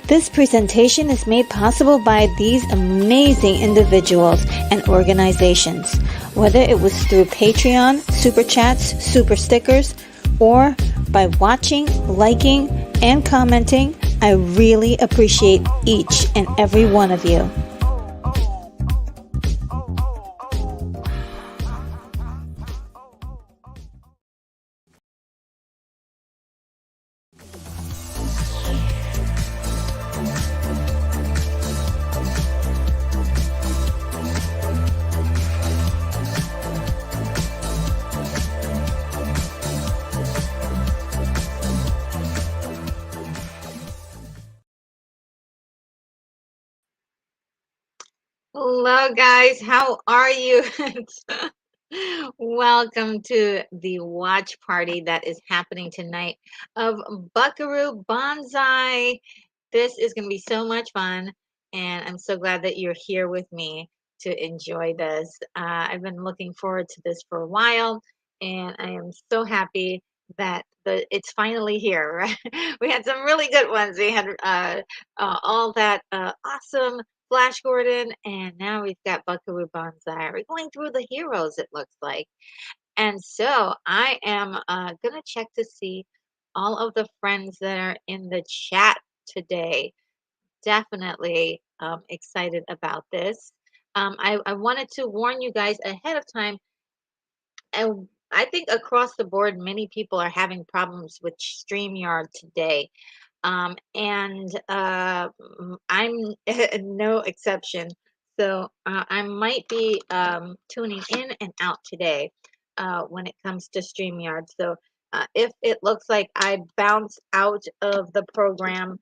This presentation is made possible by these amazing individuals and organizations, whether it was through Patreon, Super Chats, Super Stickers, or by watching, liking, and commenting. I really appreciate each and every one of you. Hello, guys. How are you? Welcome to the watch party that is happening tonight of Buckaroo Banzai. This is going to be so much fun, and I'm so glad that you're here with me to enjoy this. I've been looking forward to this for a while, and I am so happy that it's finally here. Right? We had some really good ones. We had all that awesome Flash Gordon, and now we've got Buckaroo Banzai. We're going through the heroes, it looks like. And so I am going to check to see all of the friends that are in the chat today. Definitely excited about this. I wanted to warn you guys ahead of time. And I think across the board, many people are having problems with StreamYard today. I'm no exception. So I might be tuning in and out today when it comes to StreamYard. So if it looks like I bounce out of the program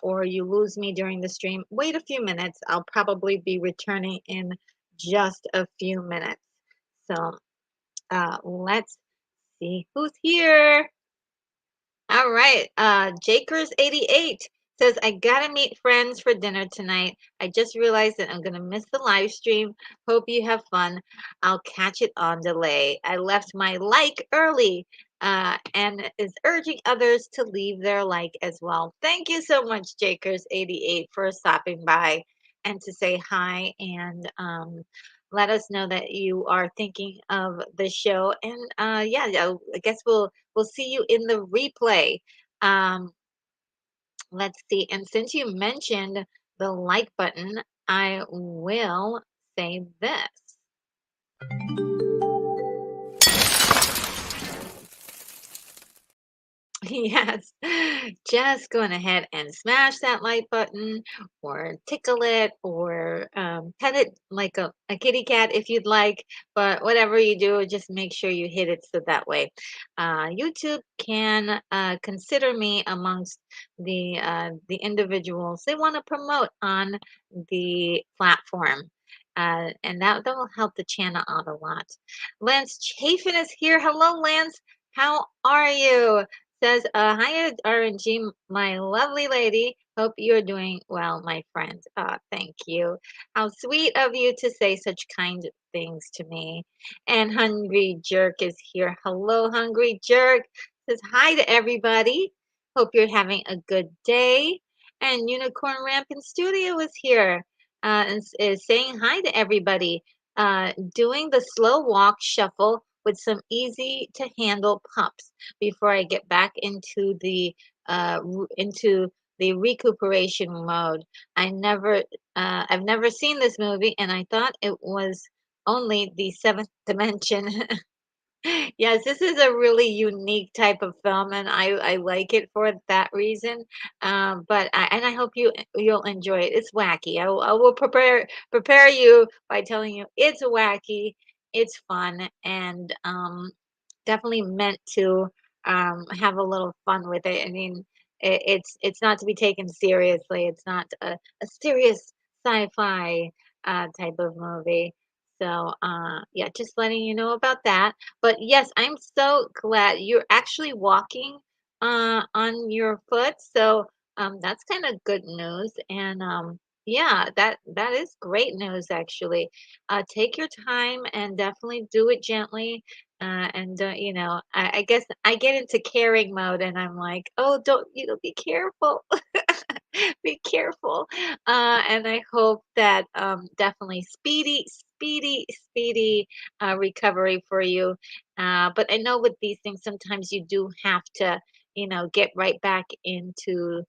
or you lose me during the stream, wait a few minutes. I'll probably be returning in just a few minutes. So let's see who's here. All right. Jakers88 says, I gotta meet friends for dinner tonight. I just realized that I'm gonna miss the live stream. Hope you have fun. I'll catch it on delay. I left my like early and is urging others to leave their like as well. Thank you so much, Jakers88, for stopping by and to say hi and let us know that you are thinking of the show. And yeah, I guess we'll see you in the replay. Um, let's see. And since you mentioned the like button, I will say this. Yes, just going ahead and smash that like button or tickle it or pet it like a kitty cat if you'd like. But whatever you do, just make sure you hit it so that way YouTube can consider me amongst the individuals they want to promote on the platform. And that will help the channel out a lot. Lance Chafin is here. Hello, Lance. How are you? Says, hi, RNG, my lovely lady. Hope you're doing well, my friend. Thank you. How sweet of you to say such kind things to me. And Hungry Jerk is here. Hello, Hungry Jerk. Says hi to everybody. Hope you're having a good day. And Unicorn Rampant Studio is here and is saying hi to everybody. Doing the slow walk shuffle with some easy to handle pups before I get back into the recuperation mode. I've never seen this movie, and I thought it was only the seventh dimension. Yes, this is a really unique type of film, and I like it for that reason. I hope you'll enjoy it. It's wacky. I will prepare you by telling you it's wacky, it's fun, and definitely meant to have a little fun with it. I mean, it's not to be taken seriously. It's not a serious sci-fi type of movie. So yeah, just letting you know about that. But yes, I'm so glad you're actually walking on your foot. So that's kind of good news. And yeah, that is great news actually. Take your time and definitely do it gently and I guess I get into caring mode, and I'm like, oh, don't be careful, be careful. And I hope that definitely speedy recovery for you. But I know with these things, sometimes you do have to, get right back into,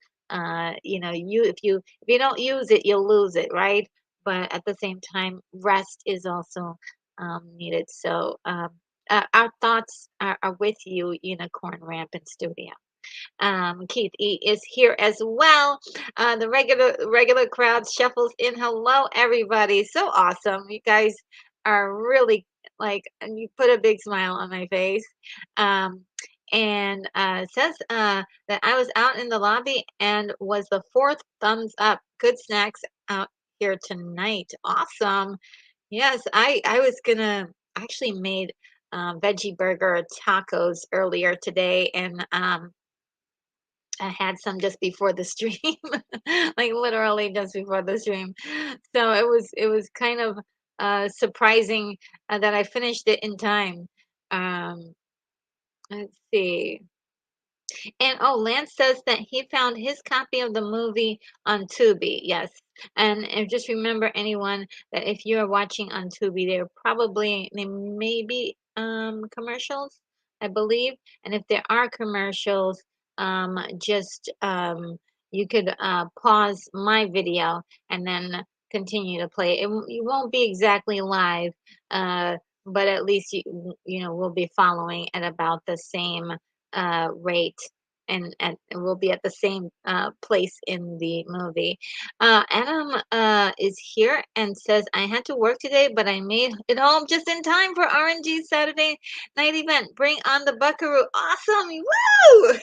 you if you don't use it, you'll lose it, right? But at the same time, rest is also needed. So our thoughts are with you, Unicorn Rampant Studio. Keith E is here as well. The regular crowd shuffles in. Hello, everybody. So awesome. You guys are really like, and you put a big smile on my face. Um, and says that I was out in the lobby and was the fourth thumbs up. Good snacks out here tonight. Awesome. Yes, I was gonna actually made veggie burger tacos earlier today, and I had some just before the stream, like literally just before the stream. So it was kind of surprising that I finished it in time. Um, let's see. And oh, Lance says that he found his copy of the movie on Tubi. Yes. And just remember, anyone, that if you are watching on Tubi, there may be commercials, I believe. And if there are commercials, just you could pause my video and then continue to play it. You won't be exactly live, uh, but at least we'll be following at about the same rate. And we'll be at the same place in the movie. Adam is here and says, I had to work today, but I made it home just in time for RNG Saturday night event. Bring on the Buckaroo. Awesome. Woo!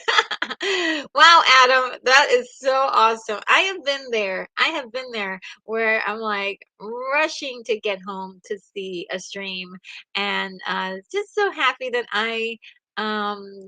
Wow, Adam, that is so awesome. I have been there. I have been there where I'm like rushing to get home to see a stream, and just so happy that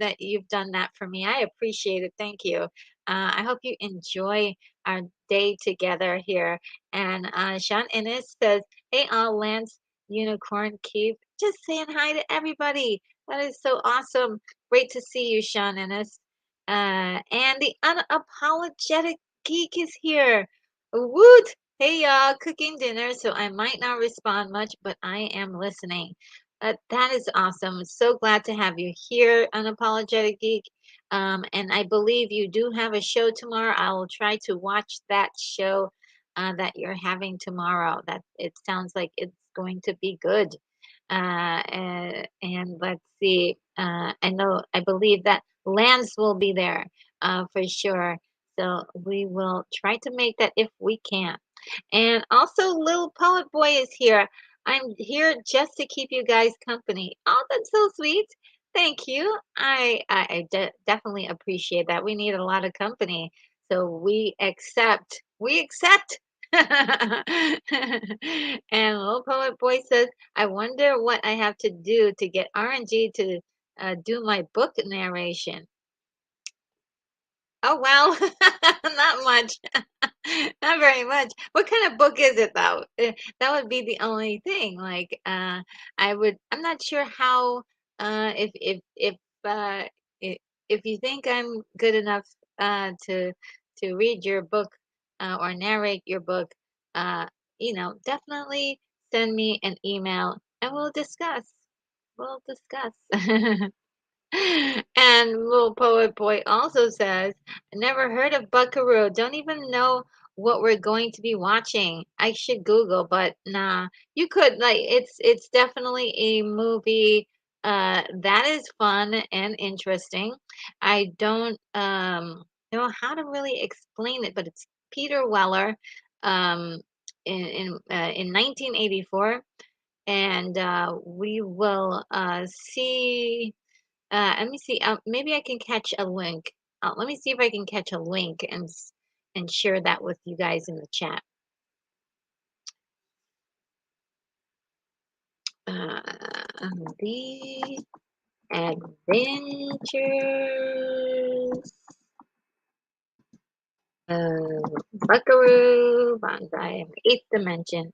that you've done that for me. I appreciate it. Thank you. I hope you enjoy our day together here. And Sean Innes says, "Hey, all, Lance, Unicorn, Keith, just saying hi to everybody. That is so awesome. Great to see you, Sean Innes." And the unapologetic geek is here. Woot! Hey y'all, cooking dinner, so I might not respond much, but I am listening. That is awesome. So glad to have you here, Unapologetic Geek. And I believe you do have a show tomorrow. I will try to watch that show that you're having tomorrow. That it sounds like it's going to be good. And let's see. I believe that Lance will be there for sure. So we will try to make that if we can. And also, Little Poet Boy is here. I'm here just to keep you guys company. Oh, that's so sweet. Thank you. I definitely appreciate that. We need a lot of company. So we accept. We accept. And Little Poet Boy says, I wonder what I have to do to get RNG to do my book narration. Oh, well, not much. Not very much. What kind of book is it though? That would be the only thing. Like, I'm not sure how, if, uh, i- if you think I'm good enough, to read your book, or narrate your book, uh, definitely send me an email and we'll discuss. We'll discuss. And Little Poet Boy also says, I never heard of Buckaroo. Don't even know what we're going to be watching. I should Google, but nah. You could like it's definitely a movie that is fun and interesting. I don't know how to really explain it, but it's Peter Weller um in 1984, and we will see let me see. Maybe I can catch a link. Let me see if I can catch a link and share that with you guys in the chat. Uh, the Adventures of Buckaroo Banzai, Eighth Dimension.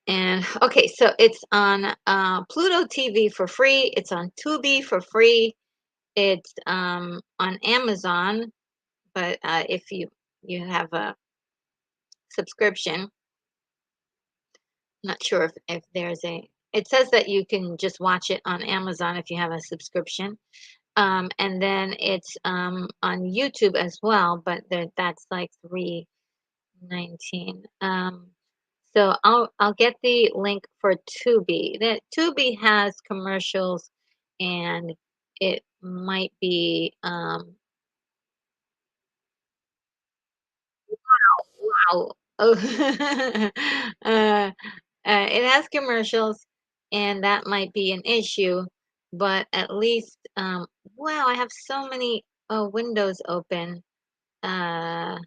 And okay, so it's on Pluto TV for free. It's on Tubi for free. It's on Amazon, but if you have a subscription, not sure if there's it says that you can just watch it on Amazon if you have a subscription. And then it's on YouTube as well, but that's like 3.19. So I'll get the link for Tubi. That Tubi has commercials, and it might be wow. Oh, it has commercials, and that might be an issue, but at least, wow, I have so many windows open. Uh,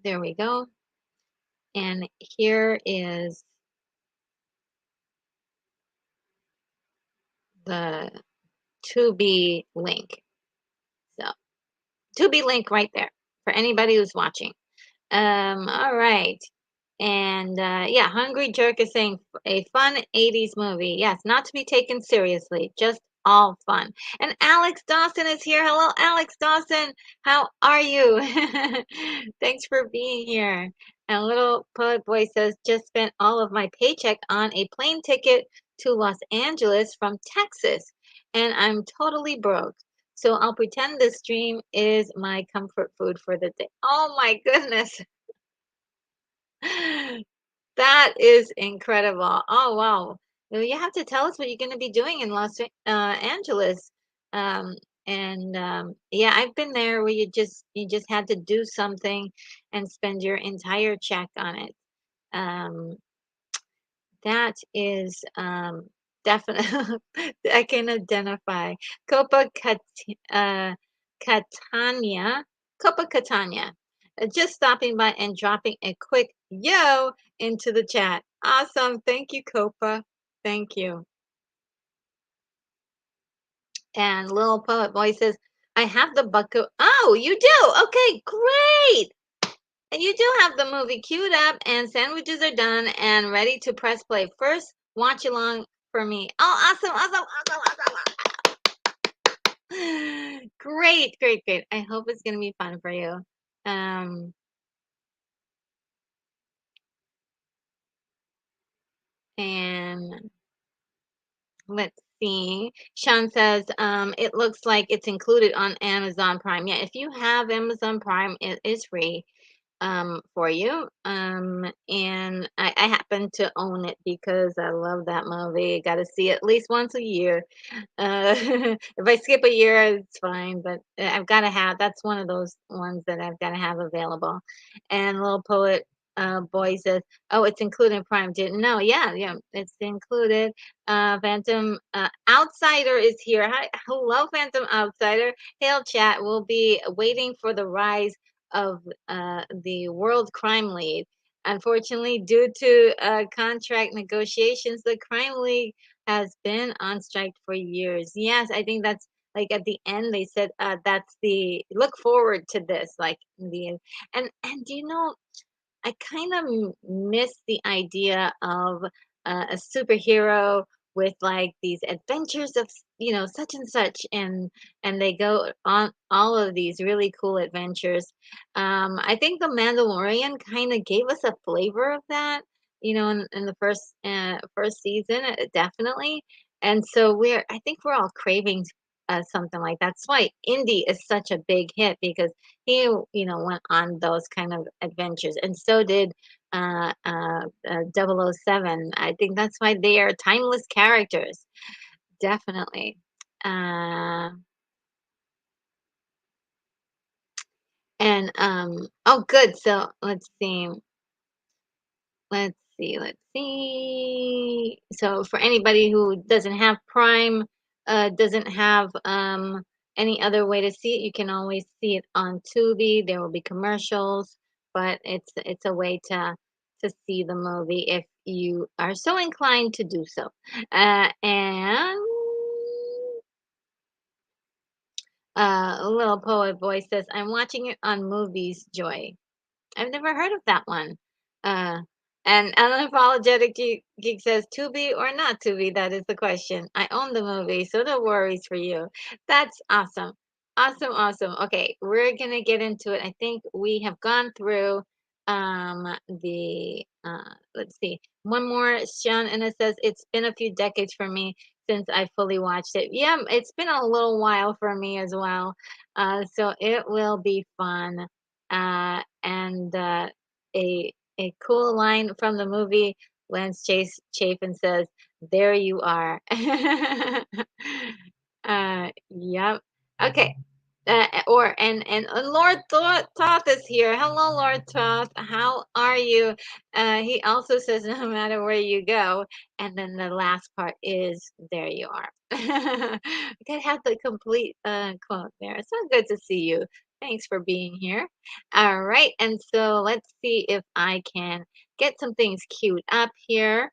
there we go. And here is the to-be link. So, to-be link right there for anybody who's watching. All right. And yeah, Hungry Jerk is saying a fun 80s movie. Yes, not to be taken seriously, just all fun. And Alex Dawson is here. Hello, Alex Dawson. How are you? Thanks for being here. And Little Poet Boy says, just spent all of my paycheck on a plane ticket to Los Angeles from Texas, and I'm totally broke. So I'll pretend this stream is my comfort food for the day. Oh my goodness. That is incredible. Oh wow. Well, you have to tell us what you're going to be doing in Angeles. Um, and yeah, I've been there where you just had to do something and spend your entire check on it. Um, that is definitely I can identify. Copa Catania, Copa Catania. Just stopping by and dropping a quick yo into the chat. Awesome. Thank you, Copa. Thank you. And Little Poet Boy says, I have the bucket. Oh, you do? Okay, great. And you do have the movie queued up, and sandwiches are done and ready to press play. First, watch along for me. Oh, awesome, awesome, awesome, awesome. Great, great, great. I hope it's going to be fun for you. Um, and let's see. Sean says, it looks like it's included on Amazon Prime. Yeah, if you have Amazon Prime, it is free. For you. And I happen to own it because I love that movie. Got to see it at least once a year. If I skip a year, it's fine, but I've got to have. That's one of those ones that I've got to have available. And Little Poet Boy says, "Oh, it's included in Prime." Didn't know. Yeah, yeah, it's included. Phantom Outsider is here. Hi, hello, Phantom Outsider. Hail, chat. We'll be waiting for the rise of the World Crime League. Unfortunately, due to contract negotiations, the Crime League has been on strike for years. Yes, I think that's like at the end they said that's the look forward to this, like the and do you know I kind of miss the idea of a superhero with like these adventures of such and such, and they go on all of these really cool adventures. I think the Mandalorian kind of gave us a flavor of that, in the first season, definitely. And so I think we're all craving something like that. That's why Indy is such a big hit because he went on those kind of adventures, and so did 007. I think that's why they are timeless characters, definitely. uh and oh good, so let's see. So for anybody who doesn't have Prime, doesn't have any other way to see it, you can always see it on Tubi. There will be commercials, but it's a way to see the movie if you are so inclined to do so. And Little Poet Boy says, I'm watching it on Movies Joy. I've never heard of that one. Uh, and Unapologetic Geek says, to be or not to be, that is the question. I own the movie, so no worries for you. That's awesome. Awesome, awesome. Okay, we're going to get into it. I think we have gone through let's see, one more, Sean, and it says, it's been a few decades for me since I fully watched it. Yeah, it's been a little while for me as well. So it will be fun. And a cool line from the movie, Lance Chafin says, "There you are." Yep. Okay. And Lord Thoth is here. Hello, Lord Thoth. How are you? He also says, "No matter where you go." And then the last part is, "There you are." I gotta have the complete quote there. So good to see you. Thanks for being here. All right, and so let's see if I can get some things queued up here.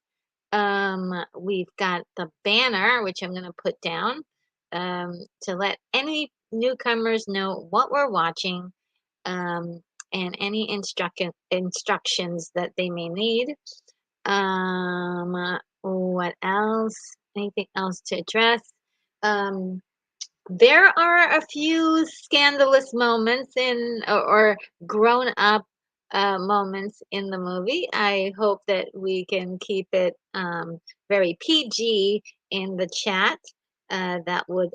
We've got the banner, which I'm going to put down to let any newcomers know what we're watching, um, and any instructions that they may need. What else? Anything else to address? Um, there are a few scandalous moments or grown up moments in the movie. I hope that we can keep it very PG in the chat. that would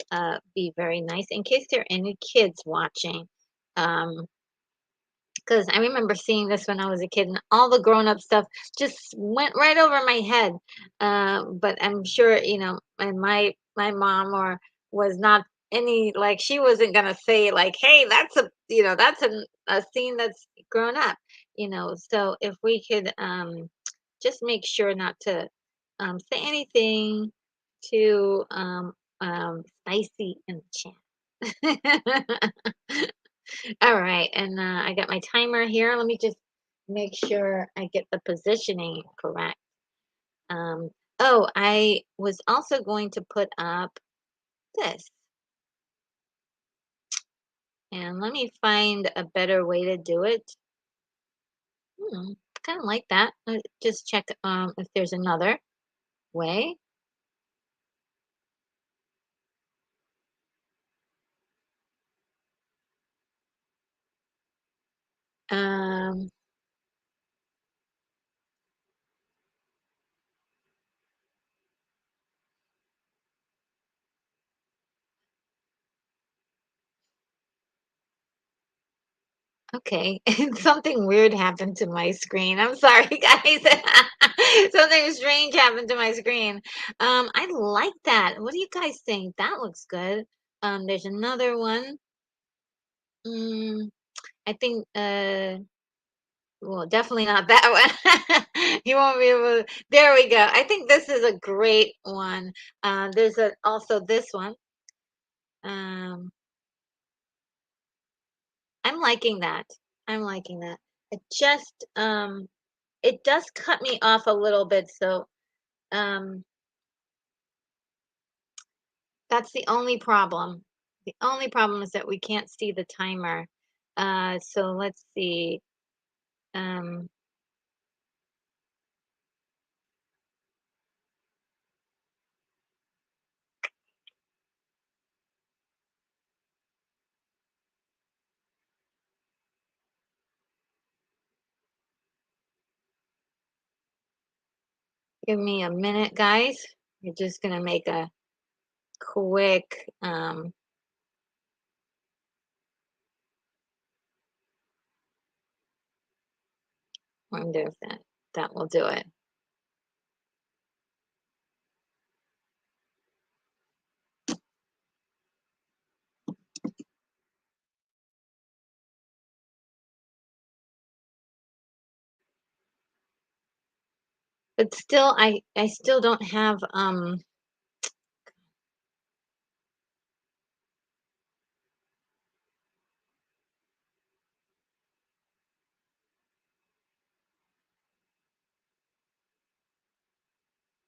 be very nice in case there are any kids watching. Um, because I remember seeing this when I was a kid, and all the grown-up stuff just went right over my head. But I'm sure, and my mom or was not any like she wasn't gonna say like, "Hey, that's that's a scene that's grown up," So if we could just make sure not to say anything too spicy in the chat. All right, and I got my timer here. Let me just make sure I get the positioning correct. Um, oh, I was also going to put up this, and let me find a better way to do it. Hmm, kind of like that. Just check if there's another way. Um, Okay, something weird happened to my screen. I'm sorry, guys. Something strange happened to my screen. I like that. What do you guys think? That looks good. There's another one. Mm, I think, well, definitely not that one. You won't be able to. There we go. I think this is a great one. There's also this one. Um, I'm liking that. I'm liking that. It just, it does cut me off a little bit, so um, that's the only problem. The only problem is that we can't see the timer. So let's see. Um, Give me a minute, guys. We're just gonna make a quick. Wonder if that will do it. But still, I still don't have.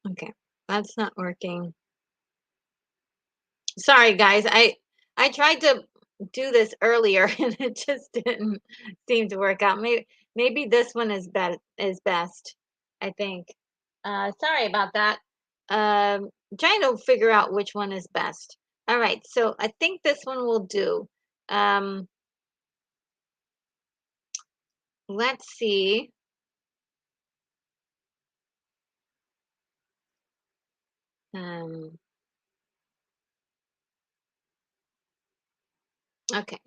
Okay, that's not working. Sorry, guys. I tried to do this earlier and it just didn't seem to work out. Maybe this one is best, I think. Sorry about that. Trying to figure out which one is best. All right, so I think this one will do. Um, let's see. Um, okay.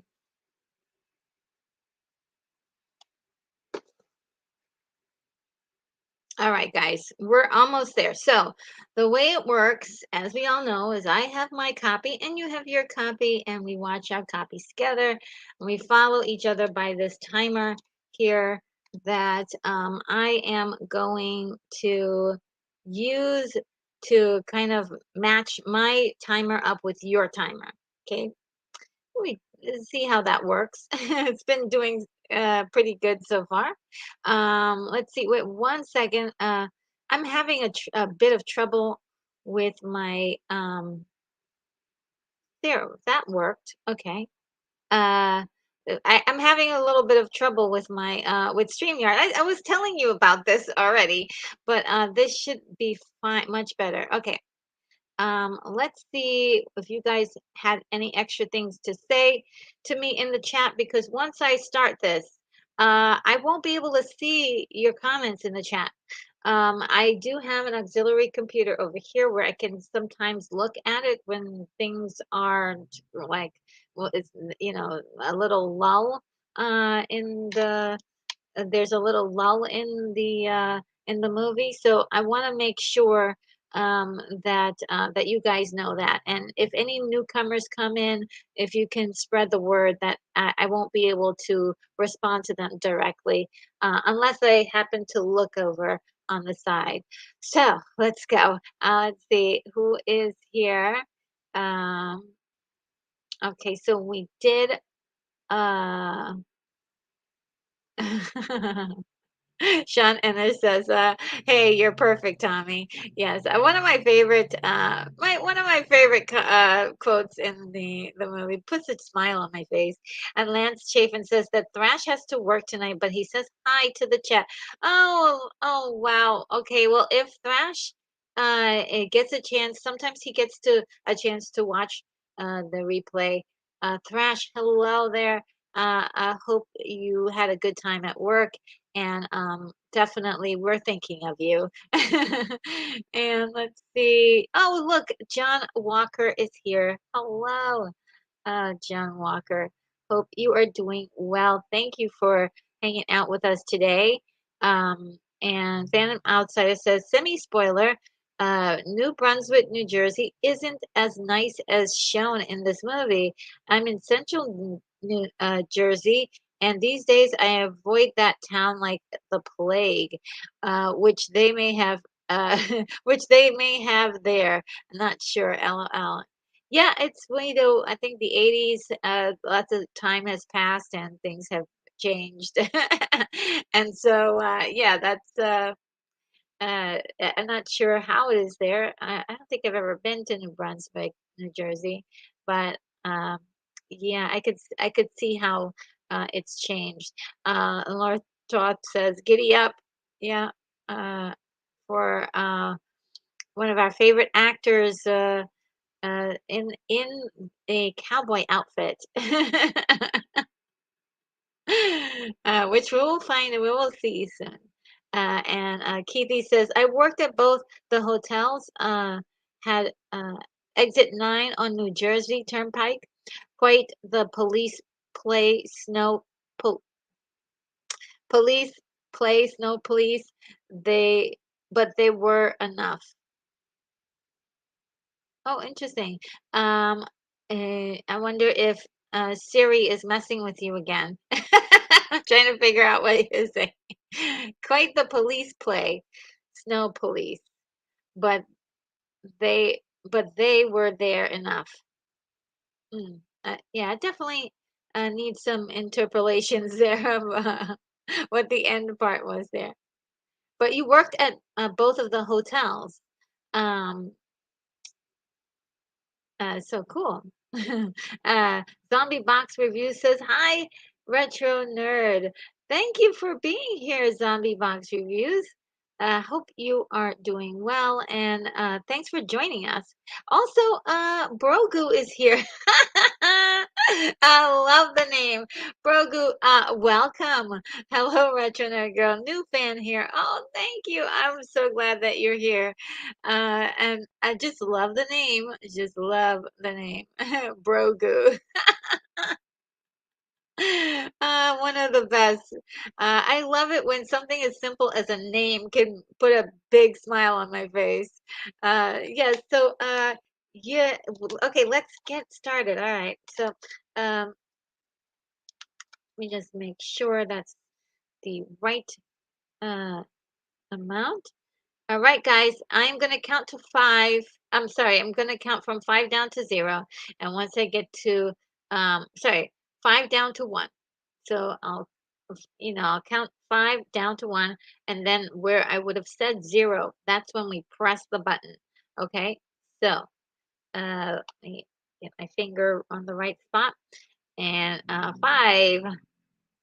All right, guys, we're almost there. So, the way it works, as we all know, is I have my copy and you have your copy, and we watch our copies together. And we follow each other by this timer here that I am going to use to kind of match my timer up with your timer. Okay, we see how that works. It's been doing pretty good so far. Let's see. Wait 1 second. I'm having a bit of trouble with my there. That worked. Okay. Uh, I'm having a little bit of trouble with my with StreamYard. I was telling you about this already, but this should be fine, much better. Okay. Let's see if you guys had any extra things to say to me in the chat because once I start this, I won't be able to see your comments in the chat. I do have an auxiliary computer over here where I can sometimes look at it when things aren't like, well, it's, a little lull in there's a little lull in the movie, so I want to make sure that you guys know that. And if any newcomers come in, if you can spread the word that I won't be able to respond to them directly unless I happen to look over on the side. So let's go. Let's see who is here. Um, okay, so we did. Uh, Sean Ennis says, "Hey, you're perfect, Tommy." Yes, one of my favorite, one of my favorite quotes in the movie puts a smile on my face. And Lance Chafin says that Thrash has to work tonight, but he says hi to the chat. Oh, wow. Okay, well, if Thrash, it gets a chance, sometimes he gets to a chance to watch the replay. Thrash, hello there. I hope you had a good time at work and definitely we're thinking of you. And let's see. Oh, look, John Walker is here. Hello, John Walker. Hope you are doing well. Thank you for hanging out with us today. And Phantom Outsider says, semi spoiler. New Brunswick, New Jersey isn't as nice as shown in this movie. I'm in central Jersey, and these days I avoid that town like the plague, which they may have, which they may have there. I'm not sure. LOL. Yeah, it's funny though. I think the 80s, lots of time has passed and things have changed. And so, yeah, I'm not sure how it is there. I don't think I've ever been to New Brunswick, New Jersey, but um, yeah, I could see how it's changed. Laura Toth says, "Giddy up!" Yeah, uh, for one of our favorite actors in a cowboy outfit. Which we will find and we will see soon. And Keithy says, I worked at both the hotels, had exit 9 on New Jersey Turnpike, quite the po- police play, snow police. They, but they were enough. Oh, interesting. Um, I wonder if Siri is messing with you again. I'm trying to figure out what you're saying. Quite the police play, snow police, but they were there enough. Yeah, I definitely need some interpolations there of what the end part was there. But you worked at both of the hotels. Um, so cool. uh, Zombie Box Review says, Hi, Retro Nerd. Thank you for being here, Zombie Box Reviews. Hope you are doing well and thanks for joining us. Also, Brogu is here. I love the name. Brogu, welcome. Hello, Retro Nerd Girl. New fan here. Oh, thank you. I'm so glad that you're here. And I just love the name. Just love the name. Brogu. One of the best. I love it when something as simple as a name can put a big smile on my face. Yeah, so yeah, okay, let's get started. All right. So let me just make sure that's the right uh amount. All right, guys, I'm going to count to five. I'm sorry, I'm going to count from five down to zero. And once I get to, sorry, five down to one. So I'll count five down to one. And then where I would have said zero, that's when we press the button. Okay, so let me get my finger on the right spot. And five,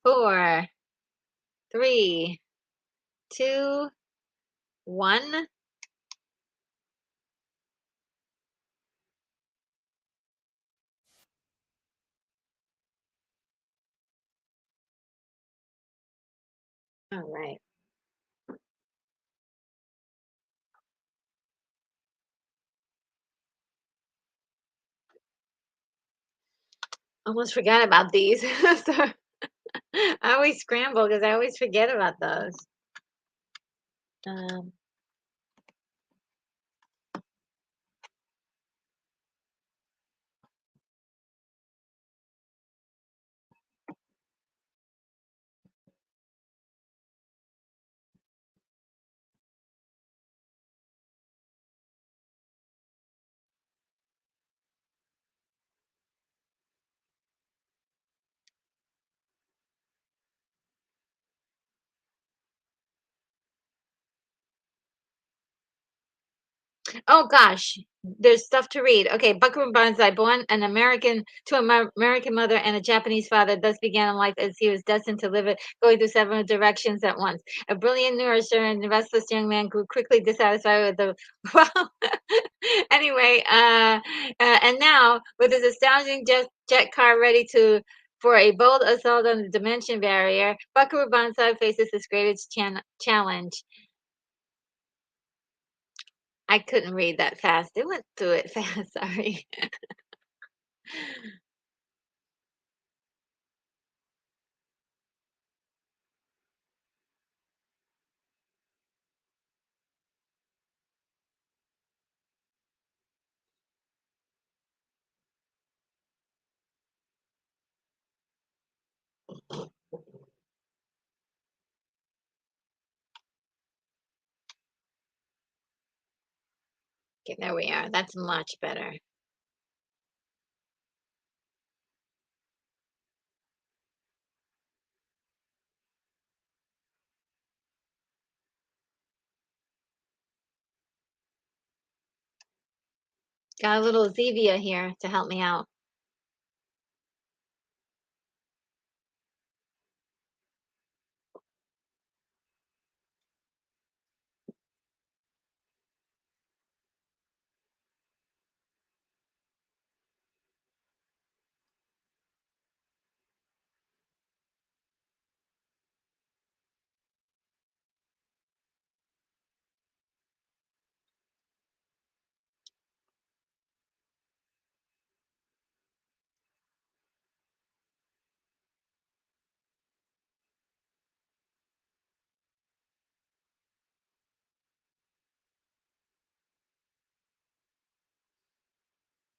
four, three, two, one. All right. Almost forgot about these. So I always scramble because I always forget about those. Um, Oh gosh, there's stuff to read. Okay, Buckaroo Banzai, born an American to an American mother and a Japanese father, thus began a life as he was destined to live it, going through several directions at once. A brilliant nourisher and restless young man grew quickly dissatisfied with the well. Anyway, and now with his astounding jet car ready to for a bold assault on the dimension barrier, Buckaroo Banzai faces his greatest challenge. I couldn't read that fast. It went through it fast, sorry. Okay, there we are. That's much better. Got a little Zevia here to help me out.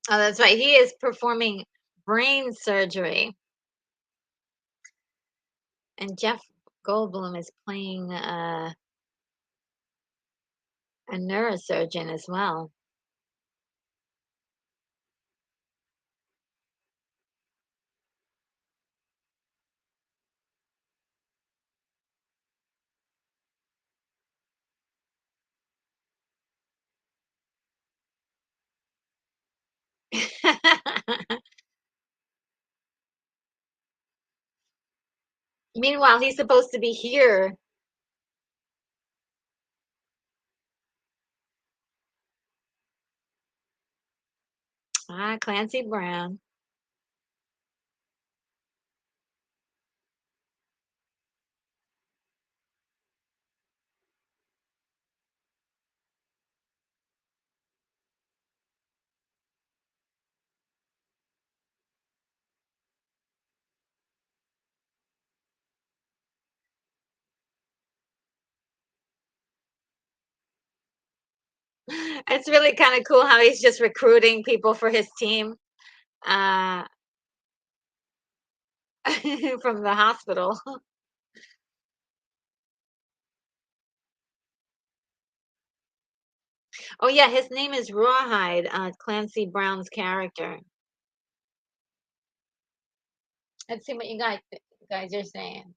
Oh, that's right. He is performing brain surgery, and Jeff Goldblum is playing a neurosurgeon as well. Meanwhile, he's supposed to be here. Ah, Clancy Brown. It's really kind of cool how he's just recruiting people for his team uh, from the hospital. Oh yeah, his name is Rawhide, Clancy Brown's character. Let's see what you guys are saying.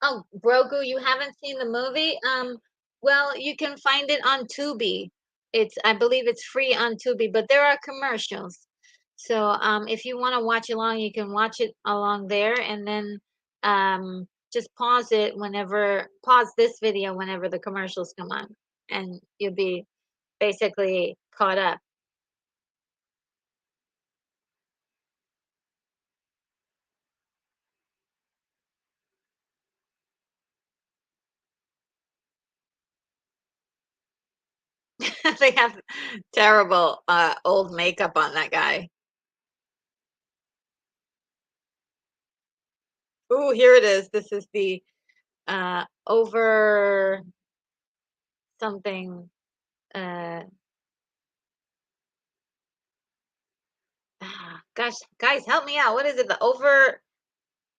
Oh, Grogu, you haven't seen the movie? Well, you can find it on Tubi. I believe it's free on Tubi, but there are commercials. So, if you want to watch along, you can watch it along there, and then just pause this video whenever the commercials come on, and you'll be basically caught up. They have terrible, old makeup on that guy. Ooh, here it is. This is the, over something, uh, gosh, guys, help me out. What is it? The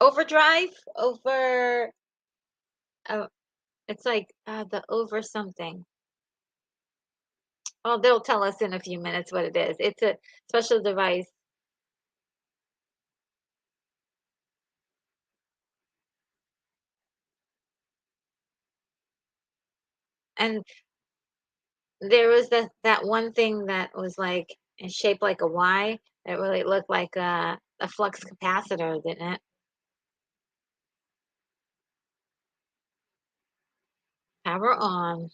overdrive? Uh, it's like, the over something. Oh, they'll tell us in a few minutes what it is. It's a special device. And there was that one thing that was like shaped like a Y. It really looked like a flux capacitor, didn't it? Power on.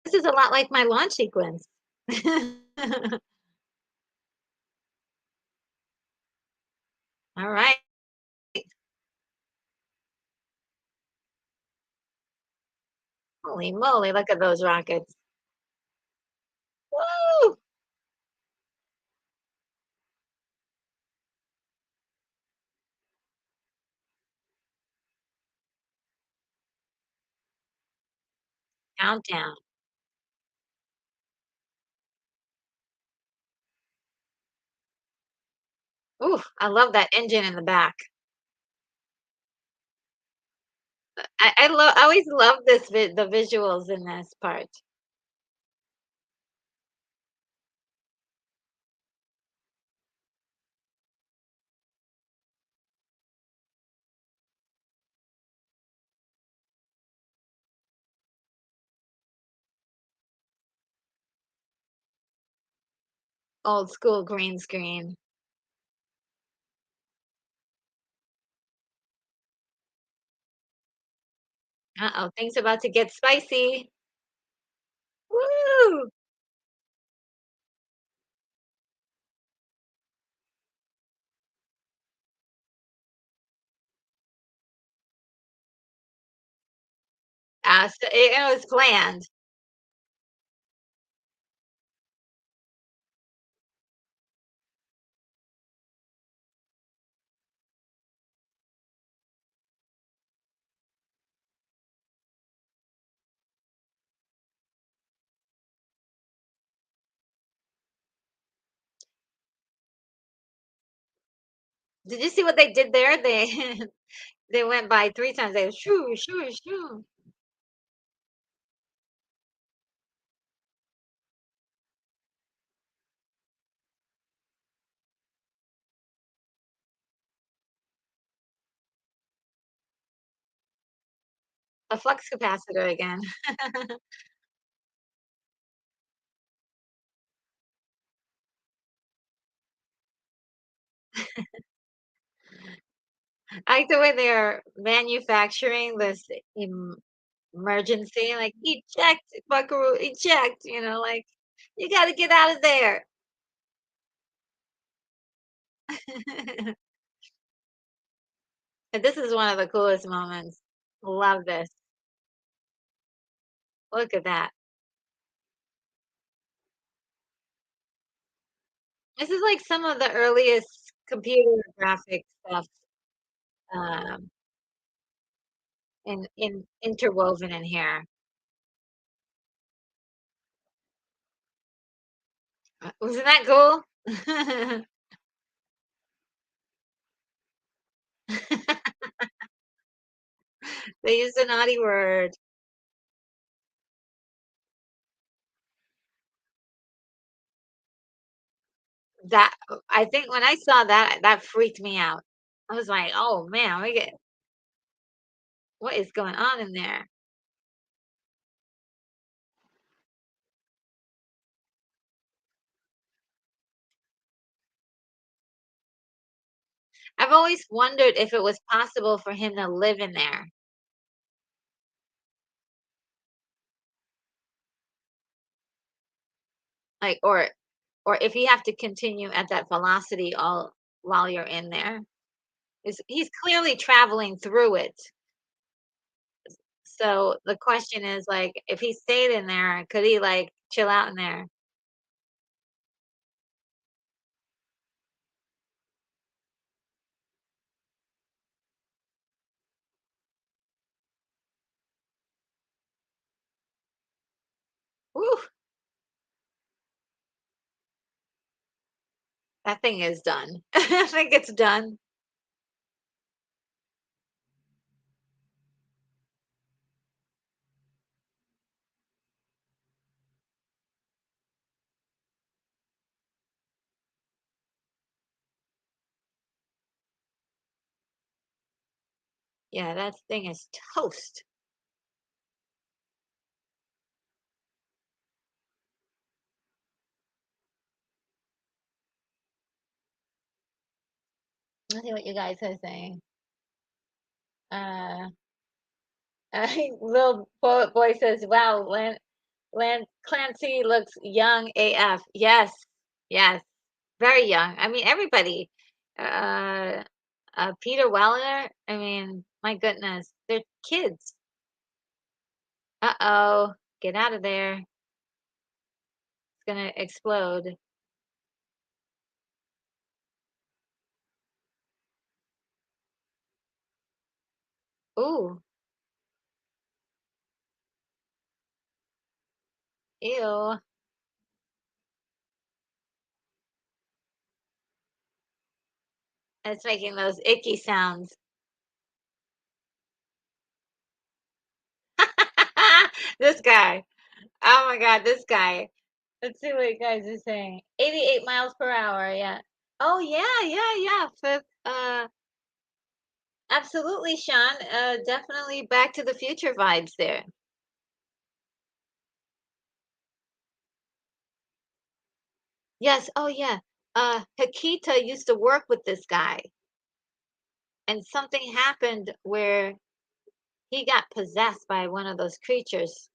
This is a lot like my launch sequence. All right. Holy moly, look at those rockets. Woo! Countdown. Ooh, I love that engine in the back. I always love the visuals in this part. Old school green screen. Uh-oh, things about to get spicy. Woo! So it was planned. Did you see what they did there? They they went by 3 times. They shoo, shoo, shoo. A flux capacitor again. I like the way they're manufacturing this emergency, like, "Eject, Buckaroo, eject," like, "You gotta get out of there." And this is one of the coolest moments. Love this. Look at that. This is like some of the earliest computer graphic stuff, um, in interwoven in here. Wasn't that cool? They used a naughty word. That I think when I saw that, that freaked me out. I was like, "Oh, man, what is going on in there?" I've always wondered if it was possible for him to live in there, like, or or if you have to continue at that velocity all while you're in there. Is he's clearly traveling through it. So the question is like, if he stayed in there, could he like chill out in there? Woo, that thing is done. I think it's done. Yeah, that thing is toast. Let's see what you guys are saying. Uh, little poet boy says, "Wow, Lan Clancy looks young AF." Yes, yes, very young. I mean, everybody. Uh, Peter Weller. I mean, my goodness, they're kids. Uh-oh, get out of there. It's gonna explode. Ooh, ew. It's making those icky sounds. This guy. Oh my God, this guy. Let's see what you guys are saying. 88 miles per hour, yeah. Oh yeah, yeah, yeah. Absolutely, Sean. Definitely Back to the Future vibes there. Yes. Oh yeah. Hikita used to work with this guy, and something happened where he got possessed by one of those creatures.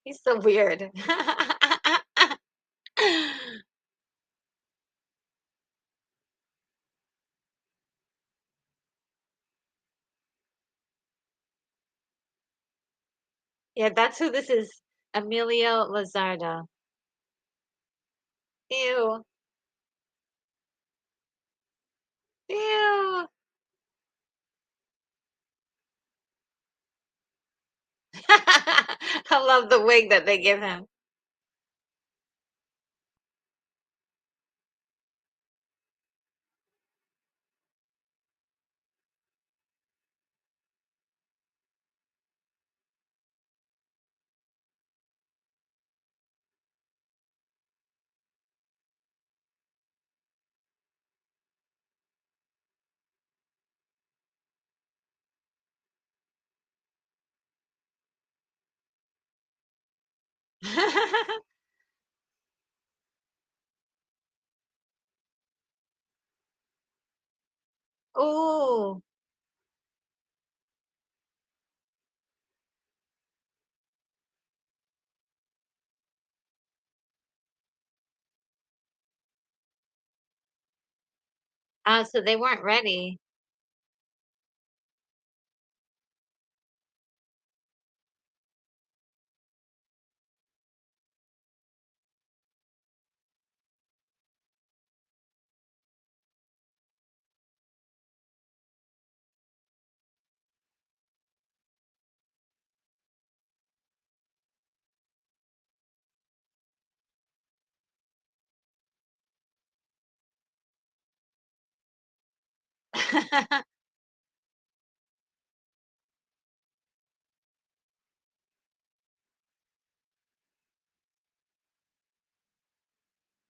He's so weird. Yeah, that's who this is. Emilio Lizardo. Ew. Ew. I love the wig that they give him. Ooh. So they weren't ready.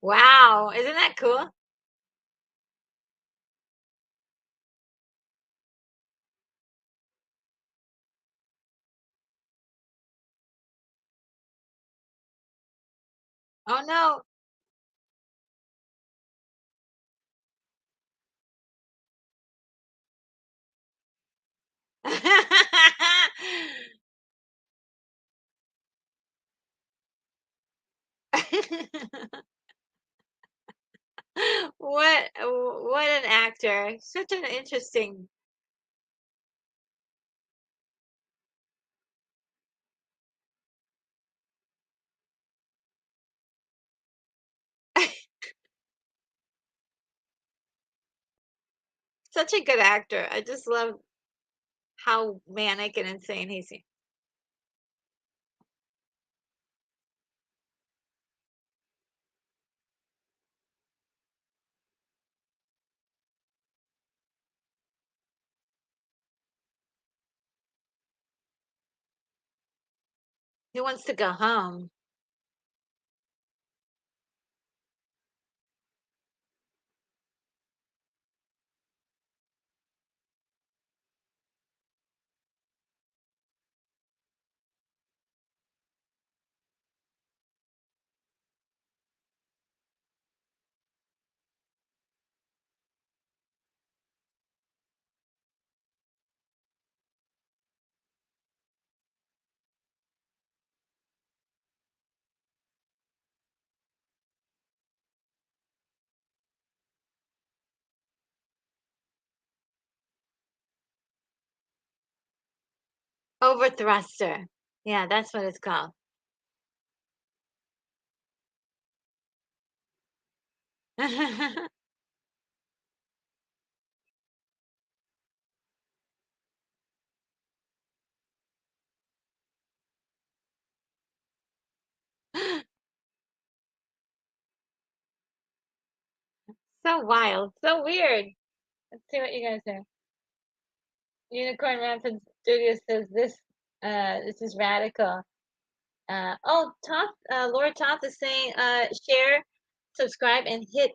Wow, isn't that cool? Oh no. What an actor. Such an interesting. Such a good actor. I just love how manic and insane he seems. He wants to go home. Overthruster. Yeah, that's what it's called. So wild, so weird. Let's see what you guys say. Unicorn Rampant Studio says this is radical. Oh, Toth, Laura Toth is saying, share, subscribe, and hit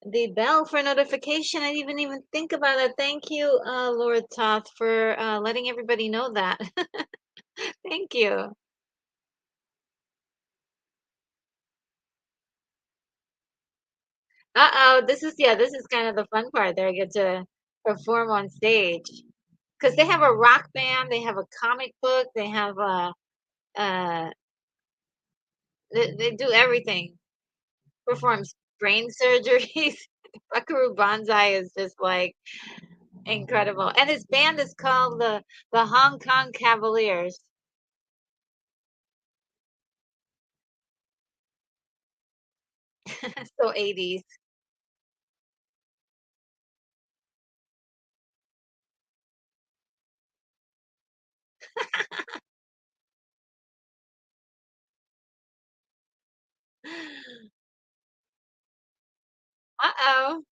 the bell for notification. I didn't even think about it. Thank you, Laura Toth, for letting everybody know that. Thank you. Uh-oh, this is kind of the fun part there. I get to perform on stage because they have a rock band, they have a comic book, they have uh, they do everything. Performs brain surgeries. Buckaroo Banzai is just like incredible. And his band is called the Hong Kong Cavaliers. So 80s. Uh-oh.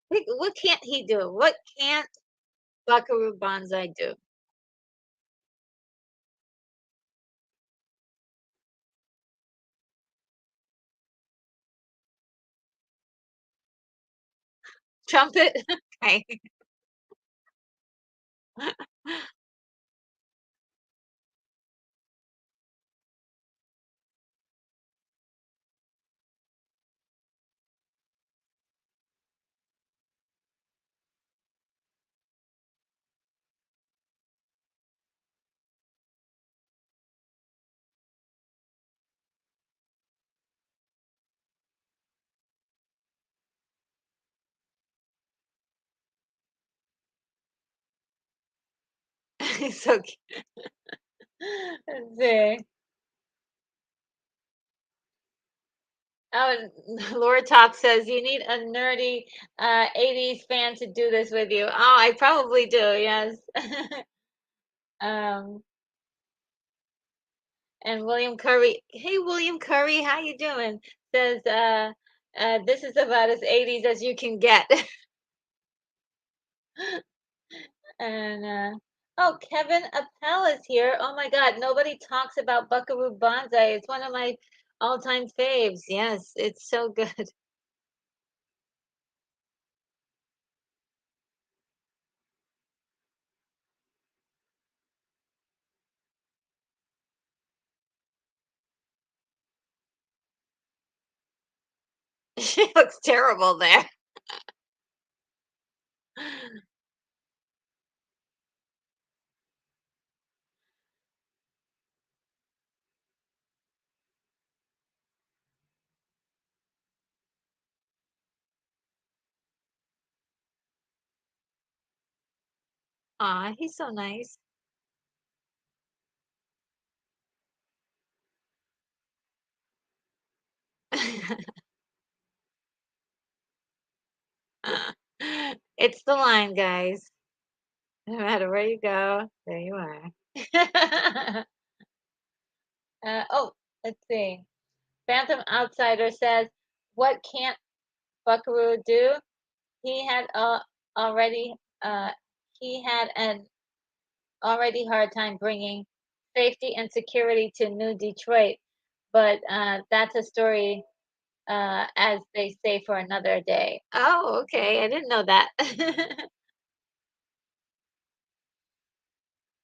What can't he do? What can't Buckaroo Banzai do? Trumpet? Okay. So cute. Let's see. Oh, and Laura Top says you need a nerdy 80s fan to do this with you. Oh, I probably do, yes. um, and William Curry, hey William Curry, how you doing? Says this is about as 80s as you can get. And oh, Kevin Appel is here. Oh my God, nobody talks about Buckaroo Banzai. It's one of my all-time faves. Yes, it's so good. She looks terrible there. Aw, he's so nice. It's the line, guys. No matter where you go, there you are. Oh, let's see. Phantom Outsider says, "What can't Buckaroo do? He had already uh, he had an already hard time bringing safety and security to New Detroit, but that's a story, as they say, for another day." Oh, okay. I didn't know that.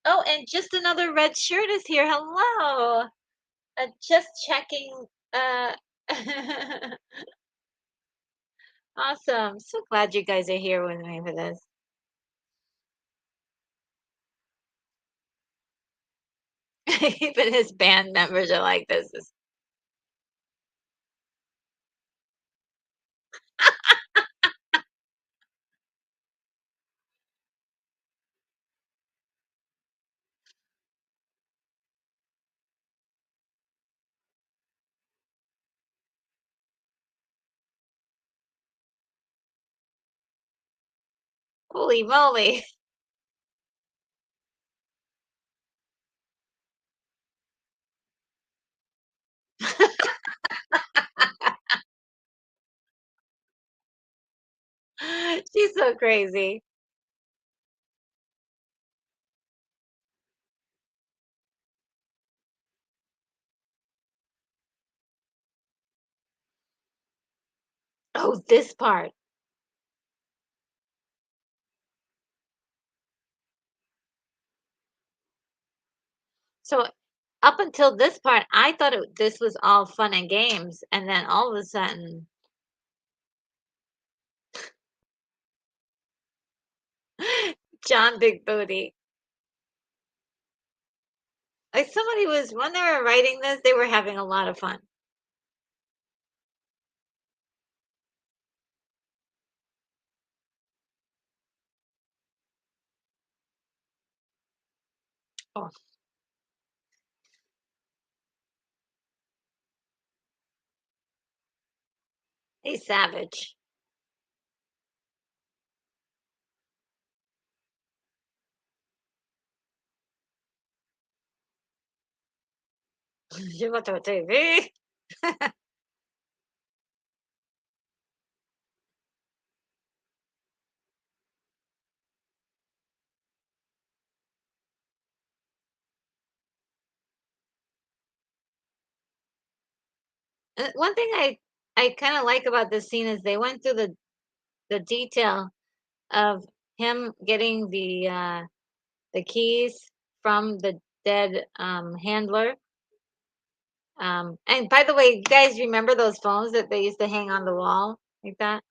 Oh, and just another red shirt is here. Hello. Just checking. Awesome. So glad you guys are here with me for this. Even his band members are like, this is holy moly. She's so crazy. Oh, this part. So up until this part, I thought this was all fun and games, and then all of a sudden, John Big Booty. Like somebody was when they were writing this, they were having a lot of fun. Oh, he's savage. You got the TV. One thing I kind of like about this scene is they went through the detail of him getting the keys from the dead handler. And by the way, you guys remember those phones that they used to hang on the wall like that?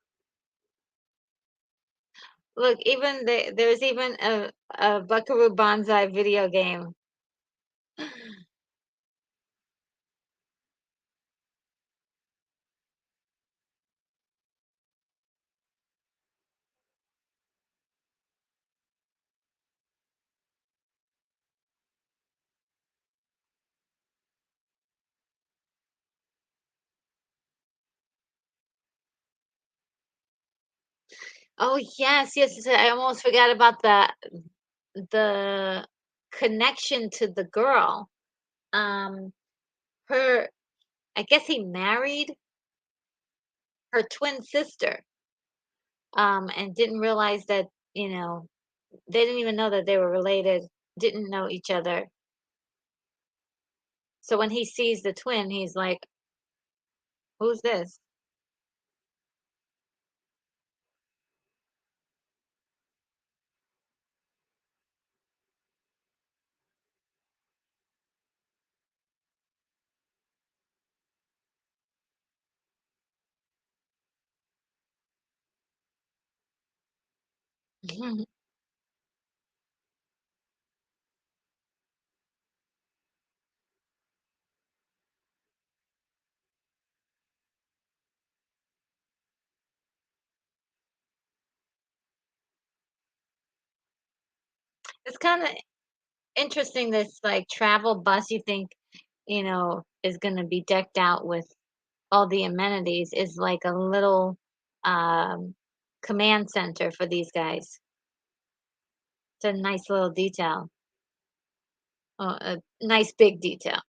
Look, even there's even a Buckaroo Banzai video game. Oh yes, yes, yes, I almost forgot about the connection to the girl. Um, her, I guess he married her twin sister, and didn't realize that, you know, they didn't even know that they were related, didn't know each other. So when he sees the twin, he's like, "Who's this?" It's kind of interesting, this like travel bus you think, is going to be decked out with all the amenities is like a little um, command center for these guys. It's a nice little detail. Oh, a nice big detail.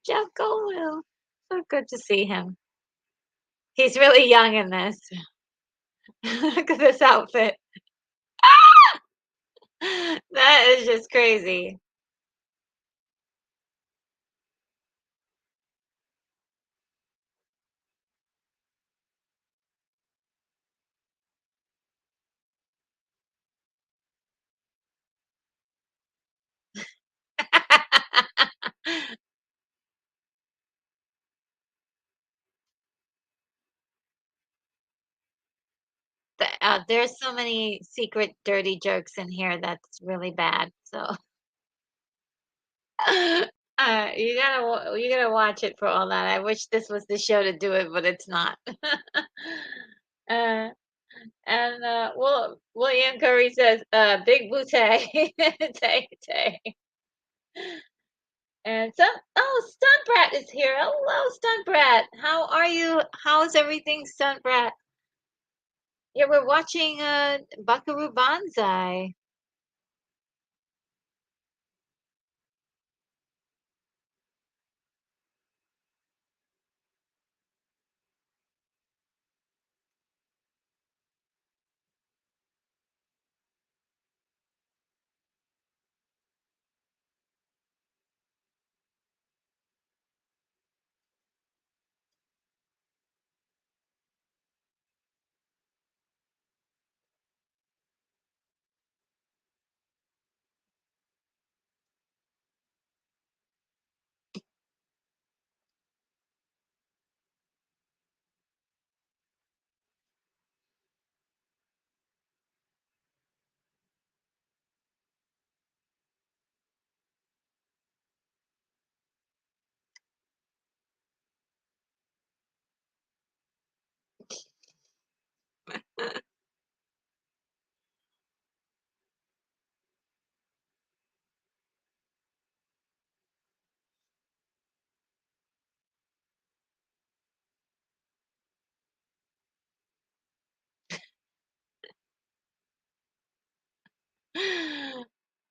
Jeff Goldblum. So good to see him. He's really young in this. Look at this outfit. That is just crazy. There's so many secret dirty jokes in here that's really bad. So you gotta watch it for all that. I wish this was the show to do it, but it's not. uh, and William Curry says, "Big bootay, tay tay." And Stunt Brat is here. Hello, Stunt Brat. How are you? How's everything, Stunt Brat? Yeah, we're watching Buckaroo Banzai.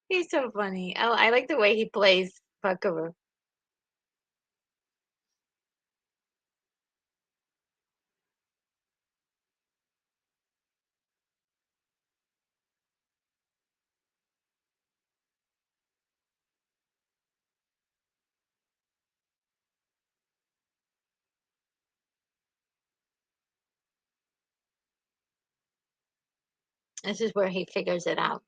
He's so funny. I like the way he plays Buckaroo. This is where he figures it out.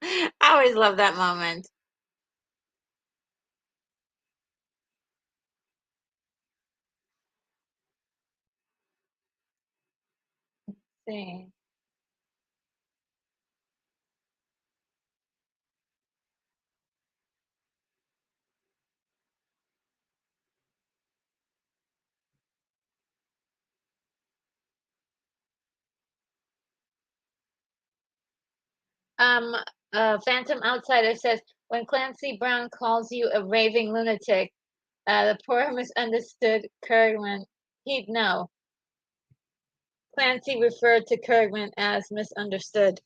I always love that moment. See. Um, Phantom Outsider says, when Clancy Brown calls you a raving lunatic, the poor misunderstood Kergman, he'd know. Clancy referred to Kergman as misunderstood.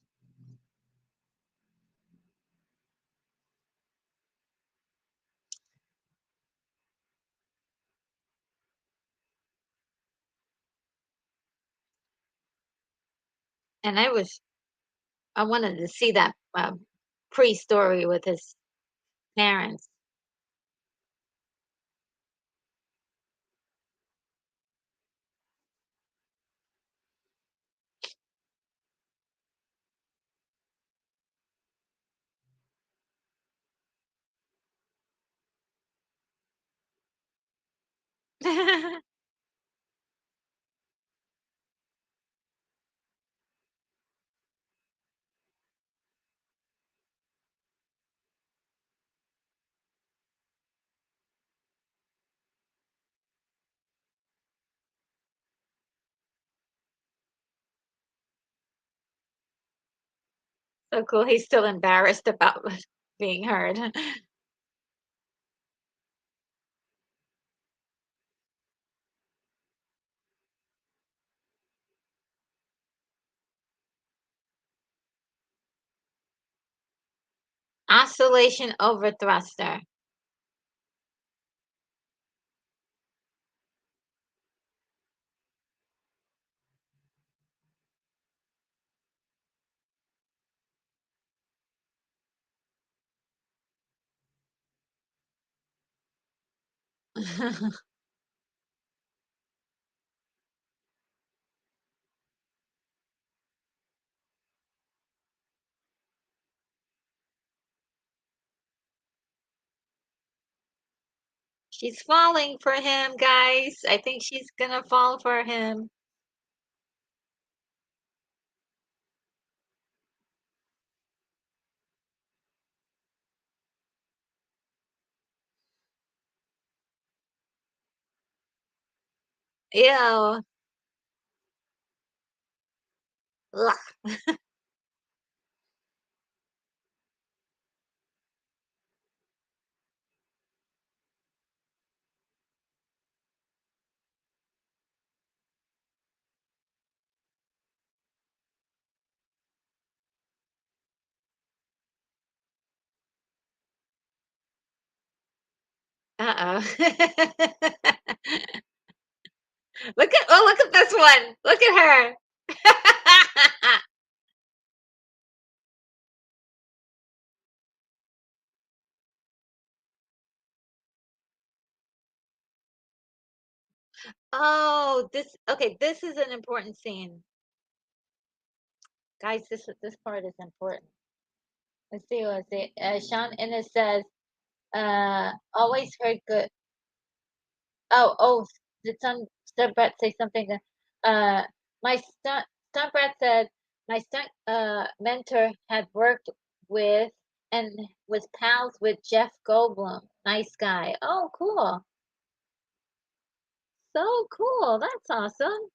And I wanted to see that pre-story with his parents. So cool. He's still embarrassed about being heard. Oscillation over thruster. She's falling for him, guys. I think she's gonna fall for him. Ew. Ugh. Uh-oh. Look at this one. Look at her. Oh, this is an important scene. Guys, this part is important. Let's see. Sean Innes says, always heard good. Did some stunt brat say something? Uh, my stunt brat said my stunt mentor had worked with and was pals with Jeff Goldblum. Nice guy. Oh, cool. So cool. That's awesome.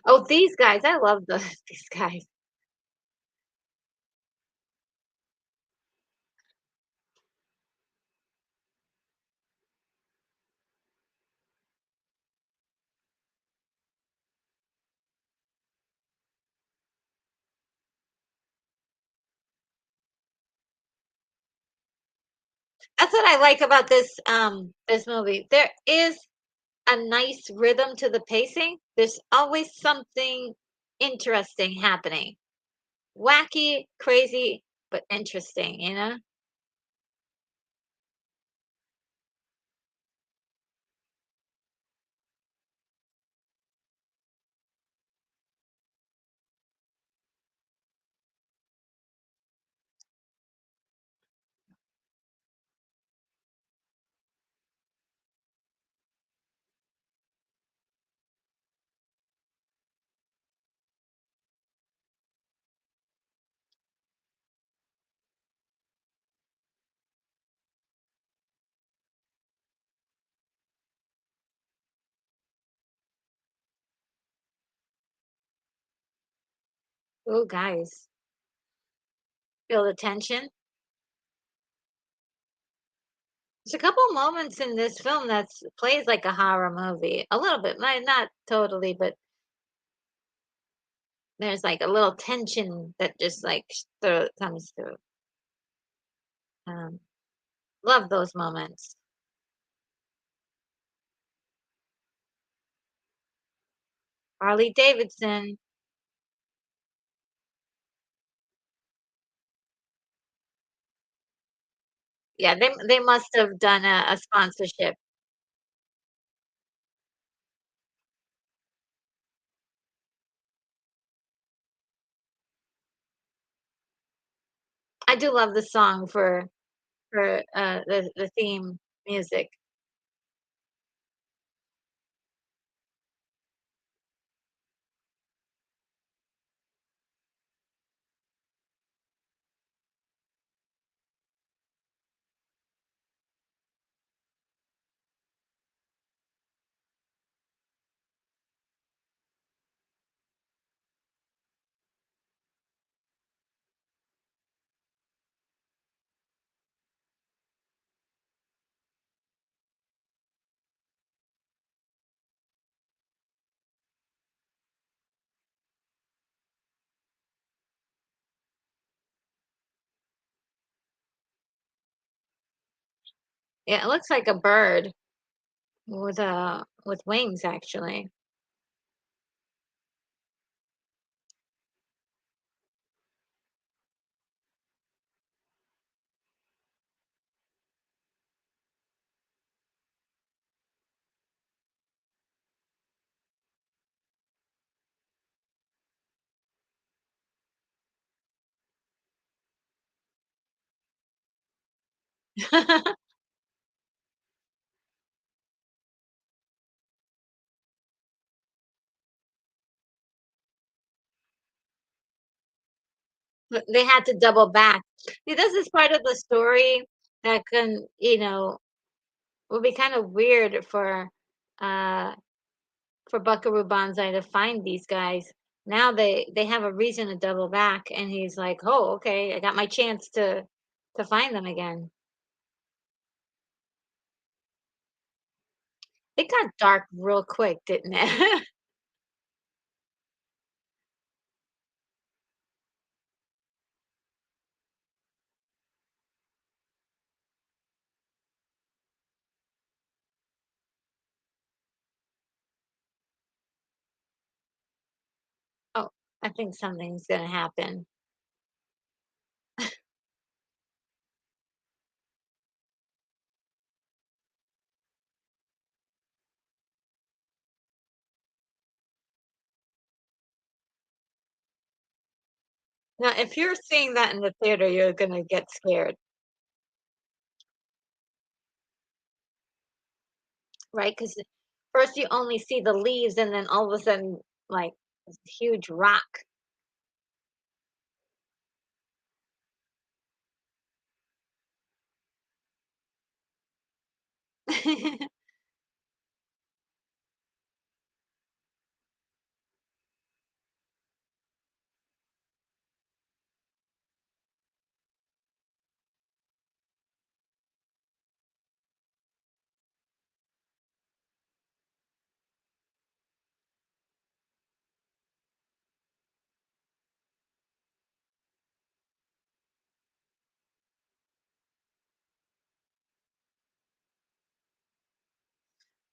Oh, these guys. I love these guys. That's what I like about this movie. There is a nice rhythm to the pacing. There's always something interesting happening. Wacky, crazy, but interesting, you know? Oh, guys, feel the tension. There's a couple moments in this film that's plays like a horror movie. A little bit, might not totally, but there's like a little tension that just like comes through. Um, Love those moments. Harley Davidson. Yeah, they must have done a sponsorship. I do love the song for, the theme music. Yeah, it looks like a bird with wings, actually. But they had to double back. See, this is part of the story that can, would be kind of weird uh for Buckaroo Banzai to find these guys. Now they have a reason to double back, and he's like, "Oh, okay, I got my chance to find them again." It got dark real quick, didn't it? Oh, I think something's gonna happen. Now, if you're seeing that in the theater, you're gonna get scared, right? Because first you only see the leaves, and then all of a sudden, like, this huge rock.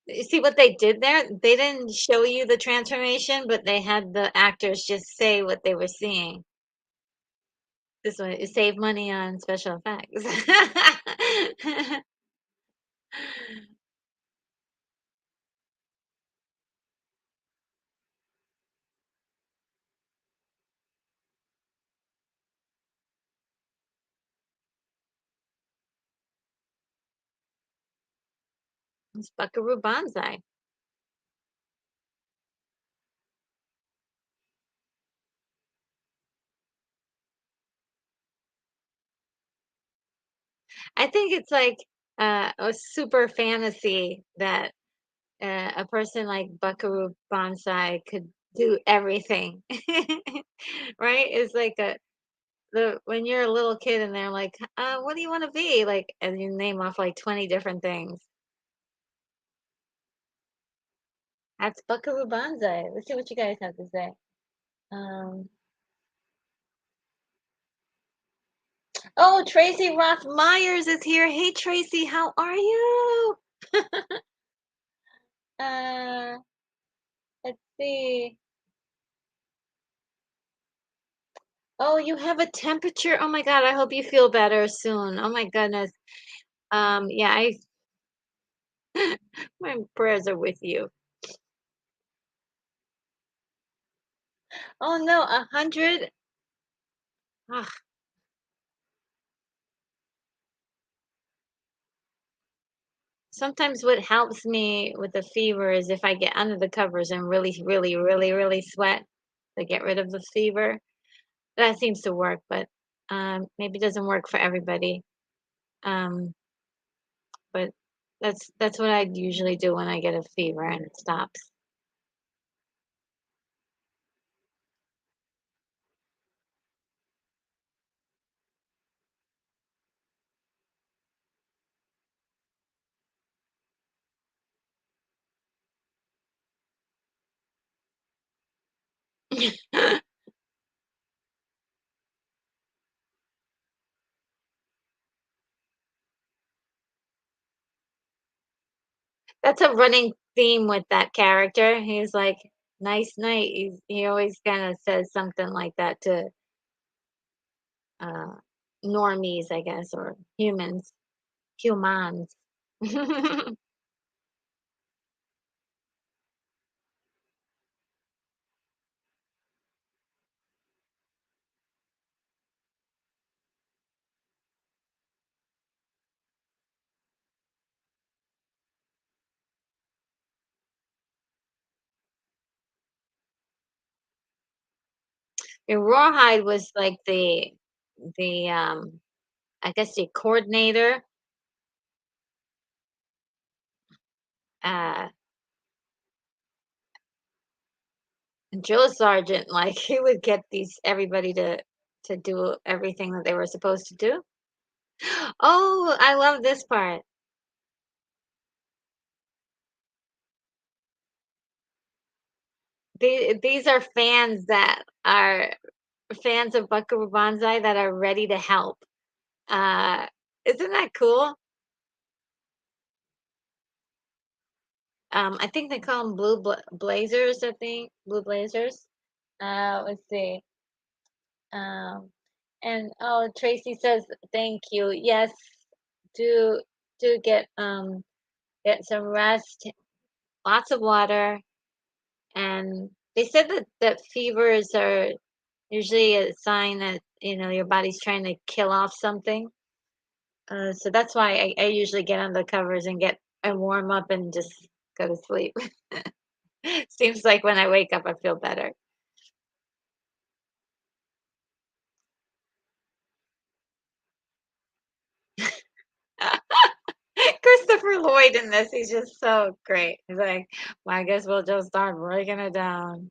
You see what they did there? They didn't show you the transformation, but they had the actors just say what they were seeing. This way, it saved money on special effects. It's Buckaroo Banzai. I think it's like a super fantasy that a person like Buckaroo Banzai could do everything. Right? It's like the when you're a little kid and they're like, what do you want to be? Like, and you name off like 20 different things. That's Buckaroo Banzai. Let's see what you guys have to say. Um, Oh, Tracy Roth Myers is here. Hey, Tracy, how are you? Uh, let's see. Oh, you have a temperature. Oh my God, I hope you feel better soon. Oh my goodness. Yeah, my prayers are with you. Oh no, 100. Ugh. Sometimes what helps me with the fever is if I get under the covers and really, really, really, really sweat to get rid of the fever. That seems to work, but maybe it doesn't work for everybody. Um, but that's what I usually do when I get a fever and it stops. That's a running theme with that character. He's like, "Nice night." He always kind of says something like that to uh, normies, I guess, or humans. And Rawhide was like the I guess the coordinator, uh, drill sergeant. Like he would get these everybody to do everything that they were supposed to do. Oh, I love this part. These are fans that are fans of Buckaroo Banzai that are ready to help. Uh, isn't that cool? I think they call them blazers. I think blue blazers. Let's see. Um, and oh, Tracy says thank you. Yes, do do get some rest, lots of water, and they said that fevers are usually a sign that your body's trying to kill off something. So that's why I usually get under the covers and get and warm up and just go to sleep. Seems like when I wake up, I feel better. Christopher Lloyd in this, he's just so great. He's like, well, I guess we'll just start breaking it down.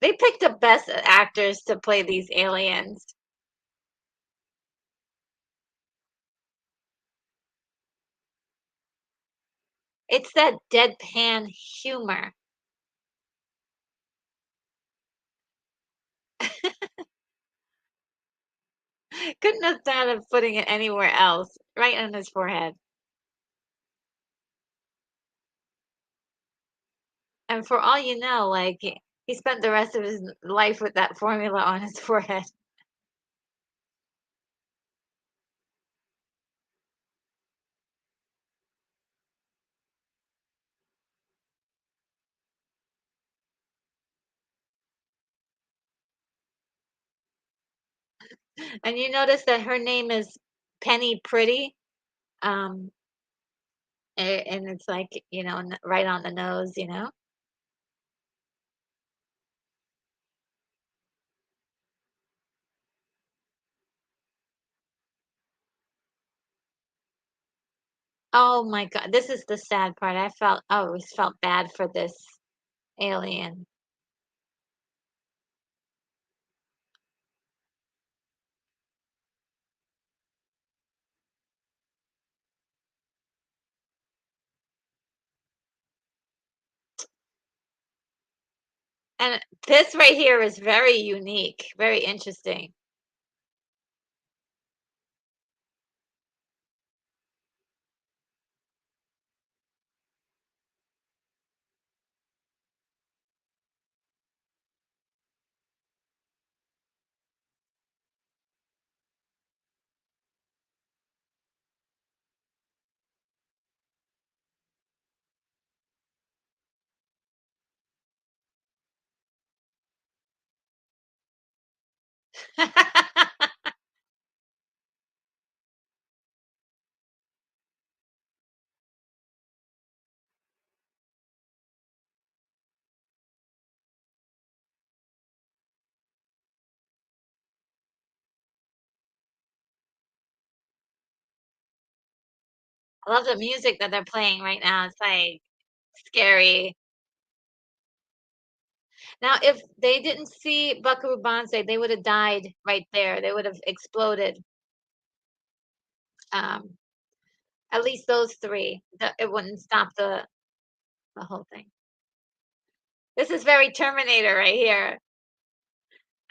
They picked the best actors to play these aliens. It's that deadpan humor. Couldn't have thought of putting it anywhere else. Right on his forehead. And for all you know, like he spent the rest of his life with that formula on his forehead. And you notice that her name is Penny Pretty. Um, and it's like, right on the nose. Oh my God, this is the sad part. I always felt bad for this alien. And this right here is very unique, very interesting. I love the music that they're playing right now. It's like scary. Now, if they didn't see Buckaroo Banzai, they would have died right there. They would have exploded. Um, at least those three. It wouldn't stop the whole thing. This is very Terminator right here.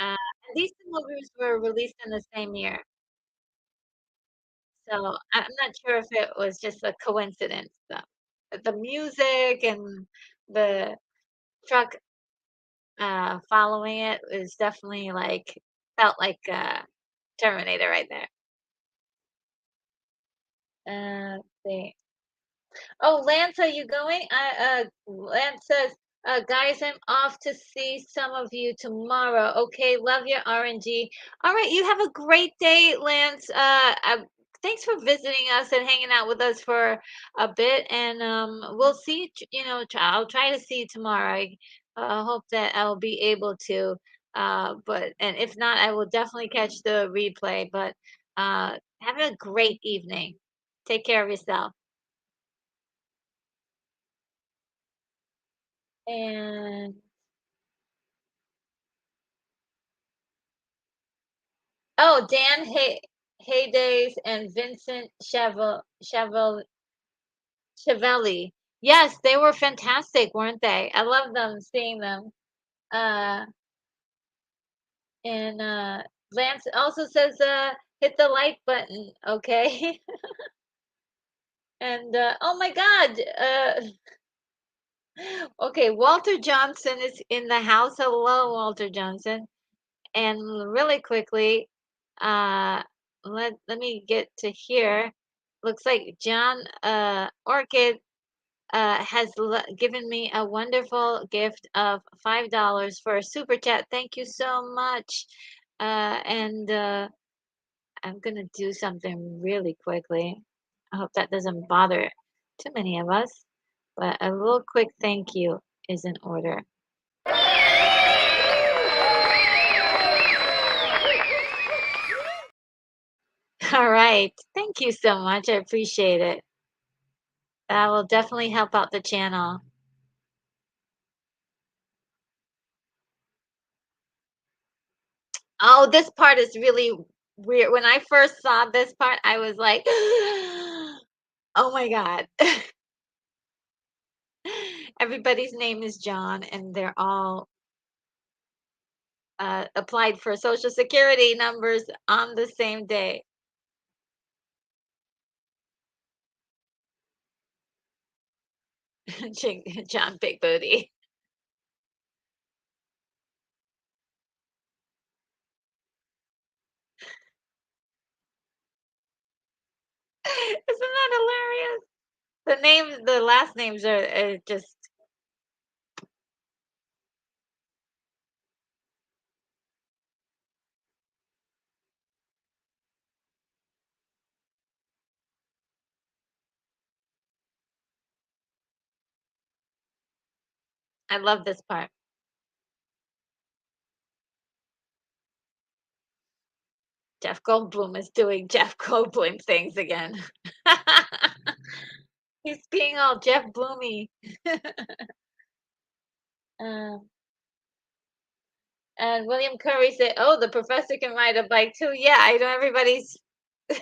And these two movies were released in the same year, so I'm not sure if it was just a coincidence, though. But the music and the truck, following it was definitely, like felt like, Terminator right there. Let's see. Oh, Lance, are you going? Lance says, guys, I'm off to see some of you tomorrow. Okay, love your RNG. All right, you have a great day, Lance. Thanks for visiting us and hanging out with us for a bit, and we'll see. I'll try to see you tomorrow. I hope that I'll be able to. But and if not, I will definitely catch the replay. But have a great evening. Take care of yourself. And oh, Heydays and Vincent Chevelli. Yes, they were fantastic, weren't they? I love them, seeing them. Uh, and Lance also says, hit the like button, okay? And oh my God, okay, Walter Johnson is in the house. Hello, Walter Johnson. And really quickly, uh, let me get to here. Looks like John Orchid has given me a wonderful gift of $5 for a super chat. Thank you so much. And I'm gonna do something really quickly. I hope that doesn't bother too many of us, but a little quick thank you is in order. All right. Thank you so much. I appreciate it. That will definitely help out the channel. Oh, this part is really weird. When I first saw this part, I was like, oh my God. Everybody's name is John, and they're all applied for Social Security numbers on the same day. John Big Booty. Isn't that hilarious? The last names are just, I love this part. Jeff Goldblum is doing Jeff Goldblum things again. He's being all Jeff Bloomy. Um, and William Curry said, "Oh, the professor can ride a bike too." Yeah, I know everybody's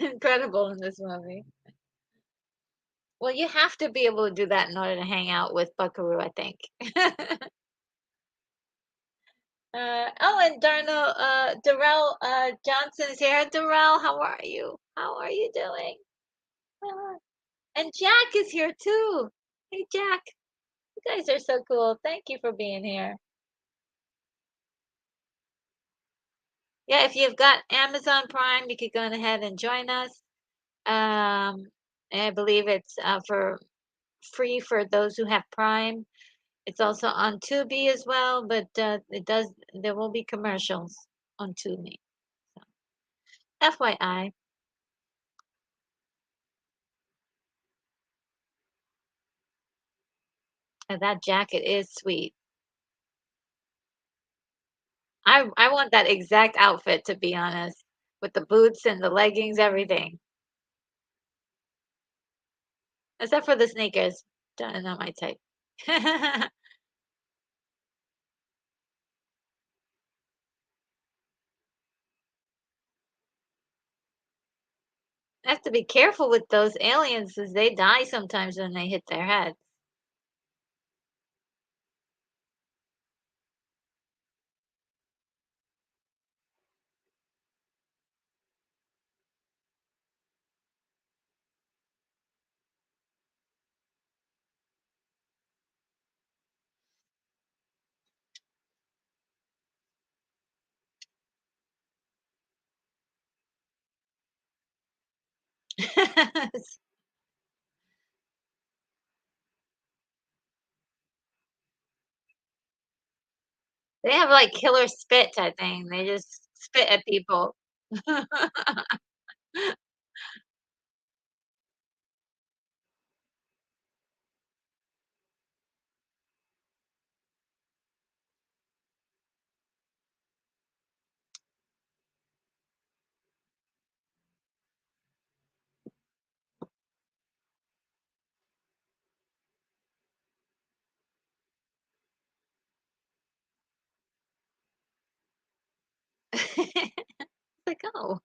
incredible in this movie. Well, you have to be able to do that in order to hang out with Buckaroo, I think. Oh, and Darrell Johnson is here. Darrell, how are you? How are you doing? Uh, and Jack is here too. Hey, Jack. You guys are so cool. Thank you for being here. Yeah, if you've got Amazon Prime, you could go ahead and join us. I believe it's for free for those who have Prime. It's also on Tubi as well, but there will be commercials on Tubi. FYI. And that jacket is sweet. I want that exact outfit, to be honest, with the boots and the leggings, everything, except for the sneakers. Not my type. I have to be careful with those aliens, as they die sometimes when they hit their head. They have, like, killer spit, I think. They just spit at people. Like, "Oh."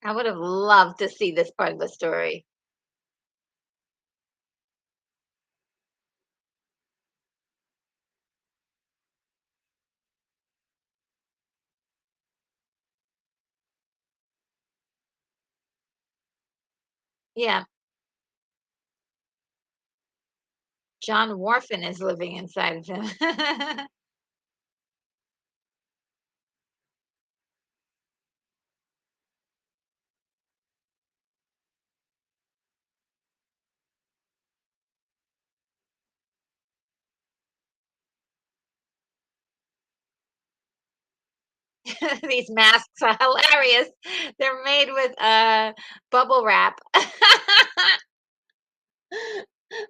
I would have loved to see this part of the story. Yeah, John Wharton is living inside of him. These masks are hilarious. They're made with, bubble wrap.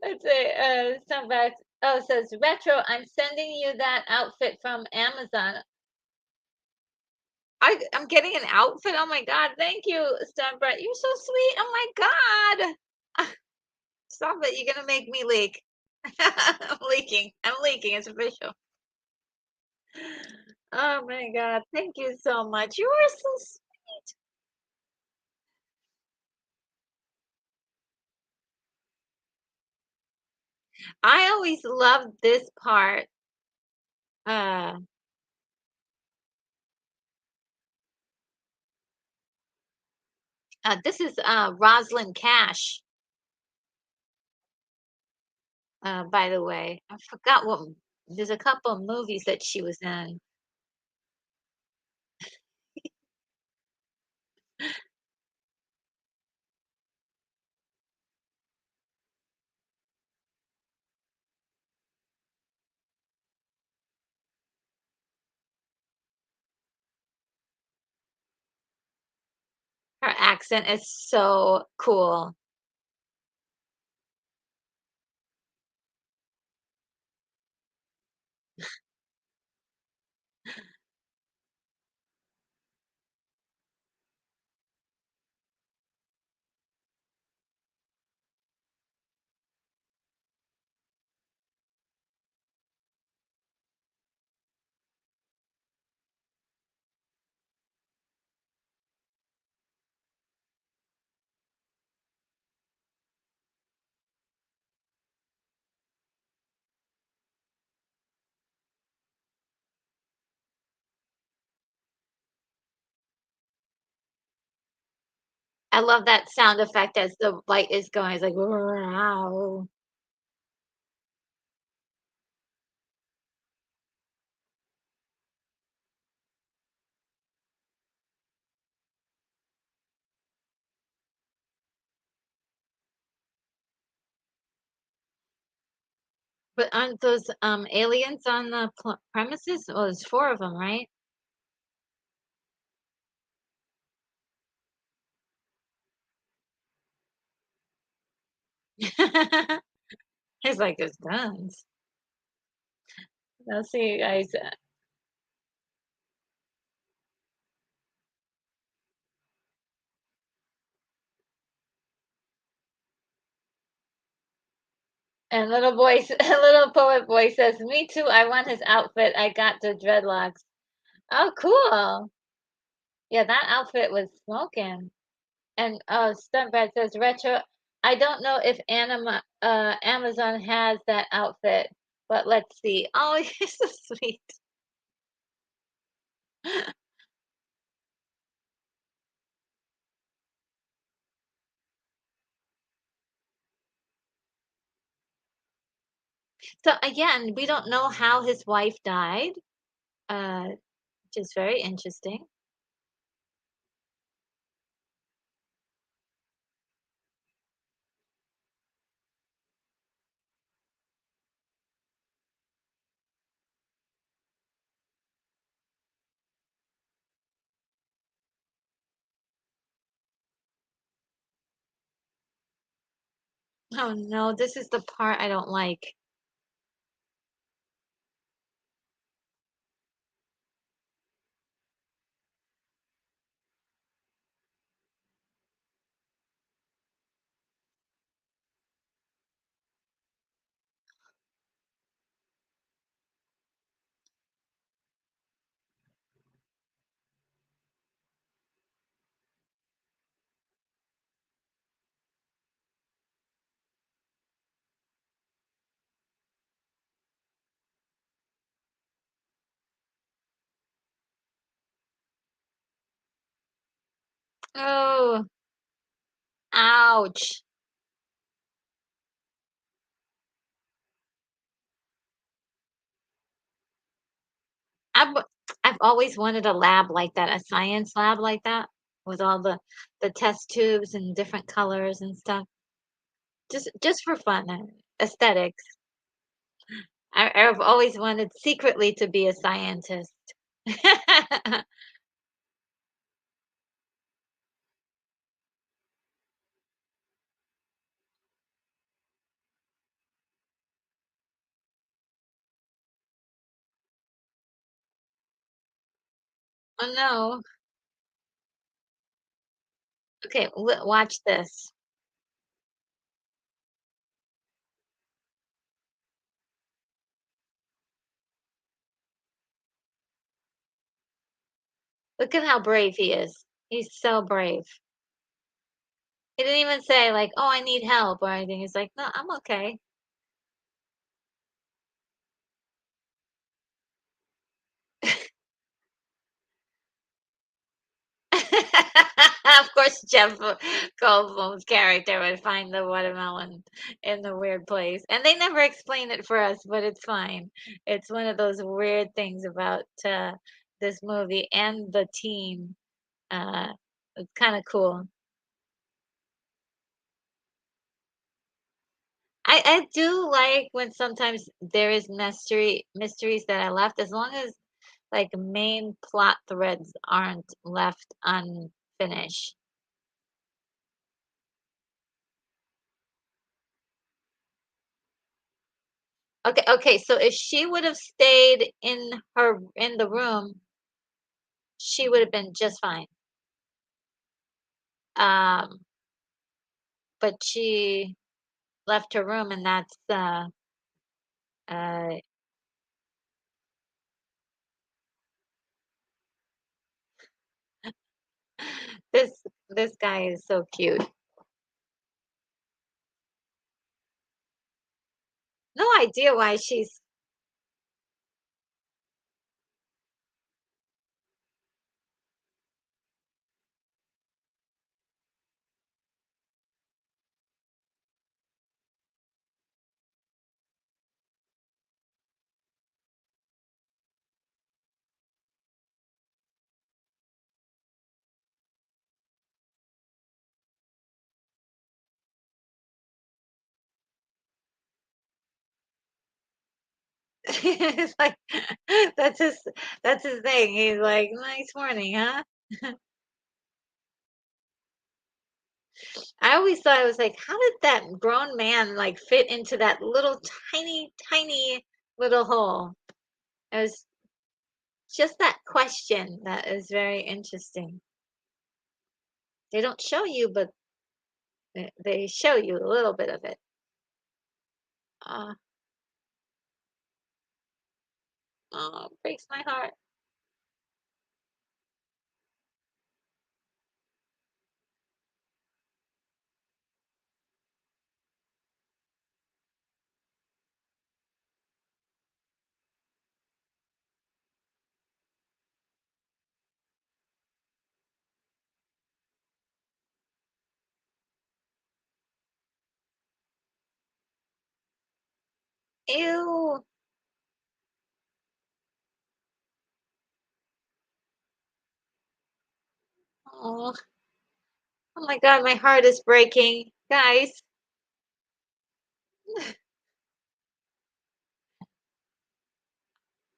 Let's say, some back oh, it says, "Retro, I'm sending you that outfit from Amazon." I'm getting an outfit? Oh my god, thank you, Brett. You're so sweet. Oh my god. Stop it, you're gonna make me leak. I'm leaking. I'm leaking, it's official. Oh my god, thank you so much. You are so sweet. I always loved this part. Uh, this is, Rosalind Cash, by the way. I forgot what there's a couple of movies that she was in. Her accent is so cool. I love that sound effect as the light is going. It's like, wow. But aren't those aliens on the premises? Well, there's four of them, right? It's like there's guns. I'll see you guys. And little boy, little poet boy says, "Me too. I want his outfit. I got the dreadlocks." Oh, cool. Yeah, that outfit was smoking. And Stuntbad says, "Retro. I don't know if Amazon has that outfit, but let's see." Oh, you're so sweet. So again, we don't know how his wife died, uh, which is very interesting. Oh no, this is the part I don't like. Oh, ouch. I've I've always wanted a lab like that, a science lab like that, with all the test tubes and different colors and stuff. Just for fun and aesthetics. I've always wanted secretly to be a scientist. Oh no. Okay, watch this. Look at how brave he is. He's so brave. He didn't even say like, "Oh, I need help" or anything. He's like, "No, I'm okay." Of course, Jeff Goldblum's character would find the watermelon in the weird place, and they never explain it for us, but it's fine. It's one of those weird things about this movie and the team. Uh, it's kind of cool. I do like when sometimes there is mysteries that are left, as long as like main plot threads aren't left unfinished. Okay, okay, so if she would have stayed in the room, she would have been just fine. Um, but she left her room, and that's uh this guy is so cute. No idea why she's It's like that's his that's his thing. He's like, "Nice morning, huh?" I always thought it was like, how did that grown man like fit into that little tiny, tiny little hole? It was just that question that is very interesting. They don't show you, but they show you a little bit of it. Uh, oh, breaks my heart. Ew. Oh, oh my God, my heart is breaking, guys.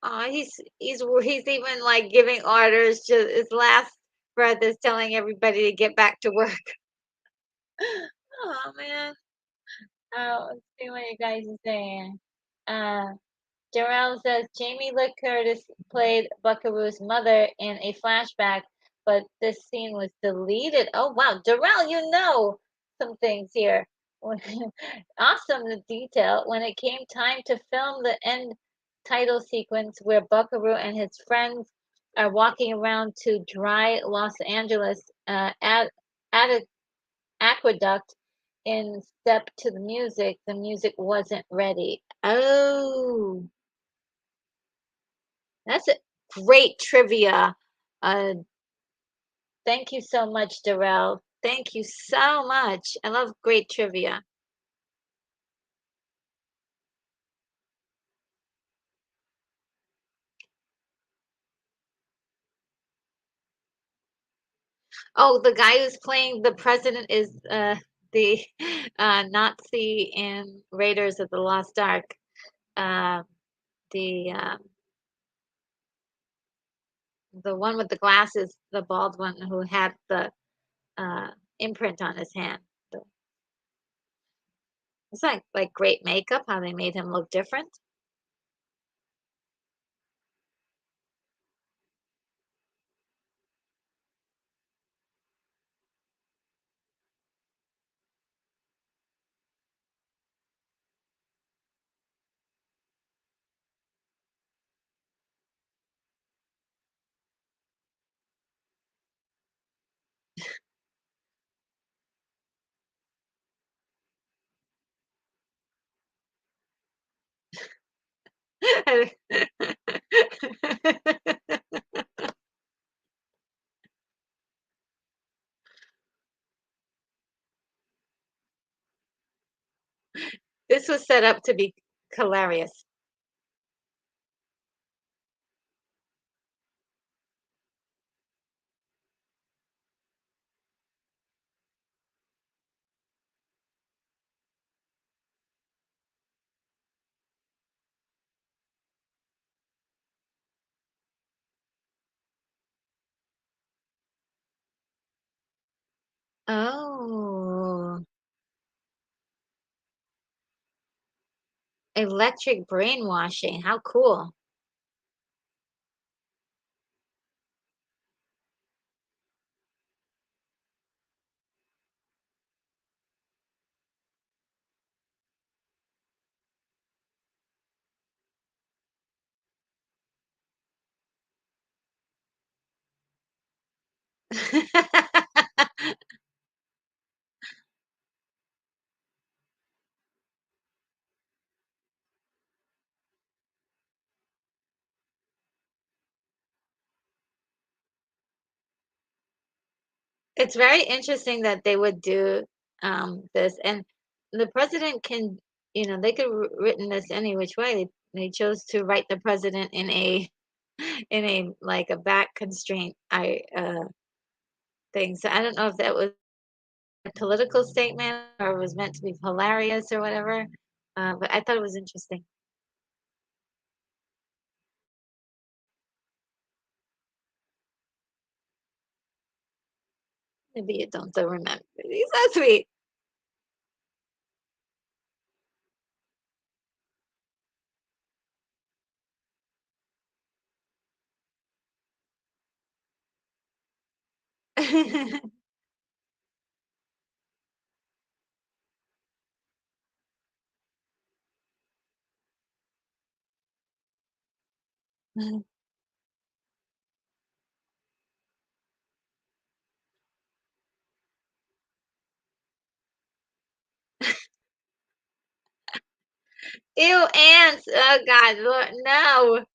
Oh, he's even like giving orders. Just his last breath is telling everybody to get back to work. Oh man. Oh, let's see what you guys are saying. Uh, Jarrell says Jamie Lee Curtis played Buckaroo's mother in a flashback, but this scene was deleted. Oh wow, Jarrell, you know some things here. Awesome, the detail. When it came time to film the end title sequence where Buckaroo and his friends are walking around to dry Los Angeles at aqueduct in step to the music wasn't ready. Oh, that's a great trivia. Uh, thank you so much, Darrell. Thank you so much. I love great trivia. Oh, the guy who's playing the president is the Nazi in Raiders of the Lost Ark. Uh, the the one with the glasses, the bald one who had the uh, imprint on his hand. The- It's like great makeup, how they made him look different. This was set up to be hilarious. Oh, electric brainwashing. How cool. It's very interesting that they would do this, and the president can, they could have written this any which way. They chose to write the president in a in a like a back constraint I thing. So I don't know if that was a political statement or it was meant to be hilarious or whatever. But I thought it was interesting. Maybe you don't so remember. He's so sweet. Ew, ants. Oh God, Lord, no.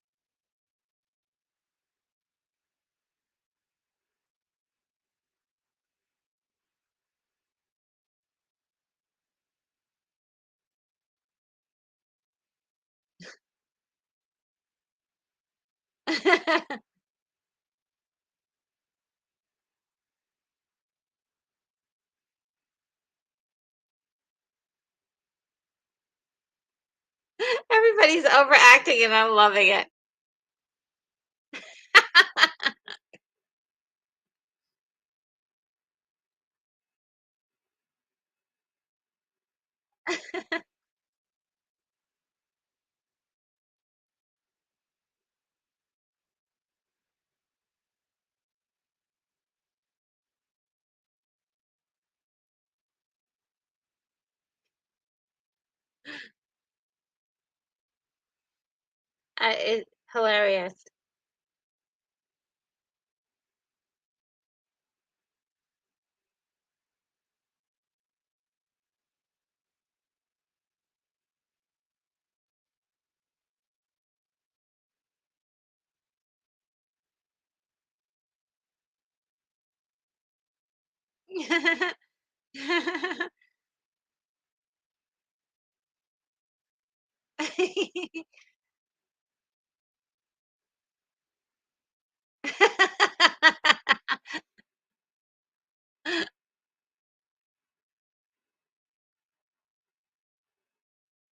Everybody's overacting and I'm loving it. It's hilarious.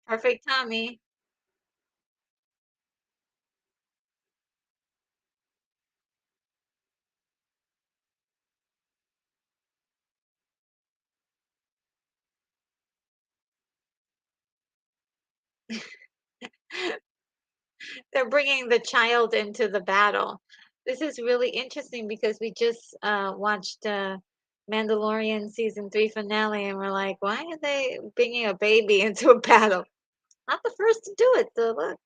Perfect Tommy. They're bringing the child into the battle. This is really interesting because we just watched Mandalorian season 3 finale, and we're like, why are they bringing a baby into a battle? Not the first to do it. So look,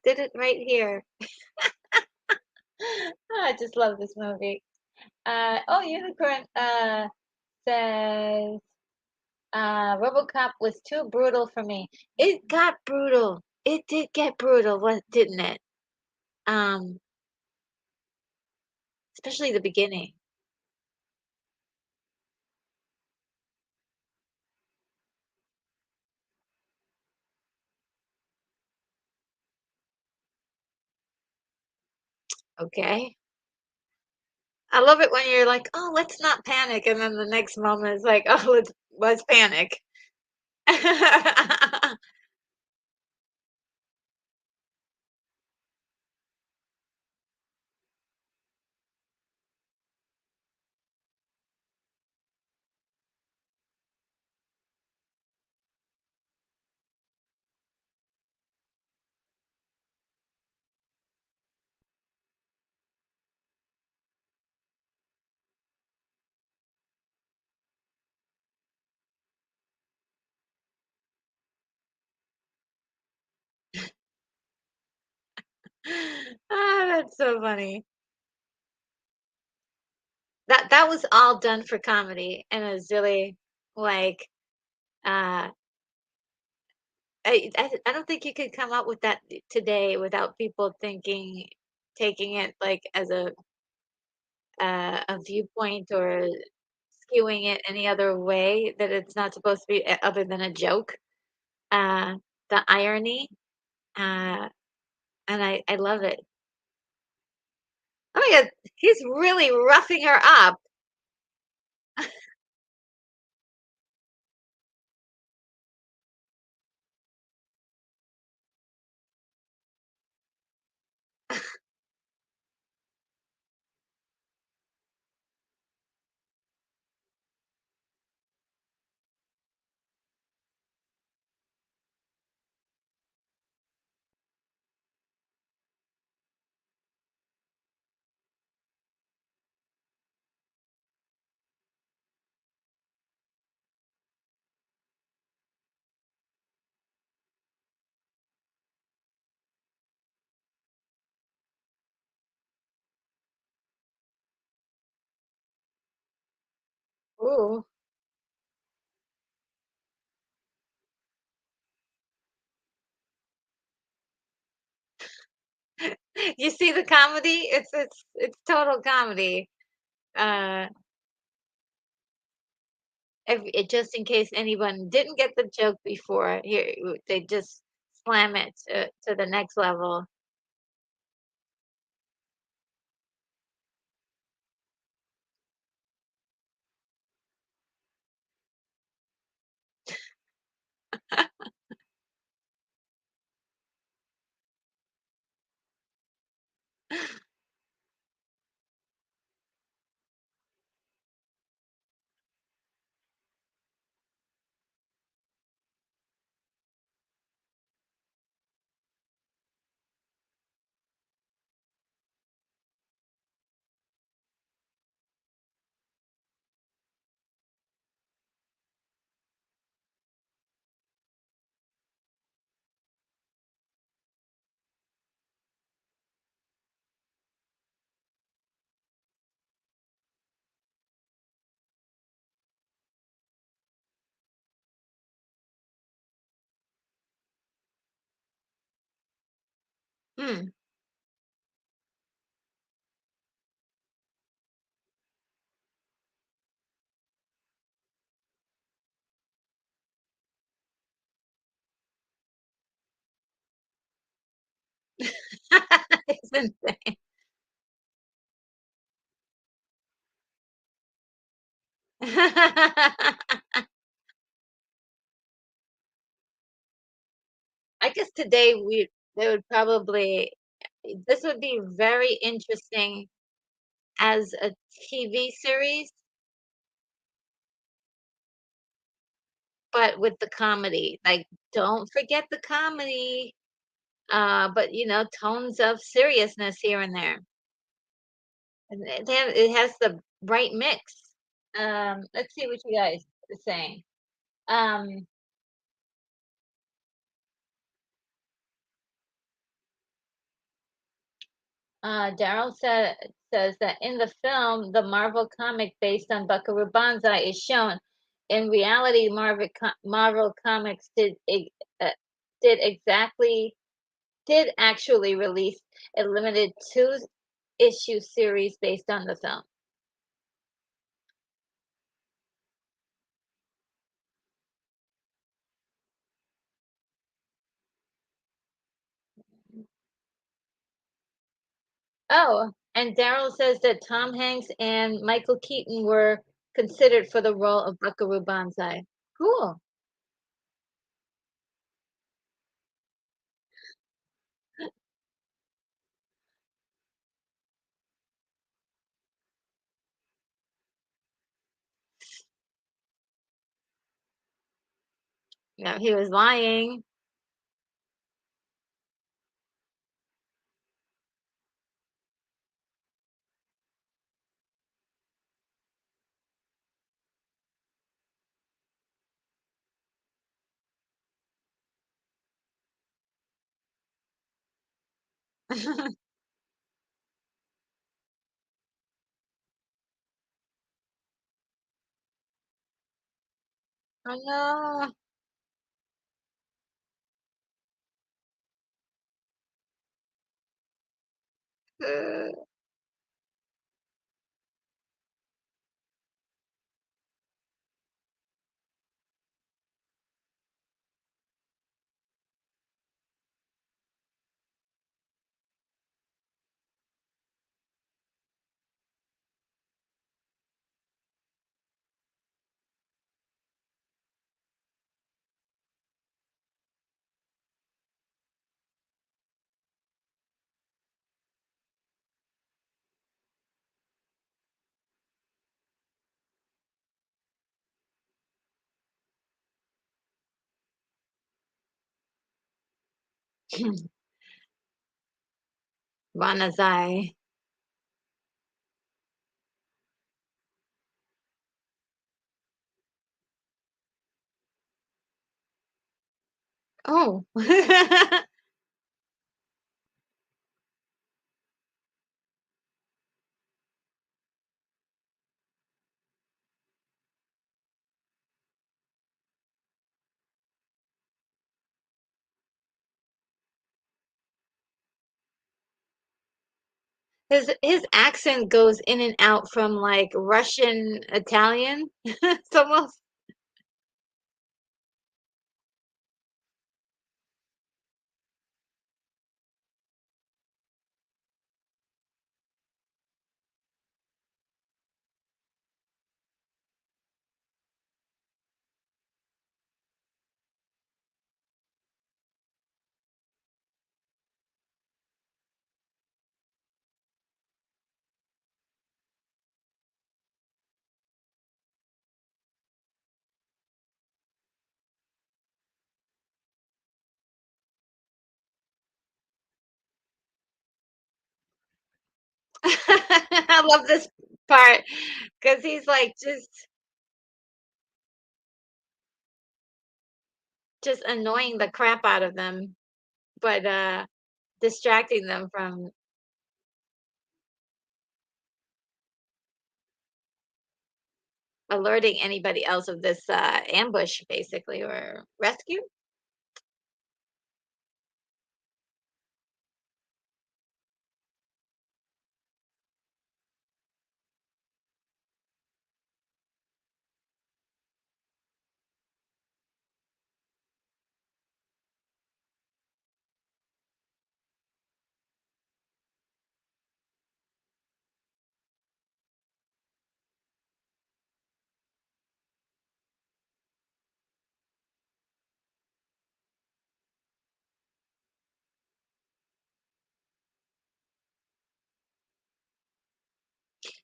did it right here. Oh, I just love this movie. Oh, Unicorn says RoboCop was too brutal for me. It got brutal. It did get brutal, what didn't it? Um, Especially the beginning. Okay. I love it when you're like, "Oh, let's not panic," and then the next moment it's like, "Oh, let's panic." Ah, that's so funny. That was all done for comedy, and it was really like, uh, I don't think you could come up with that today without people thinking, taking it like as a viewpoint or skewing it any other way that it's not supposed to be other than a joke. Uh, the irony, uh, and I love it. Oh my god, he's really roughing her up. Ooh. You see the comedy? It's total comedy. Uh, just in case anyone didn't get the joke before, here they just slam it to the next level. Hmm. It's insane. I guess today they would probably this would be very interesting as a TV series, but with the comedy. Like, don't forget the comedy, but tones of seriousness here and there. And it has the right mix. Let's see what you guys are saying. Um, Daryl says that in the film, the Marvel comic based on Buckaroo Banzai is shown. In reality, Marvel Comics uh, did exactly did actually release a limited two-issue series based on the film. Oh, and Daryl says that Tom Hanks and Michael Keaton were considered for the role of Buckaroo Banzai. Cool. Yeah, he was lying. I know. Banzai. Oh. His accent goes in and out from like Russian Italian. It's almost I love this part because he's like just annoying the crap out of them, but distracting them from alerting anybody else of this ambush basically or rescue.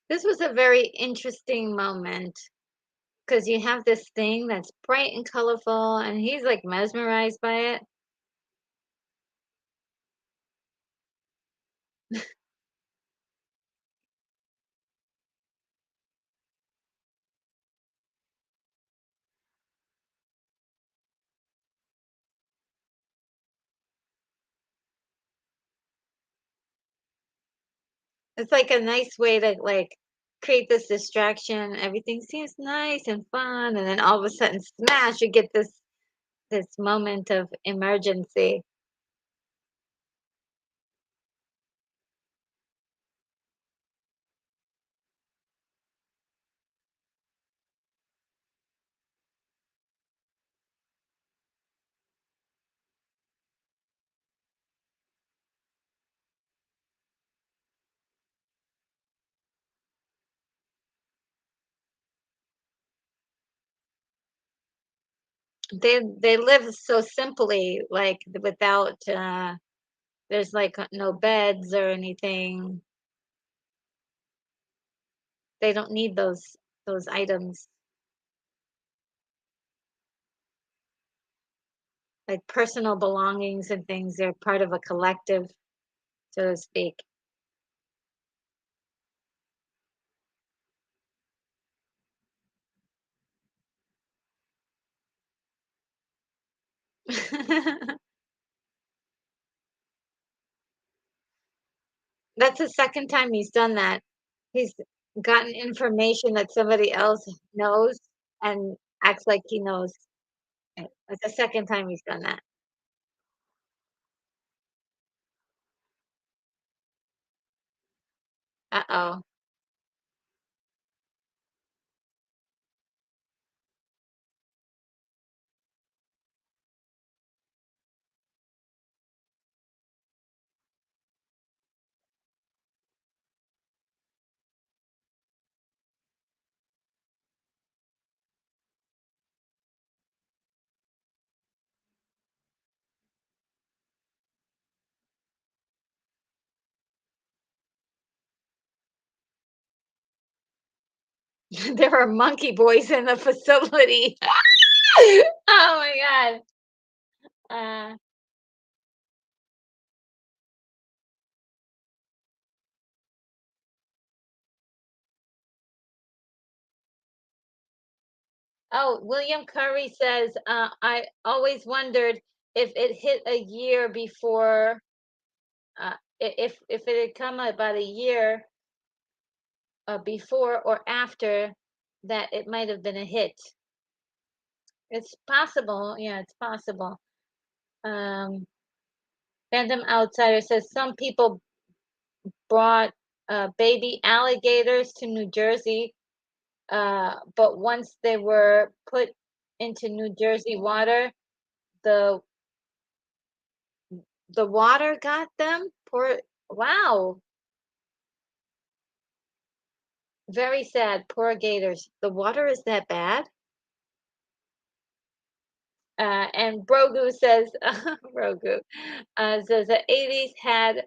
This was a very interesting moment because you have this thing that's bright and colorful and he's like mesmerized by it. It's like a nice way to like create this distraction. Everything seems nice and fun, and then all of a sudden, smash! You get this moment of emergency. They live so simply, like without there's like no beds or anything. They don't need those items like personal belongings and things. They're part of a collective, so to speak. That's the second time he's done that. He's gotten information that somebody else knows and acts like he knows. It's the second time he's done that. Uh-oh. There are monkey boys in the facility. Oh my god. Uh, oh, William Curry says, I always wondered if it hit a year before, if it had come about a year before or after that, it might have been a hit. It's possible. Yeah, it's possible. Um, Random Outsider says some people brought baby alligators to New Jersey. But once they were put into New Jersey water, the the water got them. Poor, wow, very sad. Poor gators. The water is that bad. And Brogu says, Brogu says the '80s had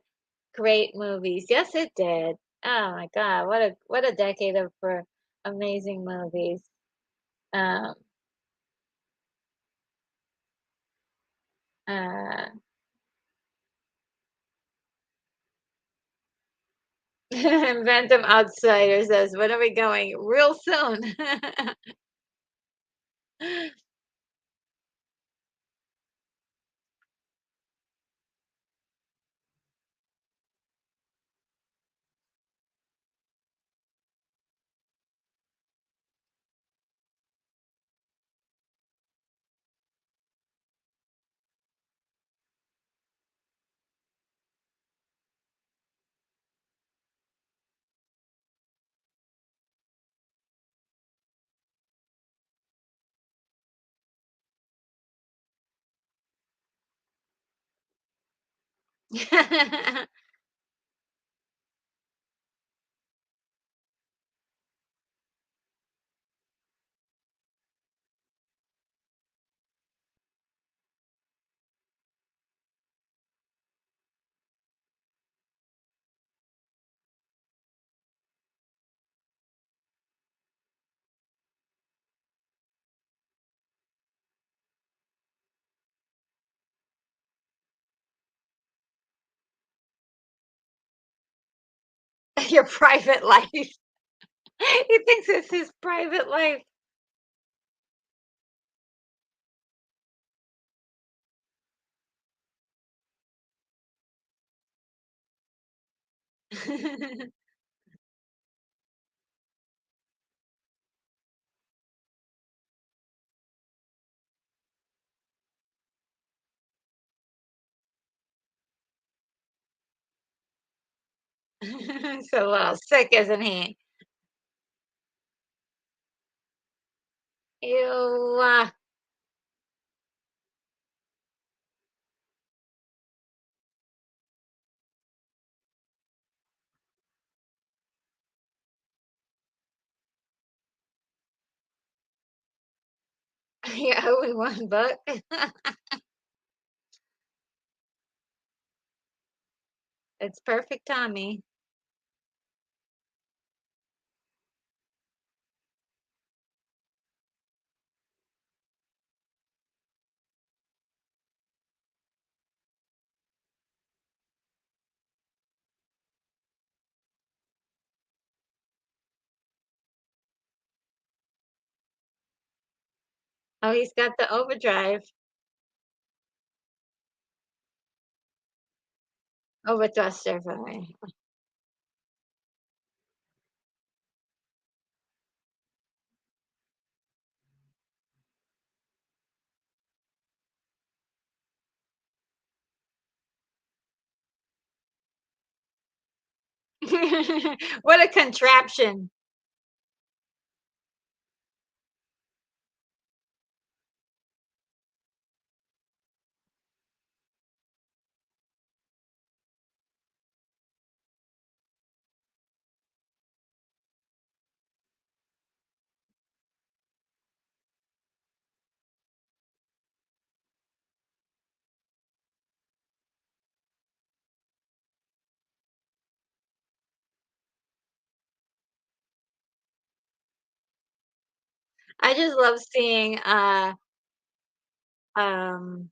great movies. Yes, it did. Oh my God, what a decade of for amazing movies. Um, uh, Random Outsider says, when are we going? Real soon. Your private life. He thinks it's his private life. He's a little sick, isn't he? Ew. Yeah, only one book. It's perfect Tommy. Oh, he's got the overdrive. Overthruster for me. What a contraption. I just love seeing um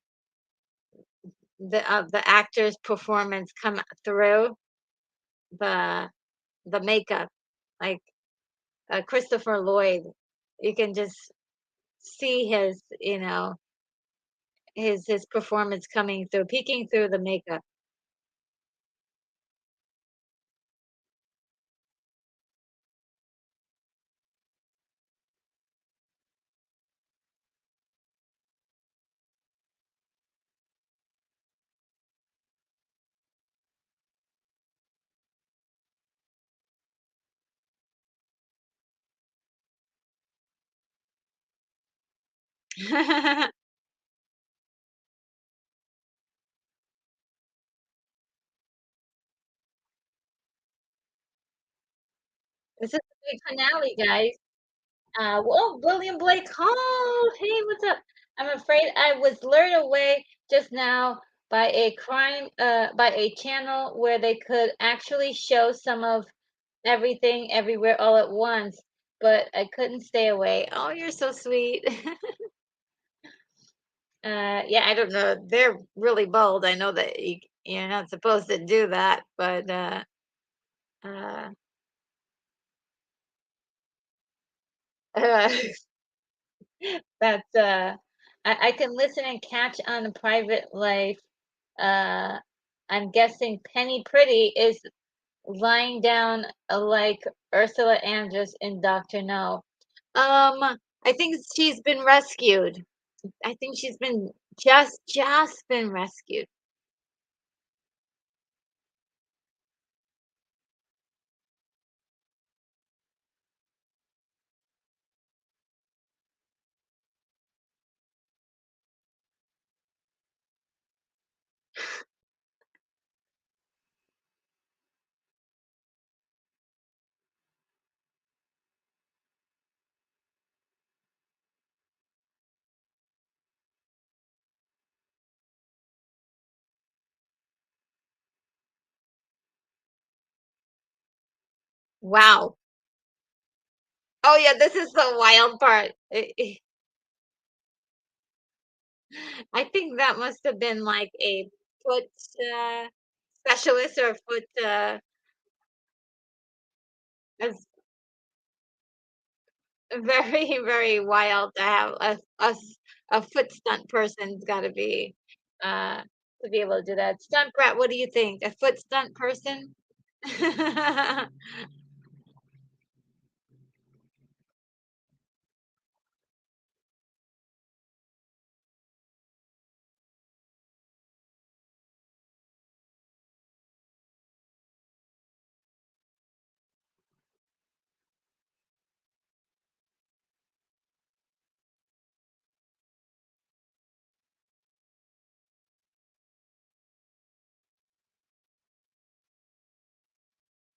the actor's performance come through the the makeup. Like Christopher Lloyd, you can just see his, his performance coming through, peeking through the makeup. This is the big finale, guys. Well, William Blake. Oh, hey, what's up? I'm afraid I was lured away just now by by a channel where they could actually show some of everything everywhere all at once, but I couldn't stay away. Oh, you're so sweet. Yeah, I don't know. They're really bold. I know that you're not supposed to do that, but uh, that's I can listen and catch on the private life. Uh, I'm guessing Penny Pretty is lying down like Ursula Andress in Doctor No. I think she's been rescued. I think she's been just been rescued. Wow. Oh yeah, this is the wild part. I think that must have been like a foot uh, specialist or foot as very wild to have a foot stunt person's got uh to be able to do that. Stunt rat, what do you think? A foot stunt person?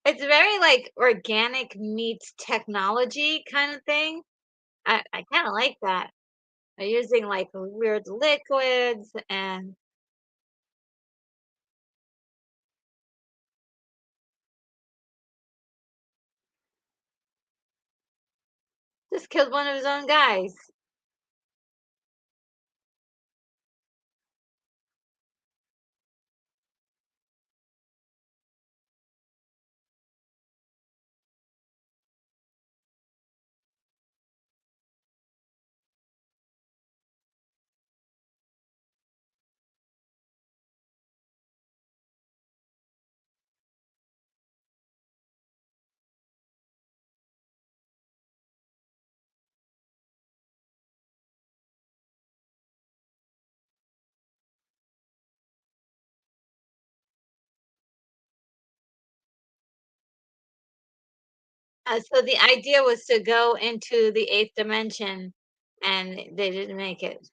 It's very like organic meets technology kind of thing. I kind of like that. They're using like weird liquids and just killed one of his own guys. So the idea was to go into the eighth dimension, and they didn't make it.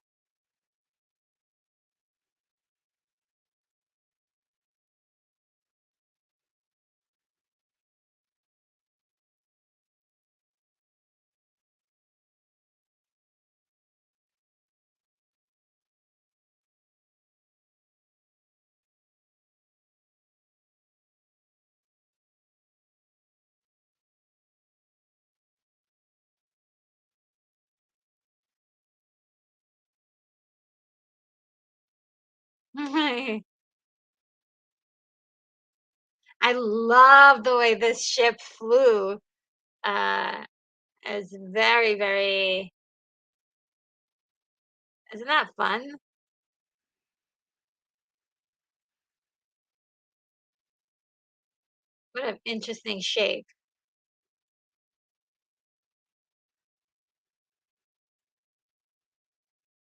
I love the way this ship flew. Uh, it's isn't that fun? What an interesting shape.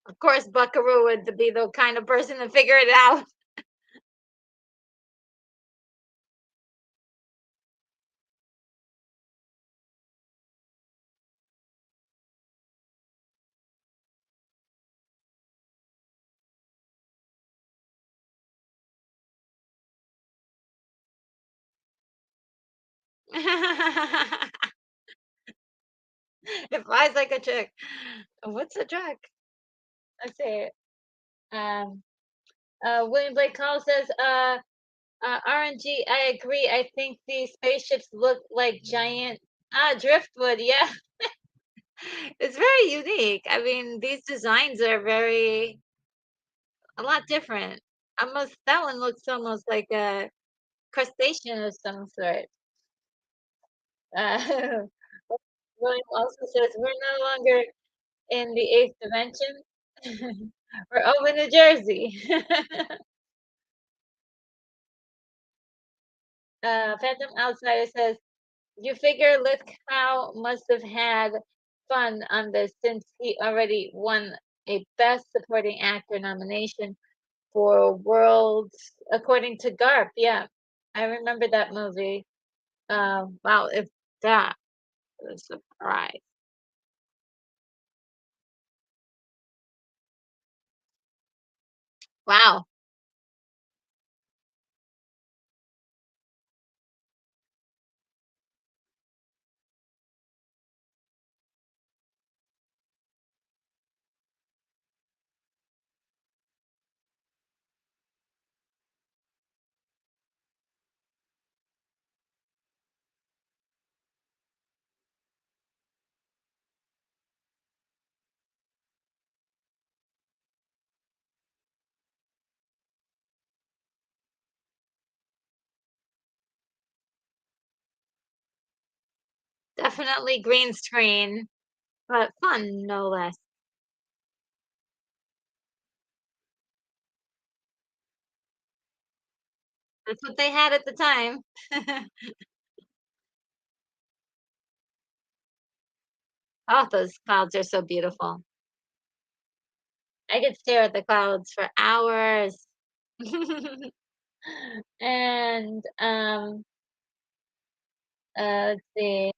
Of course, Buckaroo would be the kind of person to figure it out. It flies like a chick. What's a trick? Let's see. Um, William Blake Call says, RNG, I agree. I think these spaceships look like giant driftwood. Yeah, it's very unique. I mean, these designs are very a lot different. Almost that one looks almost like a crustacean of some sort. Uh, William also says we're no longer in the eighth dimension. We're over New Jersey. Phantom Outsider says, you figure Lithgow must have had fun on this since he already won a Best Supporting Actor nomination for Worlds, according to Garp. Yeah, I remember that movie. Wow, if that was a surprise. Wow, definitely green screen, but fun no less. That's what they had at the time. Oh, those clouds are so beautiful. I could stare at the clouds for hours. And, let's see.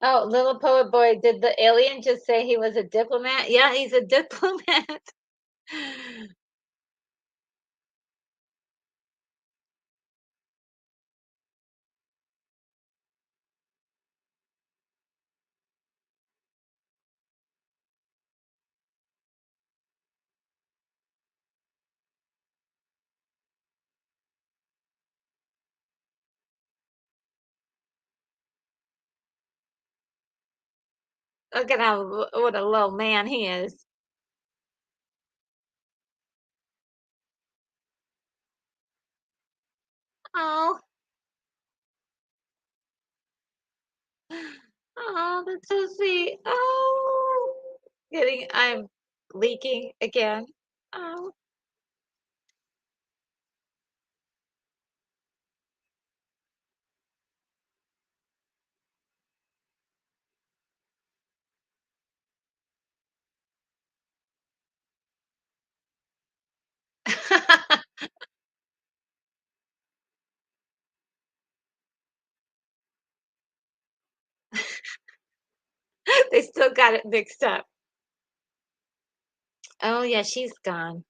Oh, Little Poet Boy, did the alien just say he was a diplomat? Yeah, he's a diplomat. Look at how what a little man he is. Oh, oh, that's so sweet. Oh, I'm leaking again. Oh. They still got it mixed up. Oh, yeah, she's gone.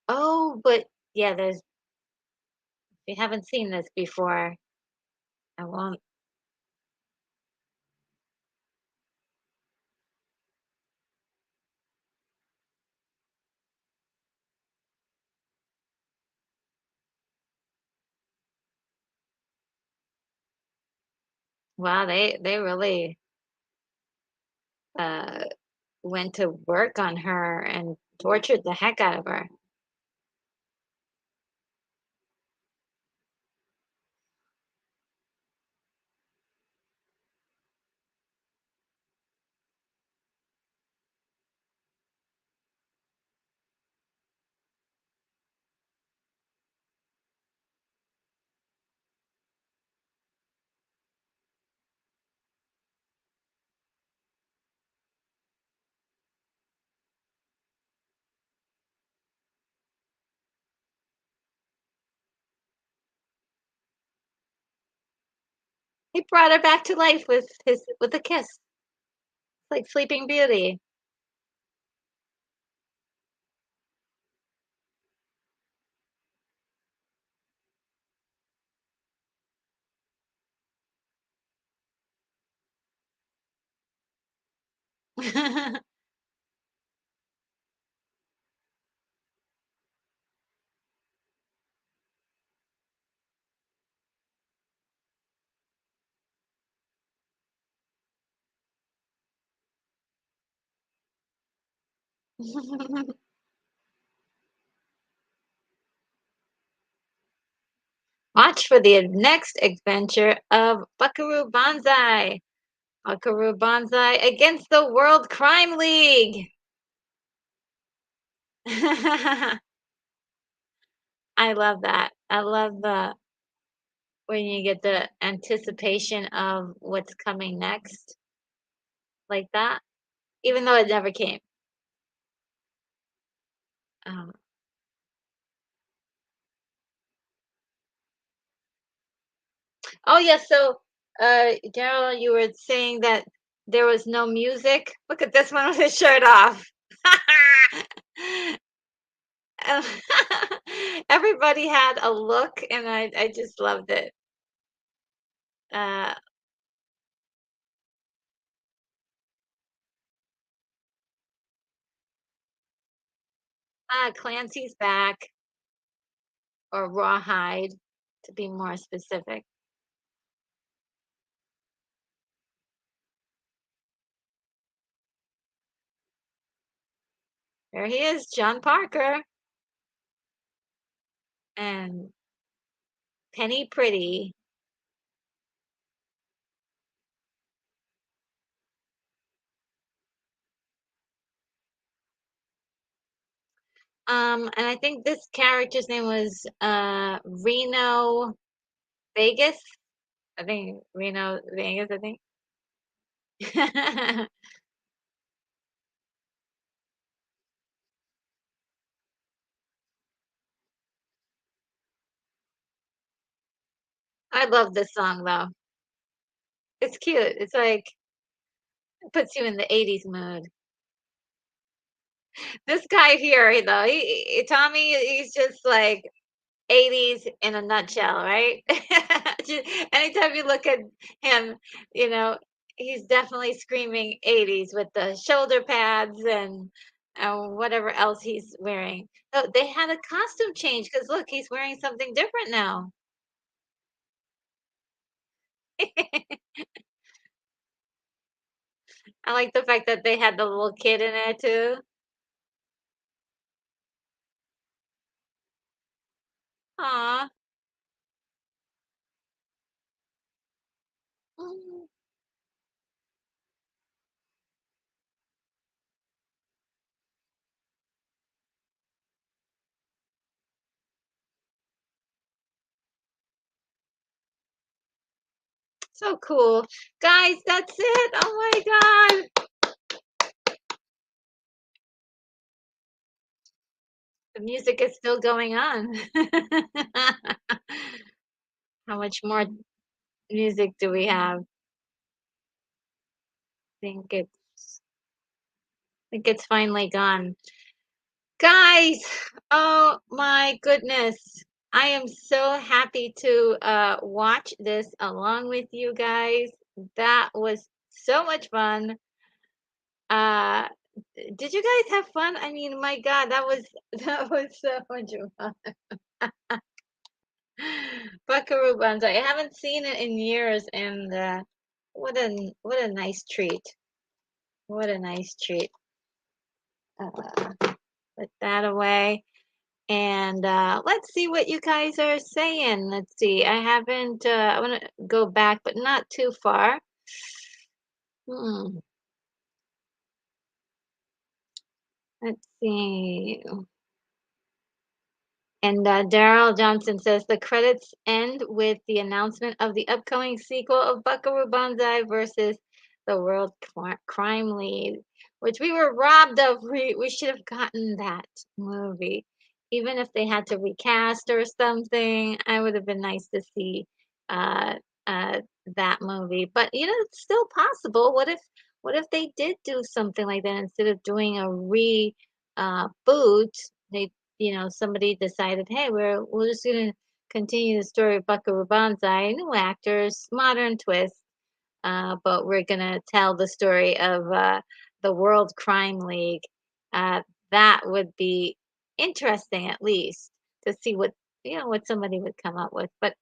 Oh, but yeah, there's if you haven't seen this before, I won't. Wow, they really uh went to work on her and tortured the heck out of her. He brought her back to life with a kiss, like Sleeping Beauty. Watch for the next adventure of Buckaroo Banzai. Buckaroo Banzai against the World Crime League. I love that. I love the when you get the anticipation of what's coming next, like that, even though it never came. Um, oh yeah, so Daryl, you were saying that there was no music. Look at this one with his shirt off. Um, Everybody had a look, and I just loved it. Uh, Clancy's back, or Rawhide, to be more specific. There he is, John Parker and Penny Pretty. And I think this character's name was Reno Vegas. I think Reno Vegas, I think. I love this song though. It's cute. It's like it puts you in the 80s mood. This guy here, though, Tommy, he's just like 80s in a nutshell, right? Anytime you look at him, you know, he's definitely screaming 80s with the shoulder pads and whatever else he's wearing. Oh, they had a costume change because look, he's wearing something different now. I like the fact that they had the little kid in there too. Aw. Mm, so cool. Guys, that's it. Oh my God. The music is still going on. How much more music do we have? Think it's think it's finally gone. Guys, oh my goodness. I am so happy to watch this along with you guys. That was so much fun. Uh did you guys have fun? I mean, my God, that was that was so much fun. Buckaroo Banzai. I haven't seen it in years, and what a nice treat. What a nice treat. Put that away. And let's see what you guys are saying. Let's see. I haven't, I want to go back, but not too far. Hmm. Let's see. And Daryl Johnson says the credits end with the announcement of the upcoming sequel of Buckaroo Banzai versus the World Crime League, which we were robbed of. We should have gotten that movie. Even if they had to recast or something, I would have been nice to see uh, uh, that movie. But you know, it's still possible. What if they did do something like that instead of doing a boot? They somebody decided, hey, we're just gonna continue the story of Buckaroo Banzai, new actors, modern twist, but we're gonna tell the story of the World Crime League. Uh, that would be interesting, at least, to see what what somebody would come up with. But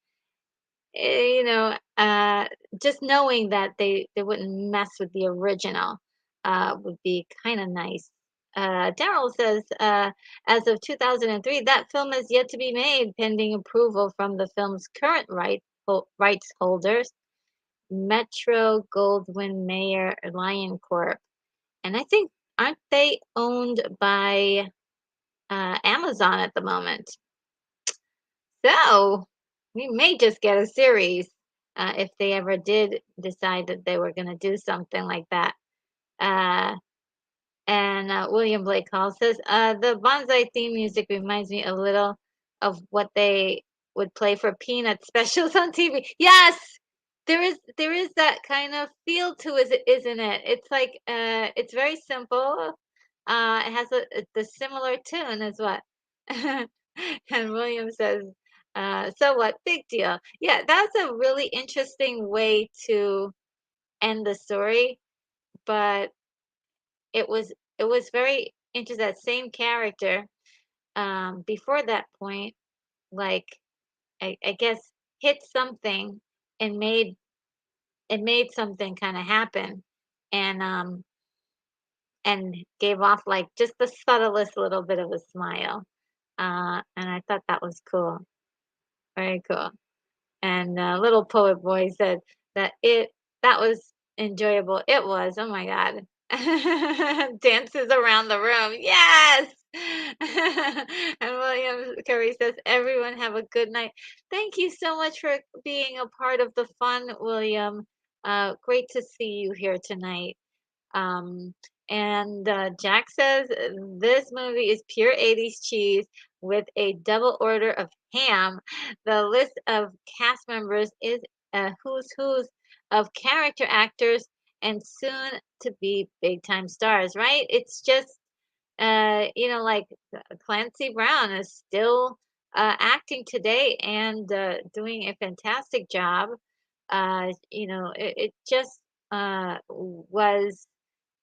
you know, just knowing that they wouldn't mess with the original would be kind of nice. Daryl says, as of 2003, that film has yet to be made, pending approval from the film's current rights holders, Metro Goldwyn Mayer Lion Corp. And I think, aren't they owned by Amazon at the moment? So we may just get a series if they ever did decide that they were going to do something like that. Uh, and William Blake Hall says the Banzai theme music reminds me a little of what they would play for Peanut specials on TV. Yes, there is that kind of feel to it, isn't it? It's like it's very simple. It has the similar tune as what. And William says, so what? Big deal. Yeah, that's a really interesting way to end the story, but it was very into that same character before that point, like I guess hit something and made something kind of happen, and and gave off like just the subtlest little bit of a smile. And I thought that was cool, very cool. And little poet boy said that that was enjoyable. It was. Oh my God. Dances around the room. Yes. And William Curry says, everyone have a good night. Thank you so much for being a part of the fun, William. Great to see you here tonight. Um, and Jack says this movie is pure 80s cheese with a double order of ham. The list of cast members is a who's of character actors and soon to be big time stars, right? It's just, like Clancy Brown is still acting today and doing a fantastic job. It just was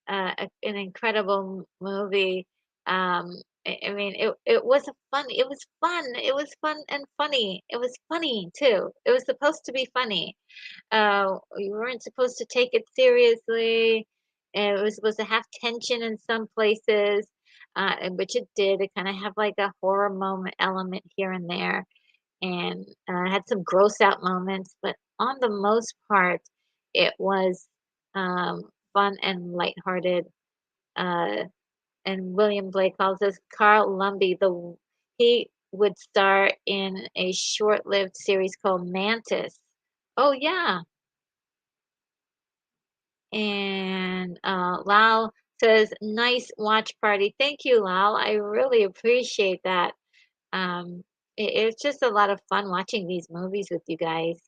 an incredible movie. I mean, it was it was fun and funny. It was funny too. It was supposed to be funny. You weren't supposed to take it seriously. And it was supposed to have tension in some places, and which it did. It kind of have like a horror moment element here and there, and had some gross out moments. But on the most part, it was um, fun and lighthearted. Uh, and William Blake calls us Carl Lumbly. He would star in a short-lived series called Mantis. Oh yeah, and Lal says nice watch party. Thank you, Lal. I really appreciate that. It's just a lot of fun watching these movies with you guys.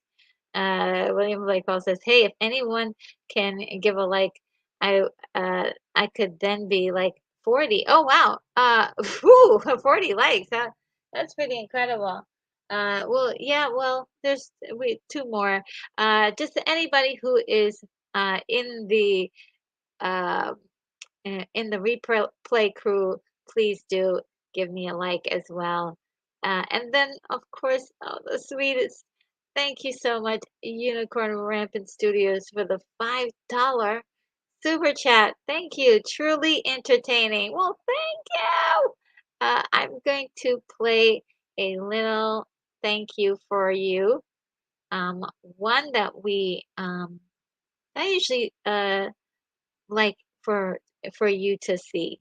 William Blake Hall says, "Hey, if anyone can give a like, I I could then be like 40." Oh wow, whew, 40 likes. That's pretty incredible. Well, yeah, well, there's we two more. Just anybody who is in the uh, in the replay crew, please do give me a like as well. And then, of course, oh, the sweetest. Thank you so much, Unicorn Rampant Studios, for the $5 super chat. Thank you. Truly entertaining. Well, thank you. I'm going to play a little thank you for you. One that I usually like for you to see.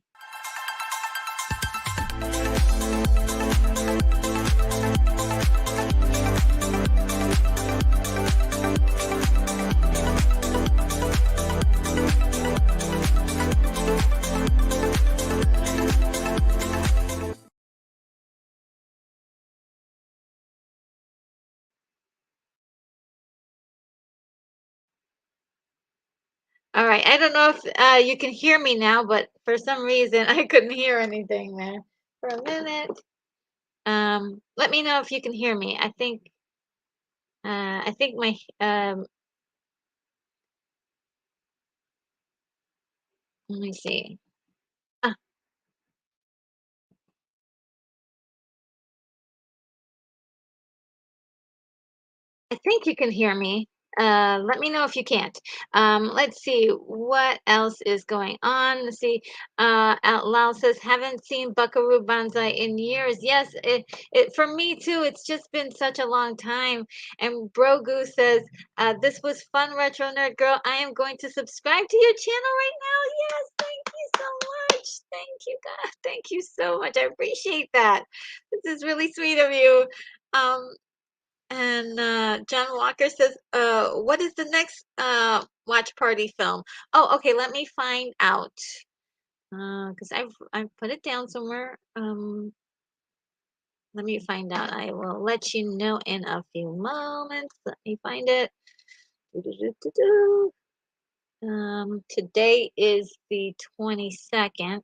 All right. I don't know if you can hear me now, but for some reason I couldn't hear anything there for a minute. Let me know if you can hear me. I think my Let me see. I think you can hear me. Let me know if you can't. Let's see what else is going on. Let's see. Lal says, haven't seen Buckaroo Banzai in years. Yes, it for me too. It's just been such a long time. And Brogu says, this was fun, Retro Nerd Girl. I am going to subscribe to your channel right now. Yes, thank you so much. Thank you, God. Thank you so much. I appreciate that. This is really sweet of you. Um, and John Walker says, what is the next watch party film? Oh, okay, let me find out. Because I've put it down somewhere. Let me find out. I will let you know in a few moments. Let me find it. Doo-doo-doo-doo-doo. Today is the 22nd.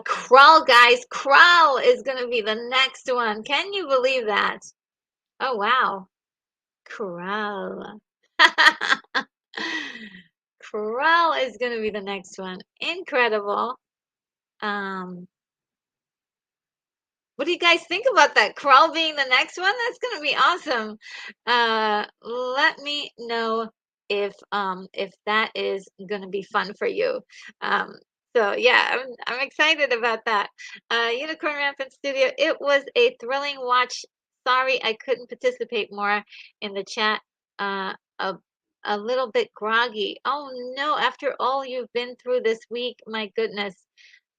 Crawl, guys. Crawl is gonna be the next one. Can you believe that? Oh wow. Crawl. Crawl is going to be the next one. Incredible. Um, what do you guys think about that? Crawl being the next one? That's going to be awesome. Let me know if that is going to be fun for you. Um, so yeah, I'm excited about that. Unicorn Rampant Studio. It was a thrilling watch. Sorry I couldn't participate more in the chat. A a little bit groggy. Oh no, after all you've been through this week, my goodness.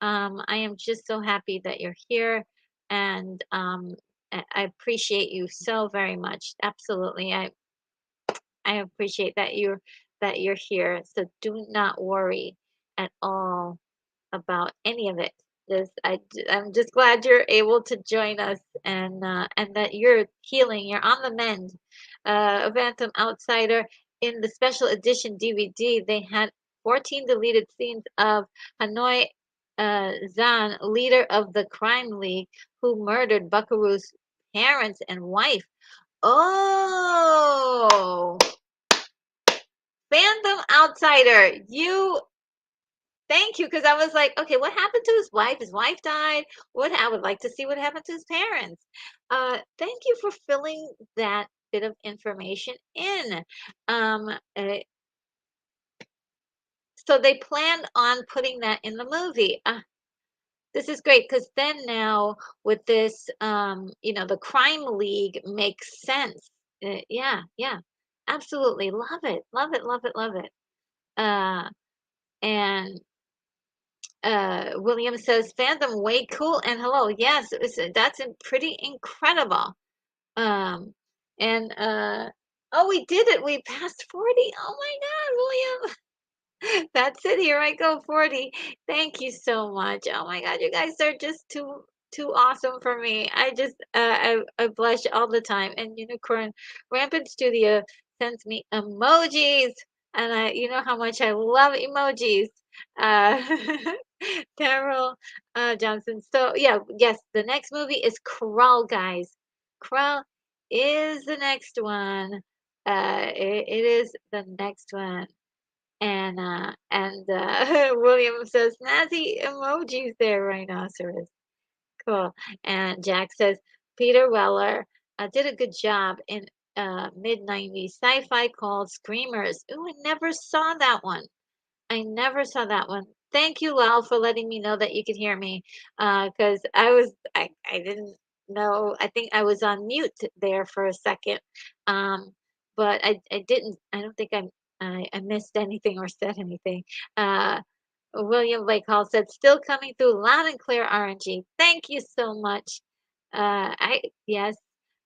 I am just so happy that you're here and I appreciate you so very much. Absolutely. I appreciate that you're here. So do not worry at all about any of it. I'm just glad you're able to join us and that you're healing. You're on the mend. A Phantom Outsider in the special edition DVD, they had 14 deleted scenes of Hanoi Zhan, leader of the crime league, who murdered Buckaroo's parents and wife. Oh, Phantom Outsider, you thank you, because I was like, okay, what happened to his wife? His wife died. What I would like to see what happened to his parents. Thank you for filling that bit of information in. Um, uh, so they planned on putting that in the movie. This is great because then now with this, the crime league makes sense. Yeah, yeah, absolutely, love it, love it, love it, love it. Uh, and William says, Phantom, way cool and hello. Yes, that's pretty incredible. Um, and oh, we did it. We passed 40. Oh my God, William. That's it. Here I go, 40. Thank you so much. Oh my God, you guys are just too awesome for me. I just I blush all the time. And Unicorn Rampant Studio sends me emojis, and you know how much I love emojis. Uh, Daryl Johnson. So yeah, yes, the next movie is Crawl, guys. Crawl is the next one. It is the next one. And William says, Nazi emojis there, rhinoceros. Cool. And Jack says, Peter Weller did a good job in mid 90s sci-fi called Screamers. Ooh, I never saw that one. I never saw that one. Thank you, Lal, for letting me know that you could hear me. Because I didn't know. I think I was on mute there for a second. Um, but I didn't. I don't think I missed anything or said anything. Uh, William Blake Hall said, still coming through loud and clear, RNG. Thank you so much. Yes.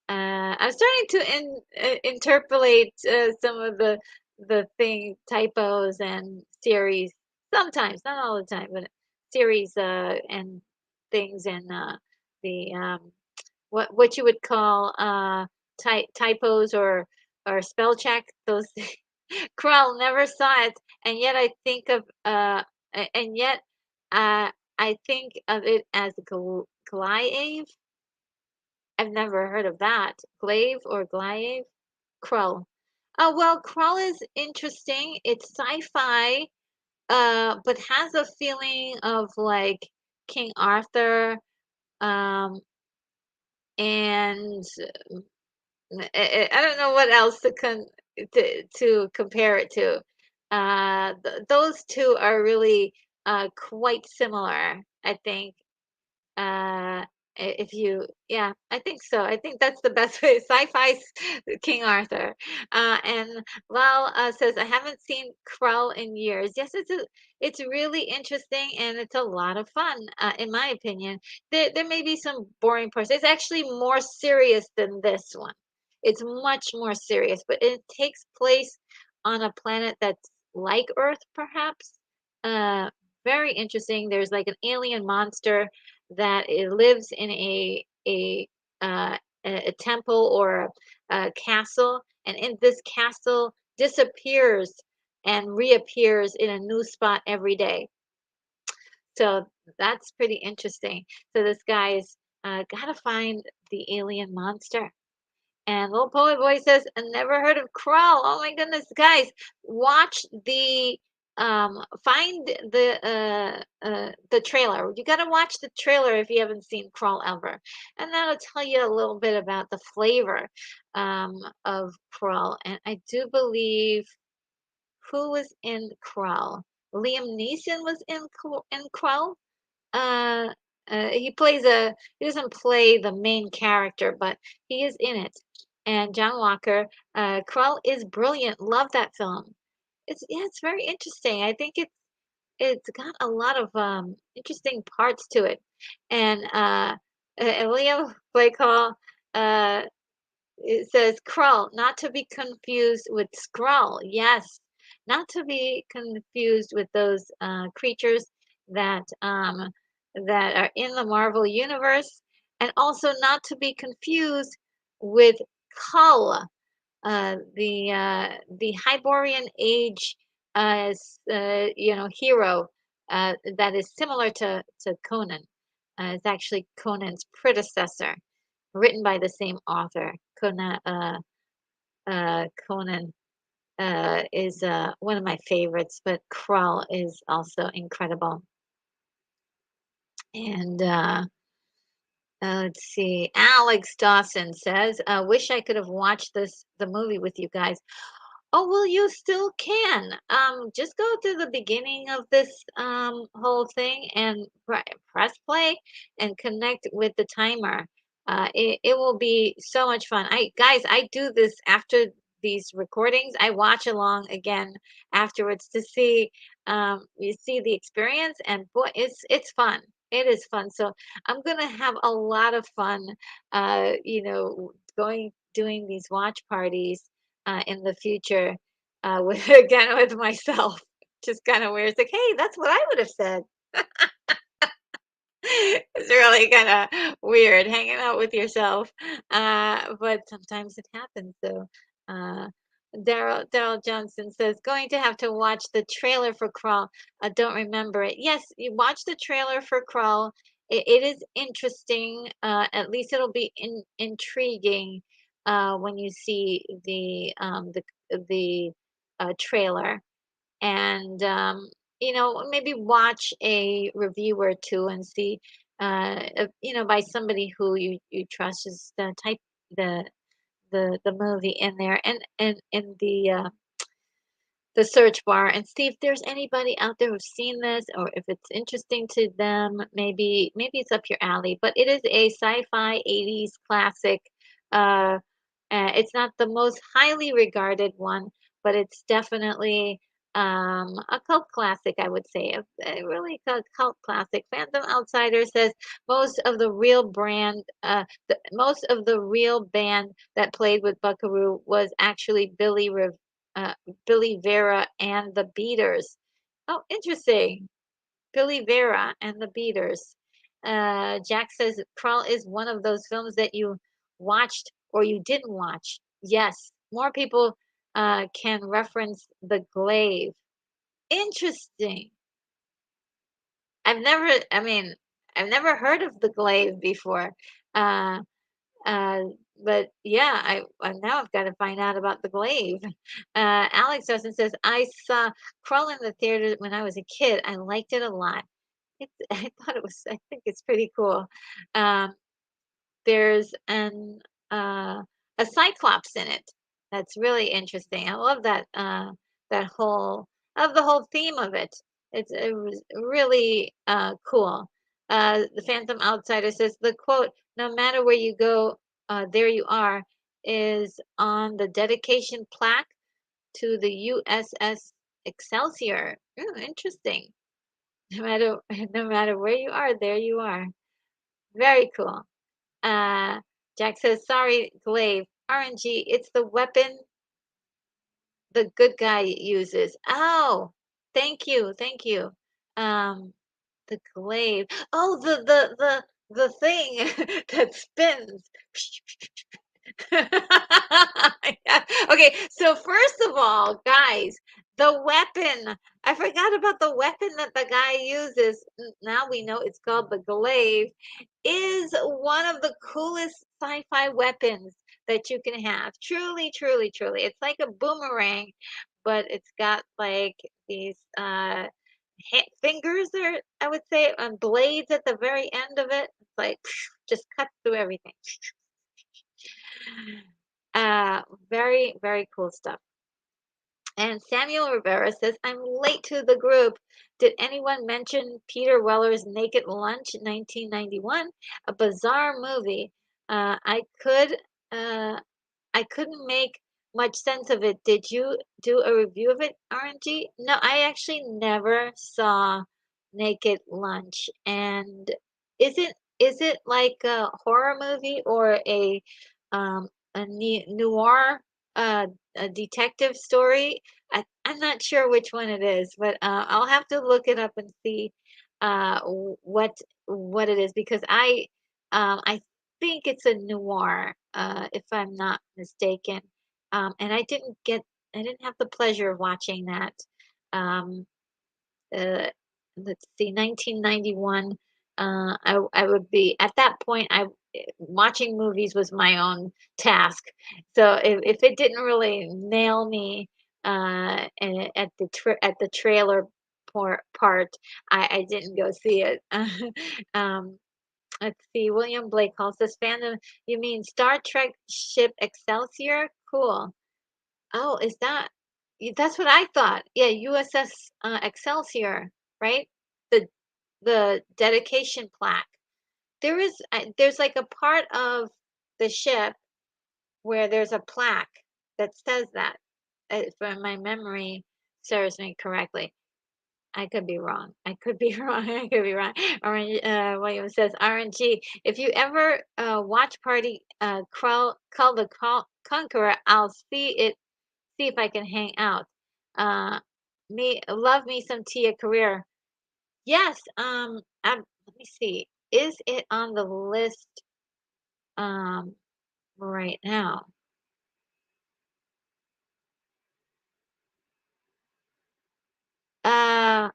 I'm starting to interpolate some of the thing typos and series sometimes, not all the time, but series and things and the what you would call typos or spell check those. Krell never saw it, and yet I think of and yet I think of it as glaive. I've never heard of that. Glaive or glaive? Krull. Oh, well, Krull is interesting. It's sci-fi. but has a feeling of like King Arthur, um, and I don't know what else to compare it to. Those two are really quite similar, I think. If you, yeah, I think so. I think that's the best way. Sci-fi King Arthur. And Lal says, I haven't seen Krull in years. Yes, it's really interesting and it's a lot of fun, in my opinion. There may be some boring parts. It's actually more serious than this one. It's much more serious, but it takes place on a planet that's like Earth, perhaps. Uh, Very interesting. There's like an alien monster that it lives in uh, a temple or a castle, and in this castle disappears and reappears in a new spot every day. So that's pretty interesting. So this guy's gotta find the alien monster. And Little Poet Boy says, I never heard of Crawl. Oh my goodness, guys, watch find the trailer. You gotta watch the trailer if you haven't seen Crawl ever. And that'll tell you a little bit about the flavor of Crawl. And I do believe who was in Crawl? Liam Neeson was in Crawl. Uh, he doesn't play the main character, but he is in it. And John Walker, Krull is brilliant. Love that film. Yeah, it's very interesting. I think it's got a lot of interesting parts to it. And Leo Blakehall, uh, it says Krull, not to be confused with Skrull. Yes, not to be confused with those creatures that that are in the Marvel universe, and also not to be confused with Kull, the Hyborian Age, hero that is similar to Conan. It's actually Conan's predecessor, written by the same author. Conan is one of my favorites, but Krull is also incredible. And let's see. Alex Dawson says, "Wish I could have watched the movie with you guys." Oh, well, you still can. Just go to the beginning of this whole thing and press play and connect with the timer. It will be so much fun. I do this after these recordings. I watch along again afterwards to see you see the experience, and boy, it's fun. It is fun. So I'm gonna have a lot of fun, going doing these watch parties in the future with again with myself. Just kind of weird. It's like, hey, that's what I would have said. It's really kind of weird hanging out with yourself, but sometimes it happens. So, uh, Daryl Johnson says, going to have to watch the trailer for Crawl. I don't remember it. Yes, you watch the trailer for Crawl. It is interesting. At least it'll be intriguing when you see the trailer and maybe watch a review or two and see by somebody who you trust is the type the the movie in there and in the search bar and see if there's anybody out there who's seen this or if it's interesting to them. Maybe it's up your alley, but it is a sci-fi 80s classic. uh it's not the most highly regarded one, but it's definitely a cult classic, I would say. A really cult classic. Phantom Outsider says most of the real band that played with Buckaroo was actually Billy Vera and the Beaters. Oh, interesting. Billy Vera and the Beaters. Jack says Crawl is one of those films that you watched or you didn't watch. Yes, more people can reference the glaive. Interesting. I mean, I've never heard of the glaive before. Uh, Uh, but yeah, now I've got to find out about the glaive. Alex Dawson says, I saw Crawl in the theater when I was a kid. I liked it a lot. I thought it was, I think it's pretty cool. Um, there's uh, a cyclops in it. That's really interesting. I love that whole of the whole theme of it. It was really cool. The Phantom Outsider says the quote, "No matter where you go, there you are," is on the dedication plaque to the USS Excelsior. Ooh, interesting. No matter no matter where you are, there you are. Very cool. Uh, Jack says, sorry, Glaive. RNG, it's the weapon the good guy uses. Oh, thank you, thank you. Um, the glaive. Oh, the thing that spins. Yeah. Okay, so first of all, guys, the weapon. I forgot about the weapon that the guy uses. Now we know it's called the glaive. Is one of the coolest sci-fi weapons that you can have. Truly, truly, truly. It's like a boomerang, but it's got like these fingers there, I would say, and blades at the very end of it. It's like just cuts through everything. Uh, very, very cool stuff. And Samuel Rivera says, I'm late to the group. Did anyone mention Peter Weller's Naked Lunch 1991? A bizarre movie. I uh, I couldn't make much sense of it. Did you do a review of it, RNG? No, I actually never saw Naked Lunch. And is it like a horror movie or a noir a detective story? I'm not sure which one it is, but I'll have to look it up and see what it is because I think it's a noir, if I'm not mistaken. And I didn't have the pleasure of watching that. Um, uh, let's see, 1991. I would be at that point. Watching movies was my own task. So if it didn't really nail me at at the trailer part, I didn't go see it. um, let's see. William Blake calls this fandom. You mean Star Trek ship Excelsior? Cool. Oh, is that that's what I thought. Yeah, USS Excelsior, right? The the dedication plaque. There's like a part of the ship where there's a plaque that says that. If my memory serves me correctly. I could be wrong. I could be wrong. I could be wrong. William says, RNG, if you ever watch party call the Conqueror, I'll see if I can hang out. Uh, love me some Tia Career. Yes. Let me see. Is it on the list um right now? Uh,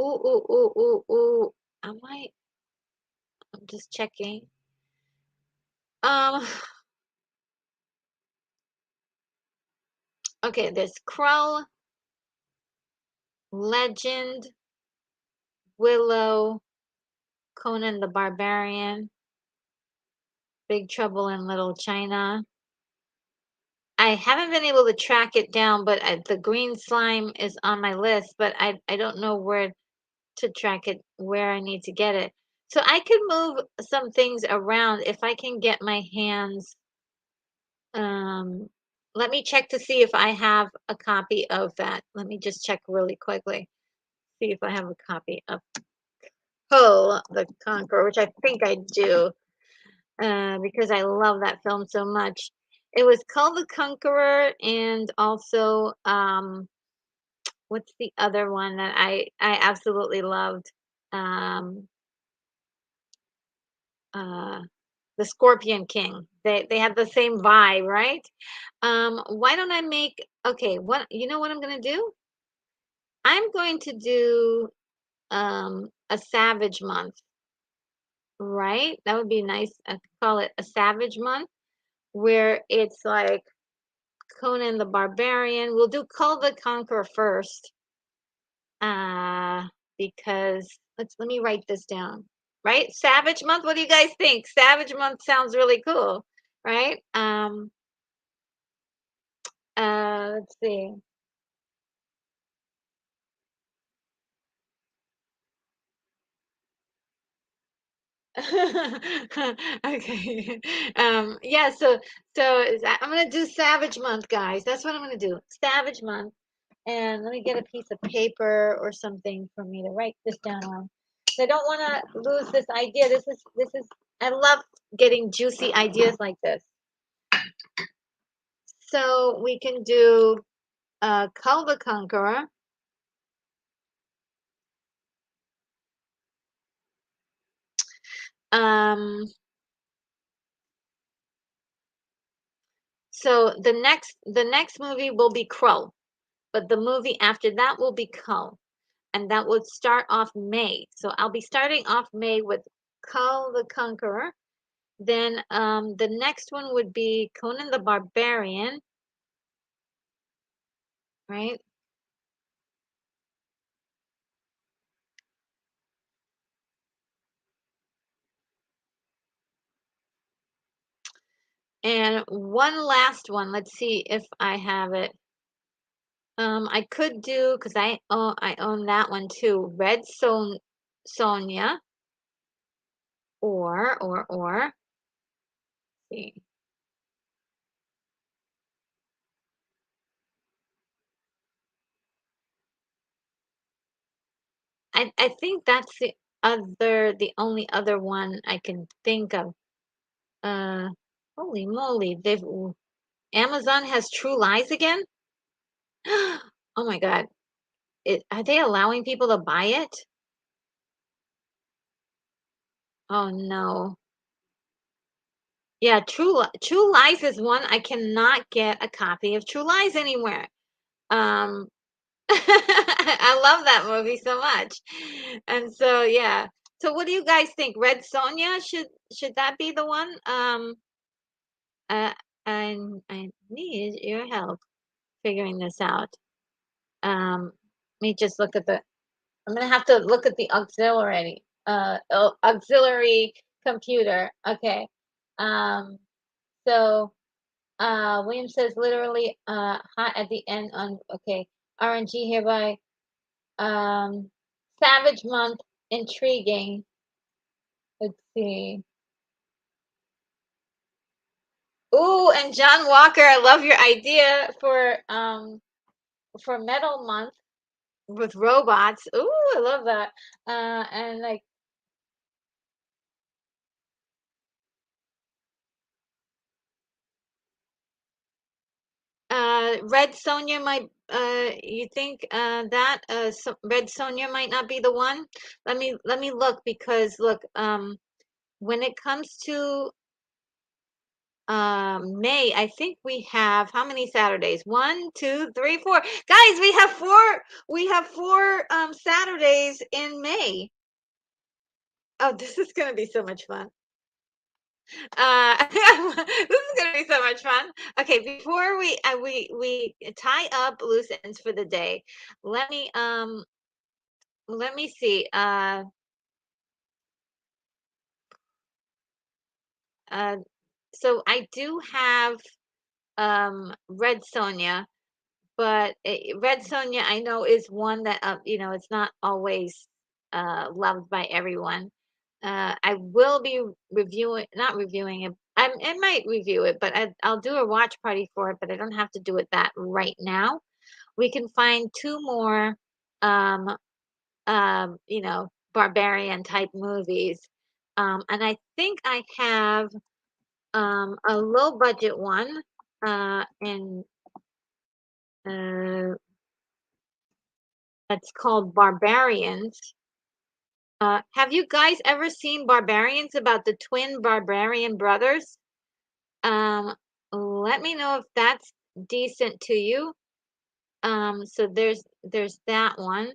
ooh. I might. I'm just checking. Um. Okay. There's Crow, Legend, Willow, Conan the Barbarian, Big Trouble in Little China. I haven't been able to track it down, but the green slime is on my list, but I don't know where to track it, where I need to get it. So I could move some things around if I can get my hands. Um, let me check to see if I have a copy of that. Let me just check really quickly, see if I have a copy of Pull the Conqueror, which I think I do. Because I love that film so much. It was called The Conqueror, and also what's the other one that I absolutely loved? Um, uh, The Scorpion King. They have the same vibe, right? Why don't I make okay? What you know what I'm gonna do? I'm going to do a Savage Month right? That would be nice. I could call it a Savage Month, where it's like Conan the Barbarian. We'll do Cull the Conqueror first, uh, because let me write this down. Right? Savage Month. What do you guys think? Savage Month sounds really cool, right? Let's see. Okay. Yeah, I'm gonna do Savage Month, guys. That's what I'm gonna do. Savage Month. And let me get a piece of paper or something for me to write this down on. I don't want to lose this idea. This is I love getting juicy ideas like this. So we can do Cull the Conqueror. Um, so the next movie will be Crow, but the movie after that will be Cull, and that would start off May. So I'll be starting off May with Cull the Conqueror. Then the next one would be Conan the Barbarian, right? And one last one. Let's see if I have it. I could do because I own that one too. Sonia, or see. I think that's the only other one I can think of. Uh, Holy moly! Amazon has True Lies again. Oh my God! Are they allowing people to buy it? Oh no! Yeah, True Lies is one I cannot get a copy of True Lies anywhere. Um, I love that movie so much. And so yeah. So what do you guys think? Red Sonja should that be the one? Uh, I need your help figuring this out. Let me just look at the. I'm gonna have to look at the auxiliary computer. Okay. Um, so William says literally hot at the end on okay. RNG hereby Savage Month intriguing. Let's see. Ooh, and John Walker, I love your idea for Metal Month with robots. Ooh, I love that. And like Red Sonja might you think that Red Sonja might not be the one? Let me look because look when it comes to May, I think we have how many Saturdays? One, two, three, four. Guys, we have four Saturdays in May. Oh, this is gonna be so much fun. This is gonna be so much fun. Okay, before we tie up loose ends for the day, let me um let me see. Uh so I do have Red Sonja. But Red Sonja, I know, is one that it's not always loved by everyone. I will be reviewing, not reviewing it. I might review it, but I'll do a watch party for it. But I don't have to do it that right now. We can find two more, um, barbarian type movies, and I think I have a low budget one, and uh, that's called Barbarians. Have you guys ever seen Barbarians about the twin barbarian brothers? Um, Let me know if that's decent to you. So there's that one.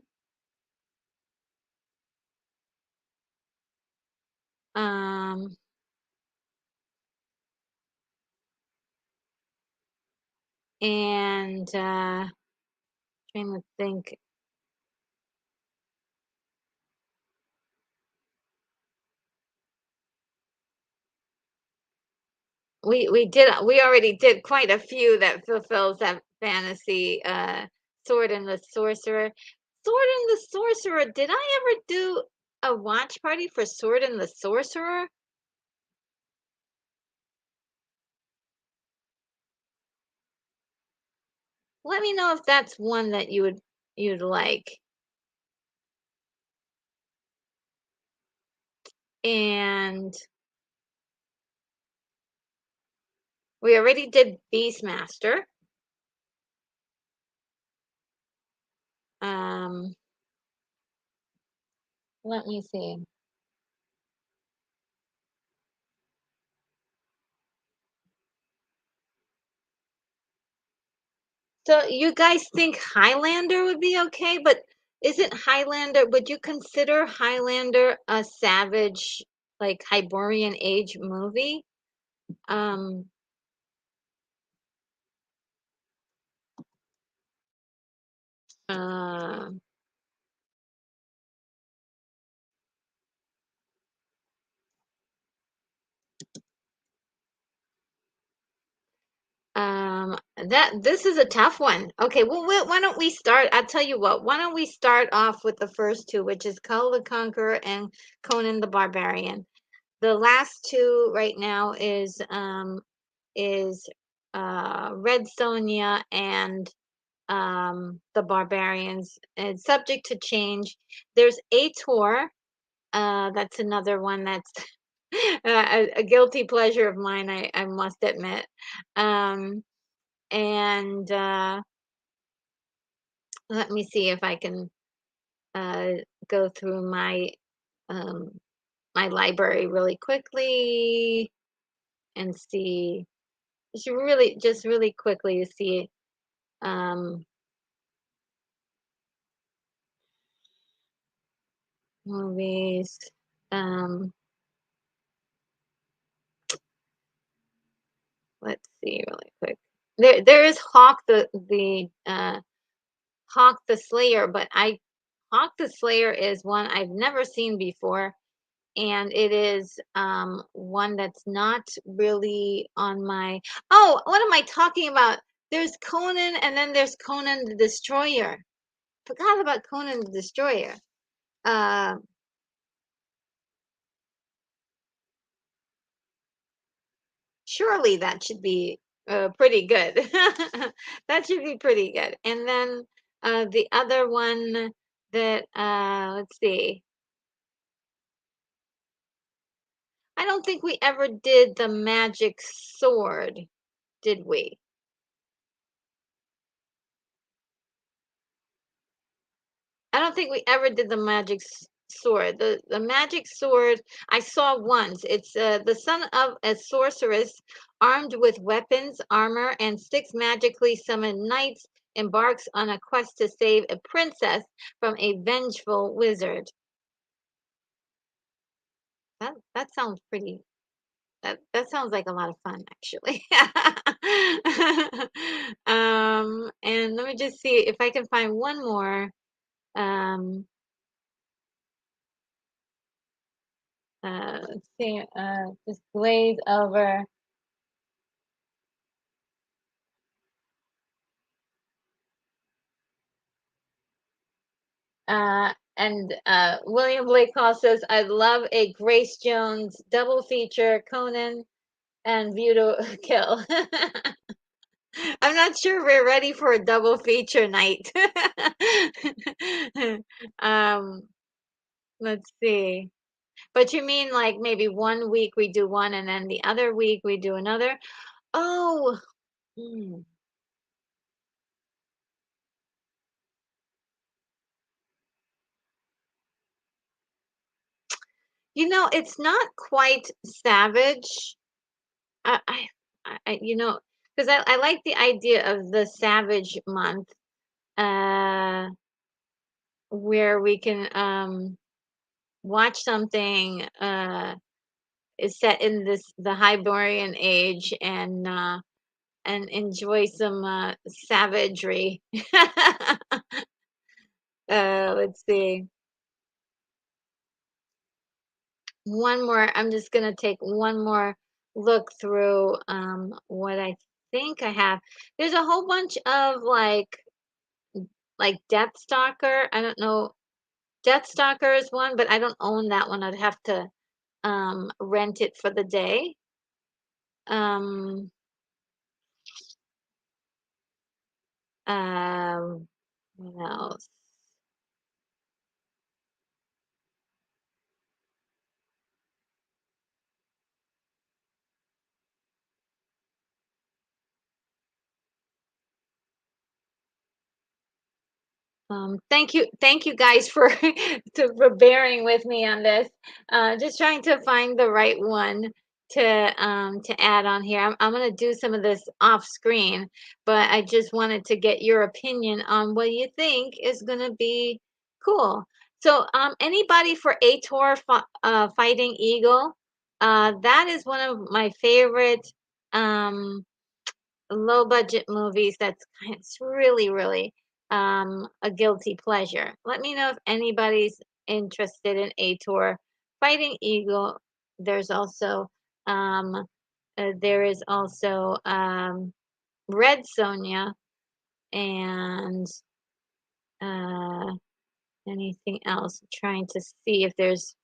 Um, and trying to think. We already did quite a few that fulfills that fantasy. Sword and the Sorcerer. Sword and the Sorcerer. Did I ever do a watch party for Sword and the Sorcerer? Let me know if that's one that you'd like. And we already did Beastmaster. Um, let me see. So you guys think Highlander would be okay, but isn't Highlander, would you consider Highlander a savage, like Hyborian age movie? Um, uh, that this is a tough one. Okay, well, why don't we start? I'll tell you what, why don't we start off with the first two, which is Kull the Conqueror and Conan the Barbarian. The last two right now is Red Sonja and the Barbarians. It's subject to change. There's Ator. That's another one that's a guilty pleasure of mine, I must admit. Um, and let me see if I can uh, go through um, my library really quickly and see. Just really quickly to see um, movies. Um, let's see really quick. There is Hawk the Slayer, but I Hawk the Slayer is one I've never seen before, and it is one that's not really on my. Oh, what am I talking about? There's Conan, and then there's Conan the Destroyer. Forgot about Conan the Destroyer. Uh, Surely that should be pretty good. That should be pretty good. And then the other one that let's see. I don't think we ever did the magic sword, did we? I don't think we ever did the magic sword. The magic sword I saw once. It's the son of a sorceress armed with weapons, armor, and six magically summoned knights embarks on a quest to save a princess from a vengeful wizard. That sounds pretty. That sounds like a lot of fun, actually. And let me just see if I can find one more. Um, let's see, just glaze over. And William Blake Hall says, "I love a Grace Jones double feature, Conan and View to Kill." I'm not sure we're ready for a double feature night. um, let's see. But you mean like maybe one week we do one and then the other week we do another? Oh, hmm. It's not quite savage. I, you know, because I like the idea of the Savage Month, uh, where we can watch something. is set in the Hyborian age and enjoy some savagery. Let's see. One more. I'm just gonna take one more look through what I think I have. There's a whole bunch of like Death Stalker. I don't know. Death Stalker is one, but I don't own that one. I'd have to rent it for the day. Um, what else? Thank you guys for for bearing with me on this. Just trying to find the right one to add on here. I'm gonna do some of this off screen, but I just wanted to get your opinion on what you think is gonna be cool. So, anybody for Ator Fighting Eagle? That is one of my favorite low budget movies it's really a guilty pleasure. Let me know if anybody's interested in A Tour Fighting Eagle. There's also there is also Red Sonja and uh anything else. Trying to see if there's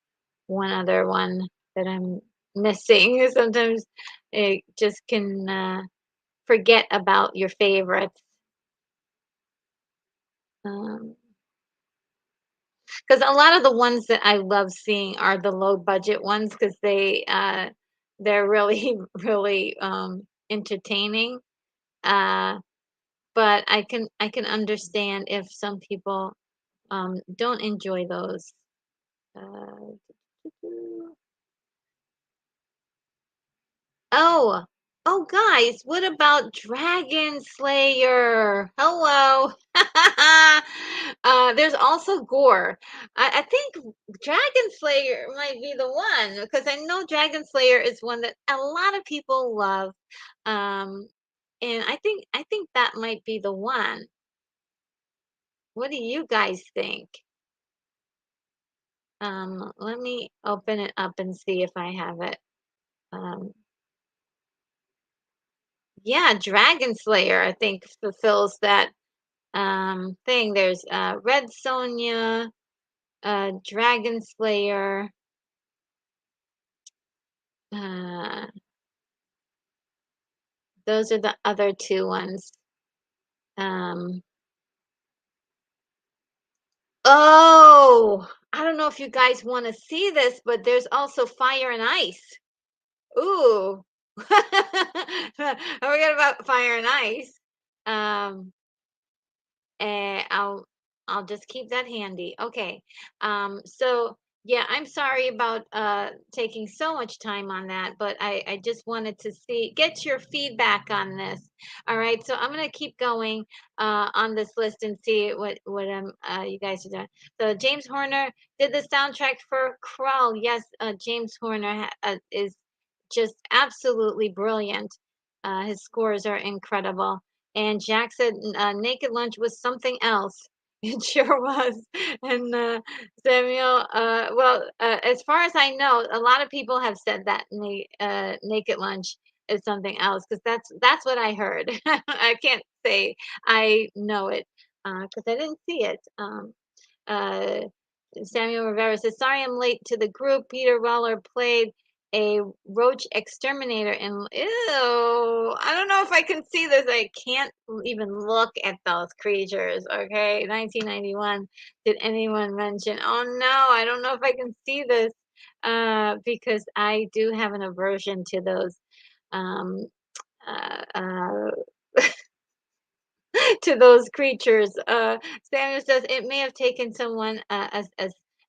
one other one that I'm missing. Sometimes it just can forget about your favorites. Um, because a lot of the ones that I love seeing are the low budget ones because they're really really entertaining. Uh, but I can understand if some people don't enjoy those. Uh, Oh, oh, guys, what about Dragon Slayer? Hello. There's also gore. I think Dragon Slayer might be the one because I know Dragon Slayer is one that a lot of people love. Um, and I think that might be the one. What do you guys think? Let me open it up and see if I have it. Um, yeah, Dragon Slayer, I think fulfills that thing. There's Red Sonja, Dragon Slayer. Uh, those are the other two ones. Um, oh, I don't know if you guys want to see this, but there's also Fire and Ice. Ooh. I forget about Fire and Ice. Um, and I'll just keep that handy. Okay. So yeah, I'm sorry about taking so much time on that, but I just wanted to get your feedback on this. All right. So I'm gonna keep going on this list and see what you guys are doing. So James Horner did the soundtrack for Krull. Yes, James Horner is just absolutely brilliant. His scores are incredible. And Jack said Naked Lunch was something else. It sure was. And Samuel, as far as I know, a lot of people have said that Naked Lunch is something else because that's what I heard. I can't say I know it because I didn't see it. Uh, Samuel Rivera says, "Sorry, I'm late to the group. Peter Weller played a roach exterminator and ew, I don't know if I can see this. I can't even look at those creatures. Okay, 1991. Did anyone mention? Oh no, I don't know if I can see this because I do have an aversion to those um, uh, to those creatures. Samuel says it may have taken someone as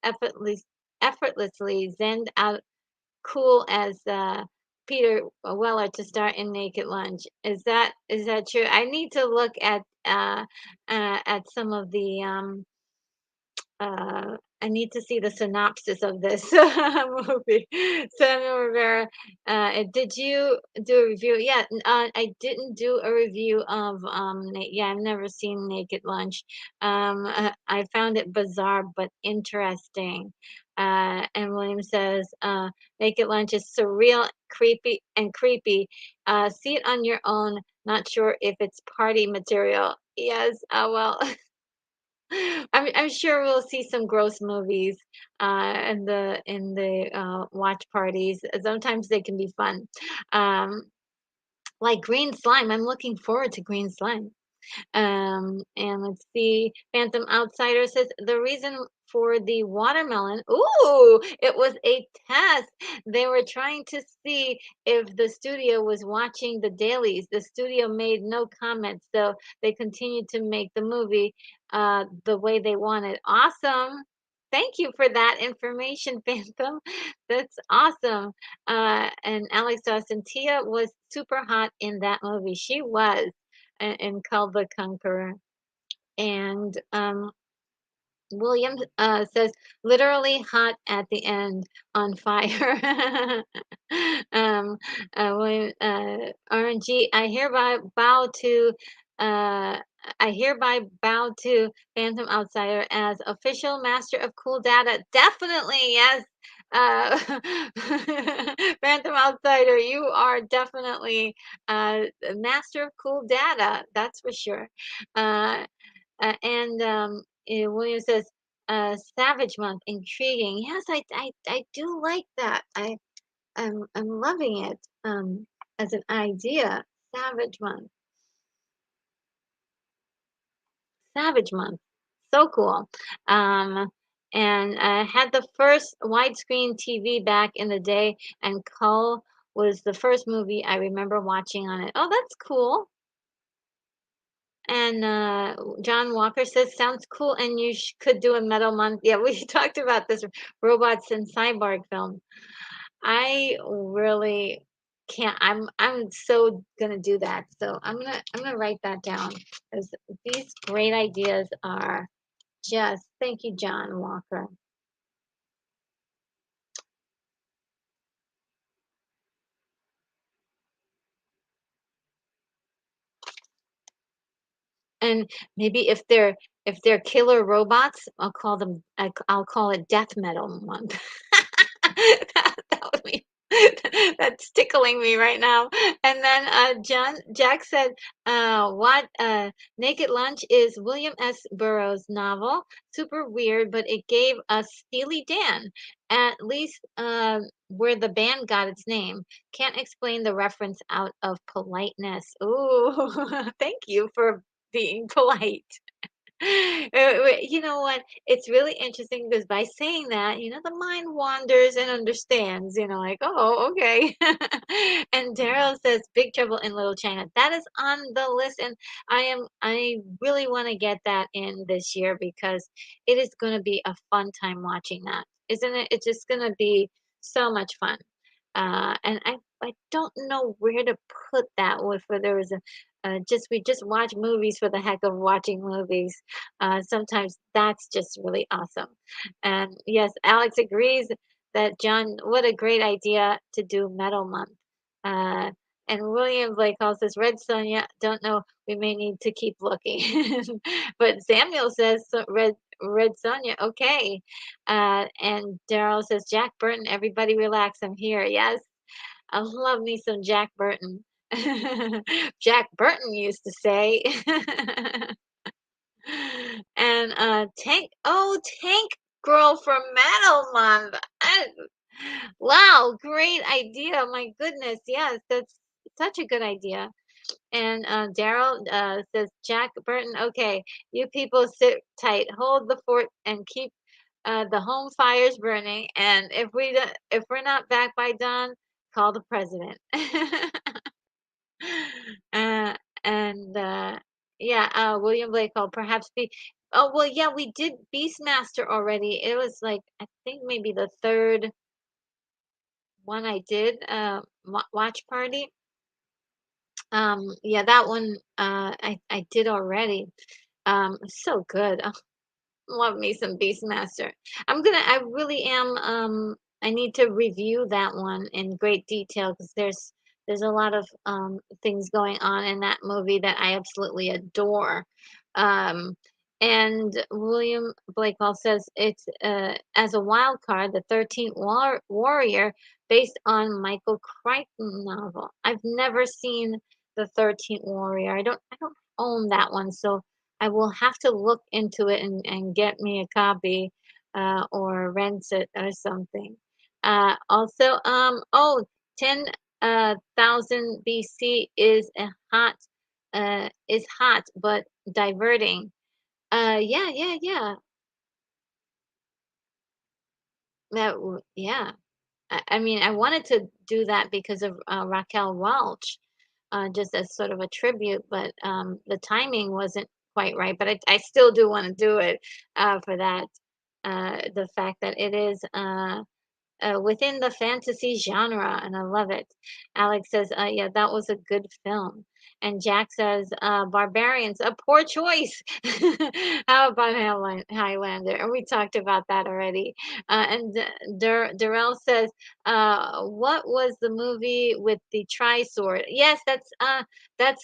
effortlessly effortlessly zen out cool as Peter Weller to start in Naked Lunch. Is that true? I need to look at some of the I need to see the synopsis of this movie. Samuel Rivera. Did you do a review? Yeah, I didn't do a review of. Yeah, I've never seen Naked Lunch. I found it bizarre but interesting. And William says, Naked Lunch is surreal, creepy. See it on your own. Not sure if it's party material. Yes. Well. I'm sure we'll see some gross movies in the watch parties. Sometimes they can be fun. Um, like Green Slime. I'm looking forward to Green Slime. And let's see. Phantom Outsider says the reason for the watermelon. Ooh, it was a test. They were trying to see if the studio was watching the dailies. The studio made no comments, so they continued to make the movie the way they wanted. Awesome. Thank you for that information, Phantom. That's awesome. And Alex Dawson Tia was super hot in that movie. She was and called the Conqueror. And William says, literally hot at the end, on fire. um, William, RNG, uh, I hereby bow to Phantom Outsider as official master of cool data. Definitely, yes. Uh, Phantom Outsider, you are definitely a master of cool data. That's for sure. Uh, William says, Savage Month, intriguing. Yes, I do like that. I'm loving it as an idea. Savage Month. Savage Month. So cool. Um, and I had the first widescreen TV back in the day, and Cull was the first movie I remember watching on it. Oh, that's cool. And John Walker says, sounds cool, and you could do a metal month. Yeah, we talked about this robots and cyborg film. I really can't. I'm so gonna do that. So I'm gonna write that down because these great ideas are just. Thank you, John Walker. And maybe if they're killer robots, I'll call them. I'll call it Death Metal Month. That would be that's tickling me right now. And then Jack said, what Naked Lunch is William S. Burroughs' novel. Super weird, but it gave us Steely Dan, at least where the band got its name. Can't explain the reference out of politeness. Ooh, thank you for being polite. You know what? It's really interesting because by saying that, the mind wanders and understands, like, oh, okay. And Daryl says Big Trouble in Little China. That is on the list, and I really want to get that in this year because it is going to be a fun time watching that, isn't it? It's just going to be so much fun. And I don't know where to put that with where there was a just we just watch movies for the heck of watching movies. Sometimes that's just really awesome. And yes, Alex agrees that John, what a great idea to do Metal Month. Uh, and William Blake calls this Red Sonja. Don't know. We may need to keep looking. But Samuel says Red Sonja. Okay. And Daryl says Jack Burton. Everybody relax. I'm here. Yes. I love me some Jack Burton. Jack Burton used to say. And Tank Girl from Metal Month. Wow, great idea. My goodness. Yes, that's such a good idea. And Daryl says, Jack Burton, okay, you people sit tight, hold the fort, and keep the home fires burning. And if we're not back by dawn, call the president. uh, and yeah, William Blake called perhaps be. Oh well, yeah, we did Beastmaster already. It was like I think maybe the third one I did. Watch party. Yeah, that one I did already. So good. Love me some Beastmaster. I really am, I need to review that one in great detail because there's a lot of things going on in that movie that I absolutely adore. Um, and William Blakewell says it's as a wild card, the 13th Warrior, based on Michael Crichton novel. I've never seen the 13th Warrior. I don't own that one, so I will have to look into it and get me a copy or rent it or something. Also, 10,000 BC is hot but diverting. Yeah. Yeah. I mean, I wanted to do that because of Raquel Welch, just as sort of a tribute, but the timing wasn't quite right. But I still do want to do it for that. The fact that it is within the fantasy genre, and I love it. Alex says, yeah, that was a good film. And Jack says, Barbarians, a poor choice. How about Highlander? And we talked about that already. Darrell says, what was the movie with the tri-sword? Yes, that's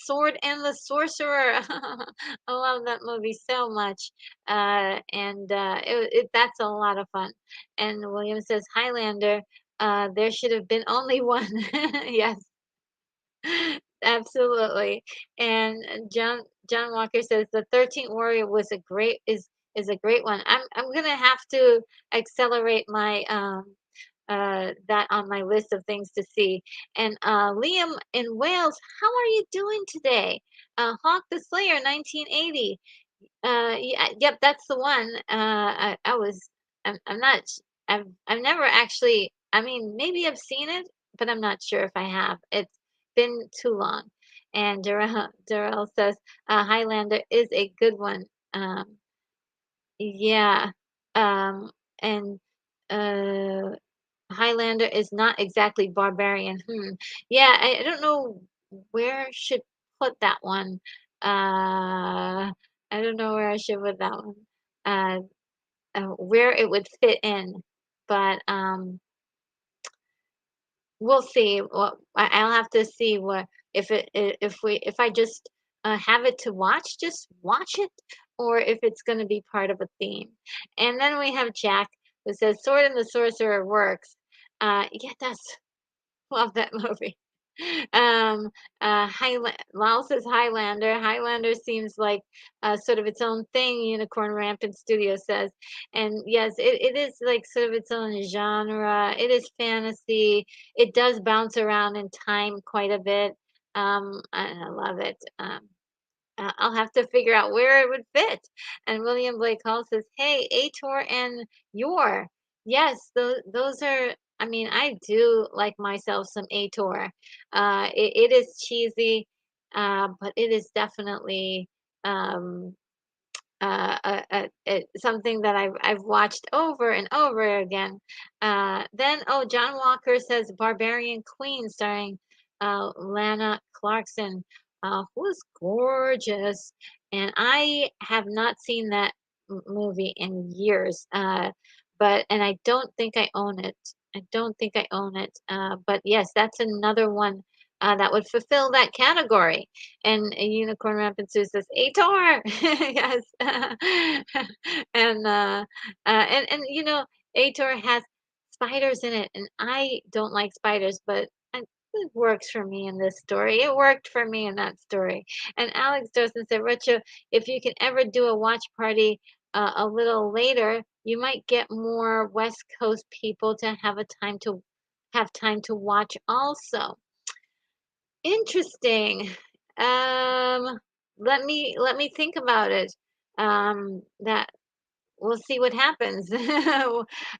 Sword and the Sorcerer. I love that movie so much. That's a lot of fun. And William says, Highlander, there should have been only one. Yes, absolutely. And John Walker says the 13th Warrior is a great one. I'm gonna have to accelerate my that on my list of things to see. And Liam in Wales, how are you doing today? Hawk the Slayer, 1980. Yeah, yep, that's the one. I was, I'm not, I've never actually, I mean, maybe I've seen it, but I'm not sure if I have. It's been too long. And Darrell says, Highlander is a good one. Yeah. Um, and, uh, Highlander is not exactly barbarian. Yeah, I don't know where I should put that one. I don't know where I should put that one. Uh, where it would fit in, but we'll see. Well, I'll have to see what if I just have it to watch, just watch it, or if it's going to be part of a theme. And then we have Jack who says, "Sword and the Sorcerer works." Yeah, that's love that movie. Um, Laos is Highlander. Highlander seems like sort of its own thing, Unicorn Rampant Studio says. And yes, it is like sort of its own genre. It is fantasy. It does bounce around in time quite a bit. And I love it. I'll have to figure out where it would fit. And William Blake Hall says, "Hey, Ator and Yor, yes, those are. I mean, I do like myself some Ator. It is cheesy, but it is definitely um, something that I've watched over and over again. John Walker says Barbarian Queen, starring Lana Clarkson, who is gorgeous, and I have not seen that movie in years. And I don't think I own it. I don't think I own it. But yes, that's another one. That would fulfill that category. And a Unicorn Rampant Sue says, Ator! Yes. and, Ator has spiders in it, and I don't like spiders, but it works for me in this story. It worked for me in that story. And Alex Dorson said, Richo, if you can ever do a watch party a little later, you might get more West Coast people to have time to watch also. Interesting. Um, let me think about it. That we'll see what happens.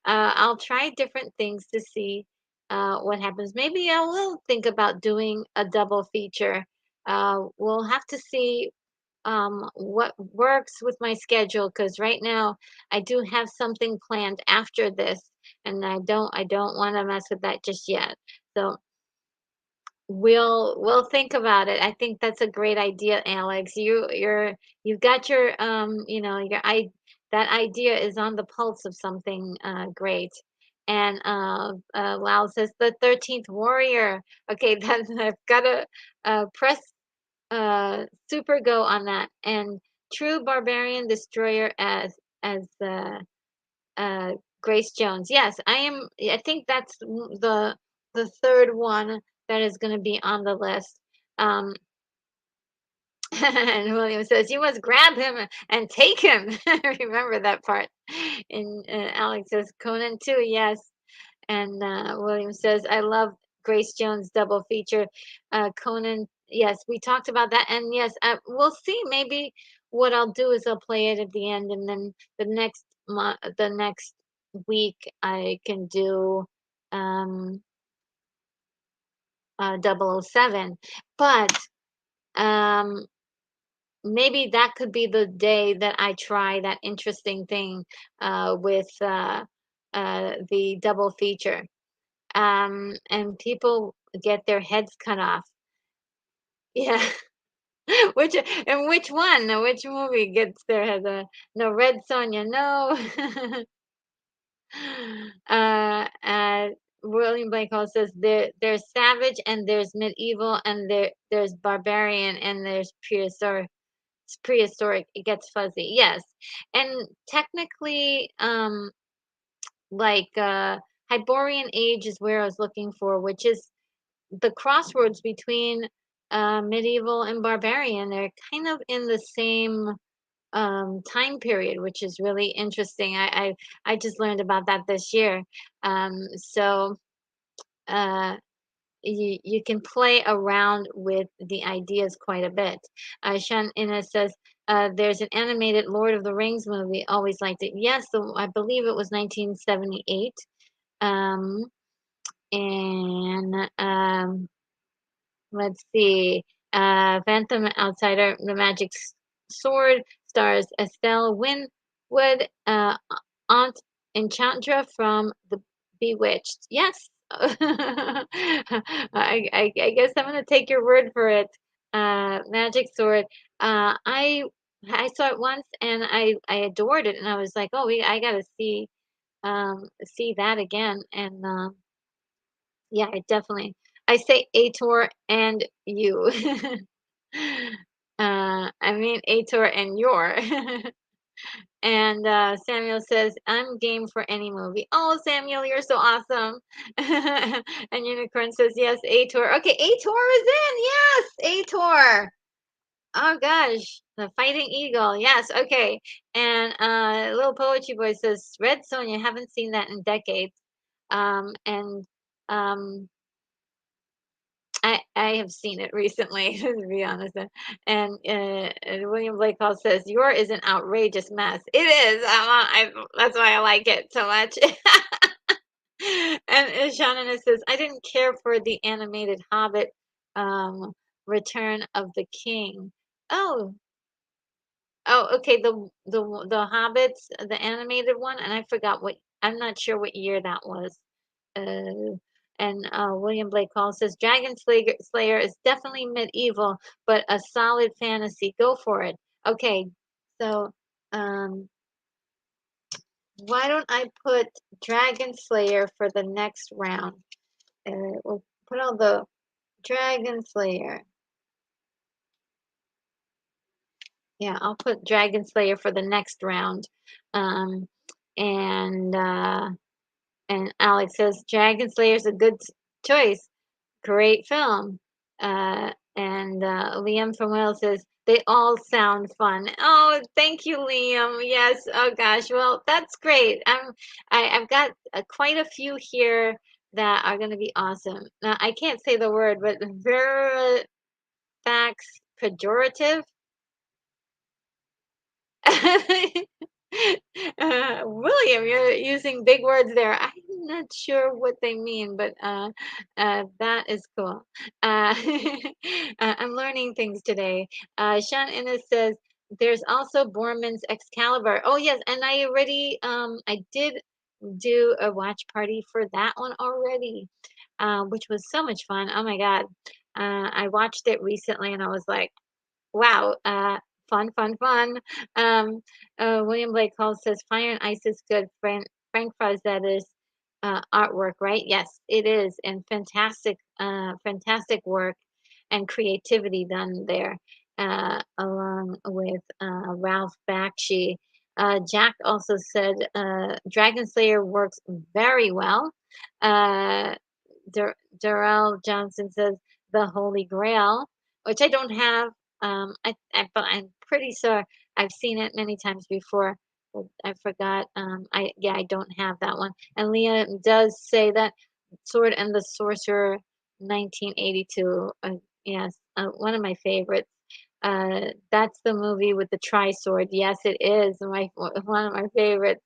I'll try different things to see what happens. Maybe I will think about doing a double feature. We'll have to see what works with my schedule because right now I do have something planned after this, and I don't want to mess with that just yet. So we'll think about it. I think that's a great idea, Alex. You've got your your that idea is on the pulse of something great. And Lau says the 13th warrior. Okay, then I've got to press super go on that. And true barbarian destroyer as Grace Jones. Yes, I am. I think that's the third one that is going to be on the list. Um, and William says, "You must grab him and take him." Remember that part. And Alex says, "Conan too." Yes. And William says, "I love Grace Jones double feature." Conan. Yes, we talked about that. And yes, we'll see. Maybe what I'll do is I'll play it at the end, and then the next week I can do um 007. But um maybe that could be the day that I try that interesting thing with the double feature. And people get their heads cut off. Yeah. Which and which one? Which movie gets their head? No, Red Sonja. No. uh, uh, William Blake Hall says there's savage and there's medieval and there's barbarian and there's prehistoric. Prehistoric. It gets fuzzy. Yes, and technically, like Hyborian age is where I was looking for, which is the crossroads between medieval and barbarian. They're kind of in the same time period, which is really interesting. I just learned about that this year. So uh, you can play around with the ideas quite a bit. Sean Innes says there's an animated Lord of the Rings movie. Always liked it. Yes, I believe it was 1978. Um, and let's see. Phantom Outsider, The Magic Sword stars Estelle Winwood, Aunt Enchantra from The Bewitched. Yes. I guess I'm gonna take your word for it. Magic Sword. I saw it once and I adored it and I was like, oh, I gotta see that again. And yeah, I definitely. I say Ator and you. I mean Ator and your. And Samuel says, I'm game for any movie. Oh, Samuel, you're so awesome. And Unicorn says, yes, Ator. Okay, Ator is in. Yes, Ator. Oh gosh, the Fighting Eagle. Yes, okay. And Little Poetry Boy says, Red Sonja, haven't seen that in decades. And um, I have seen it recently, to be honest. And William Blake Hall says, "Your is an outrageous mess." It is. That's why I like it so much. And Shannon says, "I didn't care for the animated Hobbit, um, Return of the King." Oh, oh, okay. The Hobbits, the animated one, and I forgot what. I'm not sure what year that was. Uh, and William Blake Hall says Slayer is definitely medieval, but a solid fantasy. Go for it. Okay, so um, why don't I put Dragon Slayer for the next round? We'll put all the Dragon Slayer. Yeah, I'll put Dragon Slayer for the next round. Um, and Alex says Dragon Slayer is a good choice. Great film. And Liam from Wales says, they all sound fun. Oh, thank you, Liam. Yes. Oh gosh. Well, that's great. I've got quite a few here that are going to be awesome. Now, I can't say the word, but verifax pejorative. William, you're using big words there. I'm not sure what they mean, but that is cool. I'm learning things today. Sean Innes says there's also Borman's Excalibur. Oh yes, and I already I did do a watch party for that one already, which was so much fun. Oh my God. I watched it recently and I was like, wow, fun, fun, fun. Um, William Blake Hall says Fire and Ice is good. Frank Frazetta's artwork, right? Yes, it is, and fantastic work and creativity done there, along with Ralph Bakshi. Jack also said Dragon Slayer works very well. Uh, Darrell Johnson says the Holy Grail, which I don't have. But I'm pretty sure I've seen it many times before. But I forgot. I don't have that one. And Leah does say that Sword and the Sorcerer, 1982. Yes, one of my favorites. That's the movie with the tri-sword. Yes, it is one of my favorites.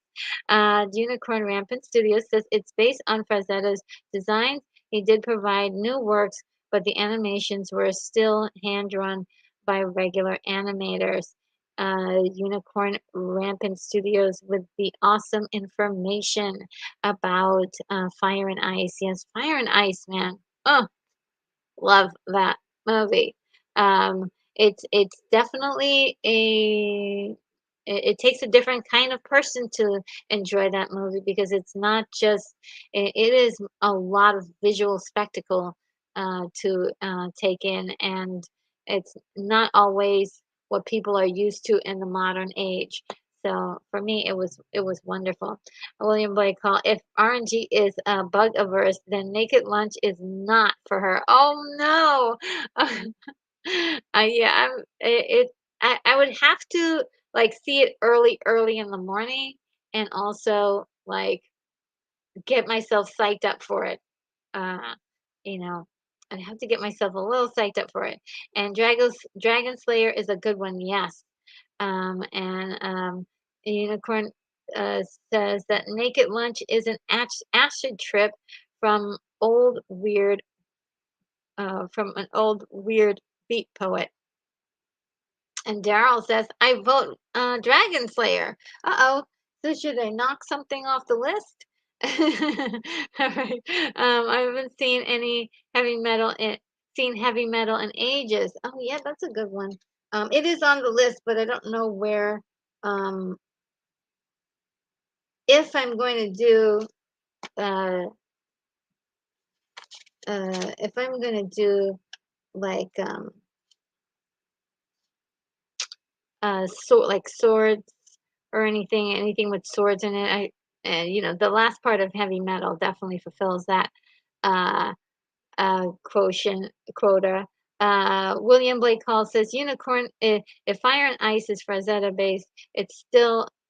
Unicorn Rampant Studios says it's based on Frazetta's designs. He did provide new works, but the animations were still hand-drawn by regular animators. Unicorn Rampant Studios with the awesome information about Fire and Ice. Yes, Fire and Ice, man. Oh, love that movie. It's definitely it takes a different kind of person to enjoy that movie because it's not just it is a lot of visual spectacle to take in, and it's not always what people are used to in the modern age. So for me, it was wonderful. William Blake Hall. If RNG is bug averse, then Naked Lunch is not for her. Oh no. Yeah, I would have to like see it early in the morning and also like get myself psyched up for it. Uh, you know, I'd have to get myself a little psyched up for it. And Dragon Slayer is a good one, yes. And Unicorn says that Naked Lunch is an acid trip from from an old weird beat poet. And Daryl says, I vote Dragon Slayer. Uh-oh. So should I knock something off the list? All right. I haven't seen heavy metal in ages. Oh yeah, that's a good one. It is on the list, but I don't know where. Um, if I'm going to do, uh, if I'm going to do like like swords or anything with swords in it. And the last part of heavy metal definitely fulfills that uh, quota. William Blake Hall says Unicorn. If Fire and Ice is Frazetta based,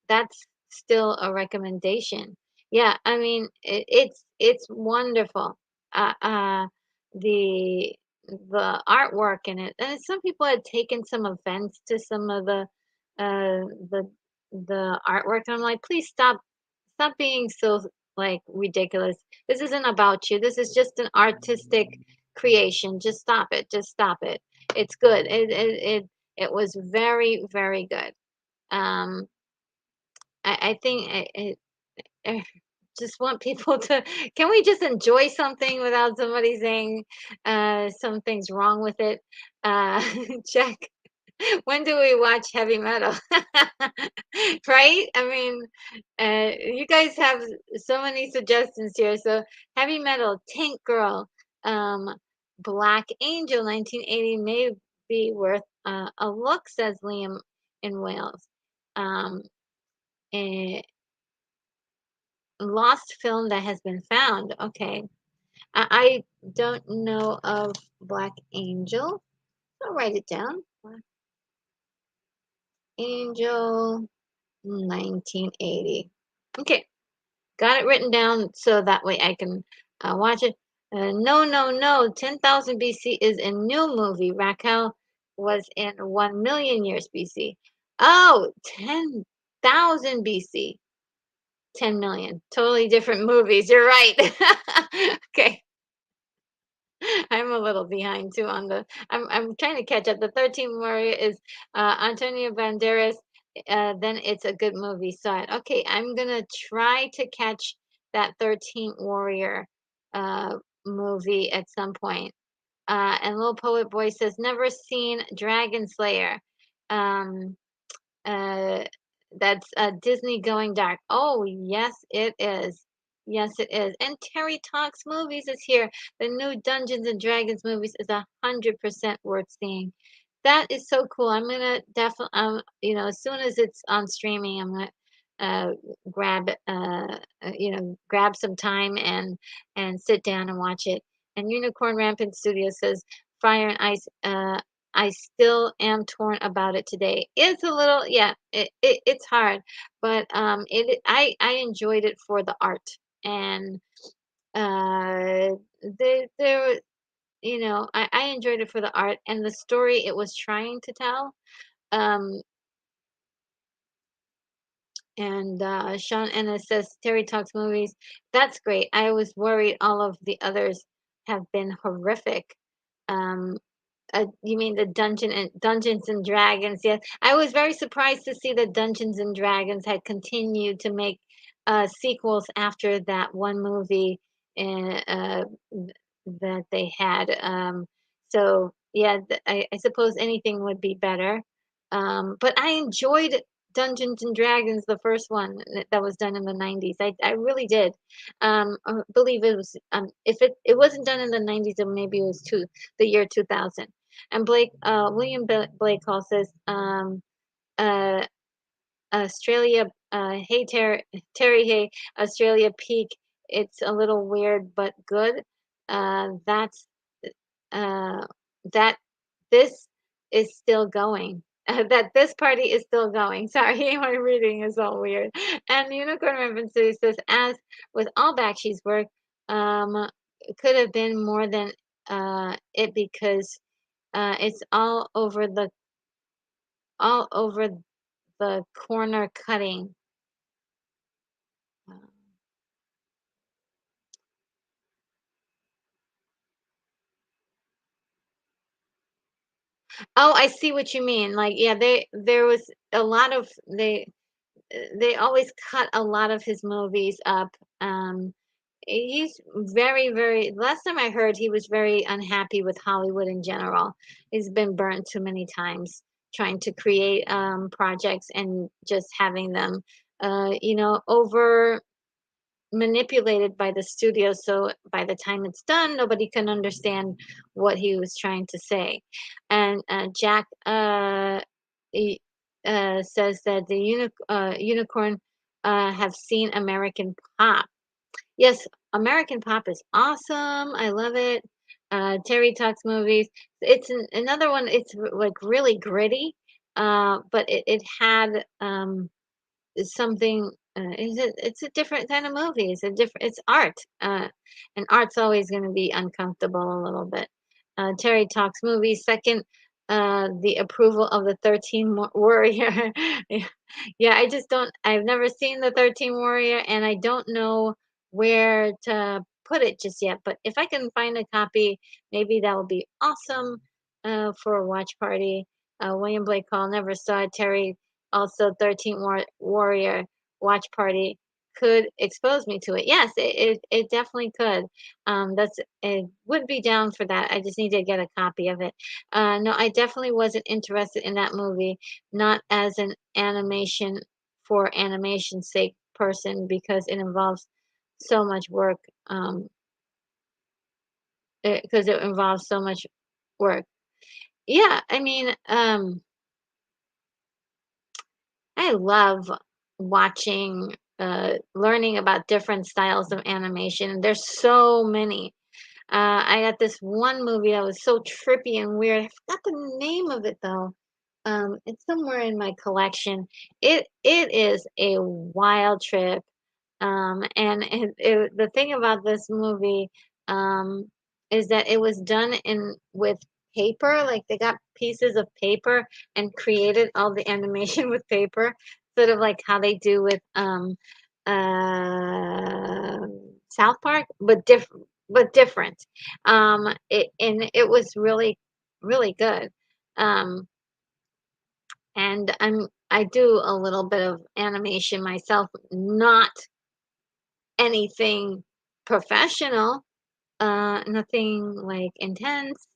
that's still a recommendation. Yeah, I mean it's wonderful. The the artwork in it, and some people had taken some offense to some of uh, the the artwork. And I'm like, please stop being so like ridiculous. This isn't about you. This is just an artistic creation. Just stop it. Just stop it. It's good. It was very, very good. Um, I think I just want people to. Can we just enjoy something without somebody saying something's wrong with it? Uh, check. When do we watch heavy metal? Right? I mean, you guys have so many suggestions here. So, heavy metal, Tank Girl, um, Black Angel, 1980 may be worth a look, says Liam in Wales. Um, a lost film that has been found. Okay. I don't know of Black Angel. I'll write it down. Black Angel, 1980. Okay, got it written down so that way I can watch it. No, no, no. 10,000 BC is a new movie. Raquel was in 1 million years BC. Oh, 10,000 BC. 10 million. Totally different movies. You're right. Okay. I'm a little behind too on the. I'm trying to catch up. The 13th Warrior is Antonio Banderas. Then it's a good movie. So okay, I'm gonna try to catch that 13th Warrior uh, movie at some point. And Little Poet Boy says never seen Dragon Slayer. Um, uh, that's Disney going dark. Oh, yes, it is. Yes, it is. And Terry Talks Movies is here. The new Dungeons and Dragons movies is 100% worth seeing. That is so cool. I'm gonna definitely, as soon as it's on streaming, I'm gonna uh, grab, grab some time and sit down and watch it. And Unicorn Rampant Studio says, Fire and Ice. I still am torn about it today. It's a little, yeah, it's hard, but I enjoyed it for the art and uh there I enjoyed it for the art and the story it was trying to tell. Um and Sean Ennis says Terry Talks Movies. That's great. I was worried all of the others have been horrific. Um you mean the Dungeons and Dragons? Yes, I was very surprised to see that Dungeons and Dragons had continued to make sequels after that one movie that they had. So yeah, I suppose anything would be better. But I enjoyed Dungeons and Dragons, the first one that was done in the 90s. I really did. I believe it was if it wasn't done in the 90s, then maybe it was the year 2000. And William Blake Hall says, uh, Australia, hey Terry, hey Australia peak. It's a little weird but good. That's uh, that this is still going. That this party is still going. Sorry, my reading is all weird. And Unicorn Raven City says, as with all Bakshi's work, it could have been more than it because it's all over the corner cutting. Uh, Oh, I see what you mean. Like, yeah, there was a lot of they always cut a lot of his movies up. He's very, very, last time I heard, he was very unhappy with Hollywood in general. He's been burnt too many times trying to create projects and just having them, over manipulated by the studio, so by the time it's done, nobody can understand what he was trying to say. And Jack he, says that the unicorn have seen American Pop. Yes, American Pop is awesome. I love it. Terry Talks Movies. It's another one. It's like really gritty, but it had is something it's a different kind of movie. It's art. And art's always going to be uncomfortable a little bit. Terry Talks Movies. Second, the approval of the 13 Warrior. Yeah, yeah, I've never seen the 13 Warrior and I don't know where to put it just yet, but if I can find a copy, maybe that would be awesome for a watch party. William Blake Hall never saw Terry also 13 Warrior watch party could expose me to it. Yes, it definitely could. That's it would be down for that. I just need to get a copy of it. No, I definitely wasn't interested in that movie, not as an animation for animation's sake person because it involves so much work. Because it involves so much work. Yeah, I mean, I love watching, learning about different styles of animation. There's so many. I got this one movie that was so trippy and weird. I forgot the name of it though. It's somewhere in my collection. It is a wild trip. The thing about this movie um, is that it was done in with paper. Like they got pieces of paper and created all the animation with paper, sort of like how they do with uh, South Park, but different. But different. It was really really good. Um, and I do a little bit of animation myself, not anything professional, nothing like intense.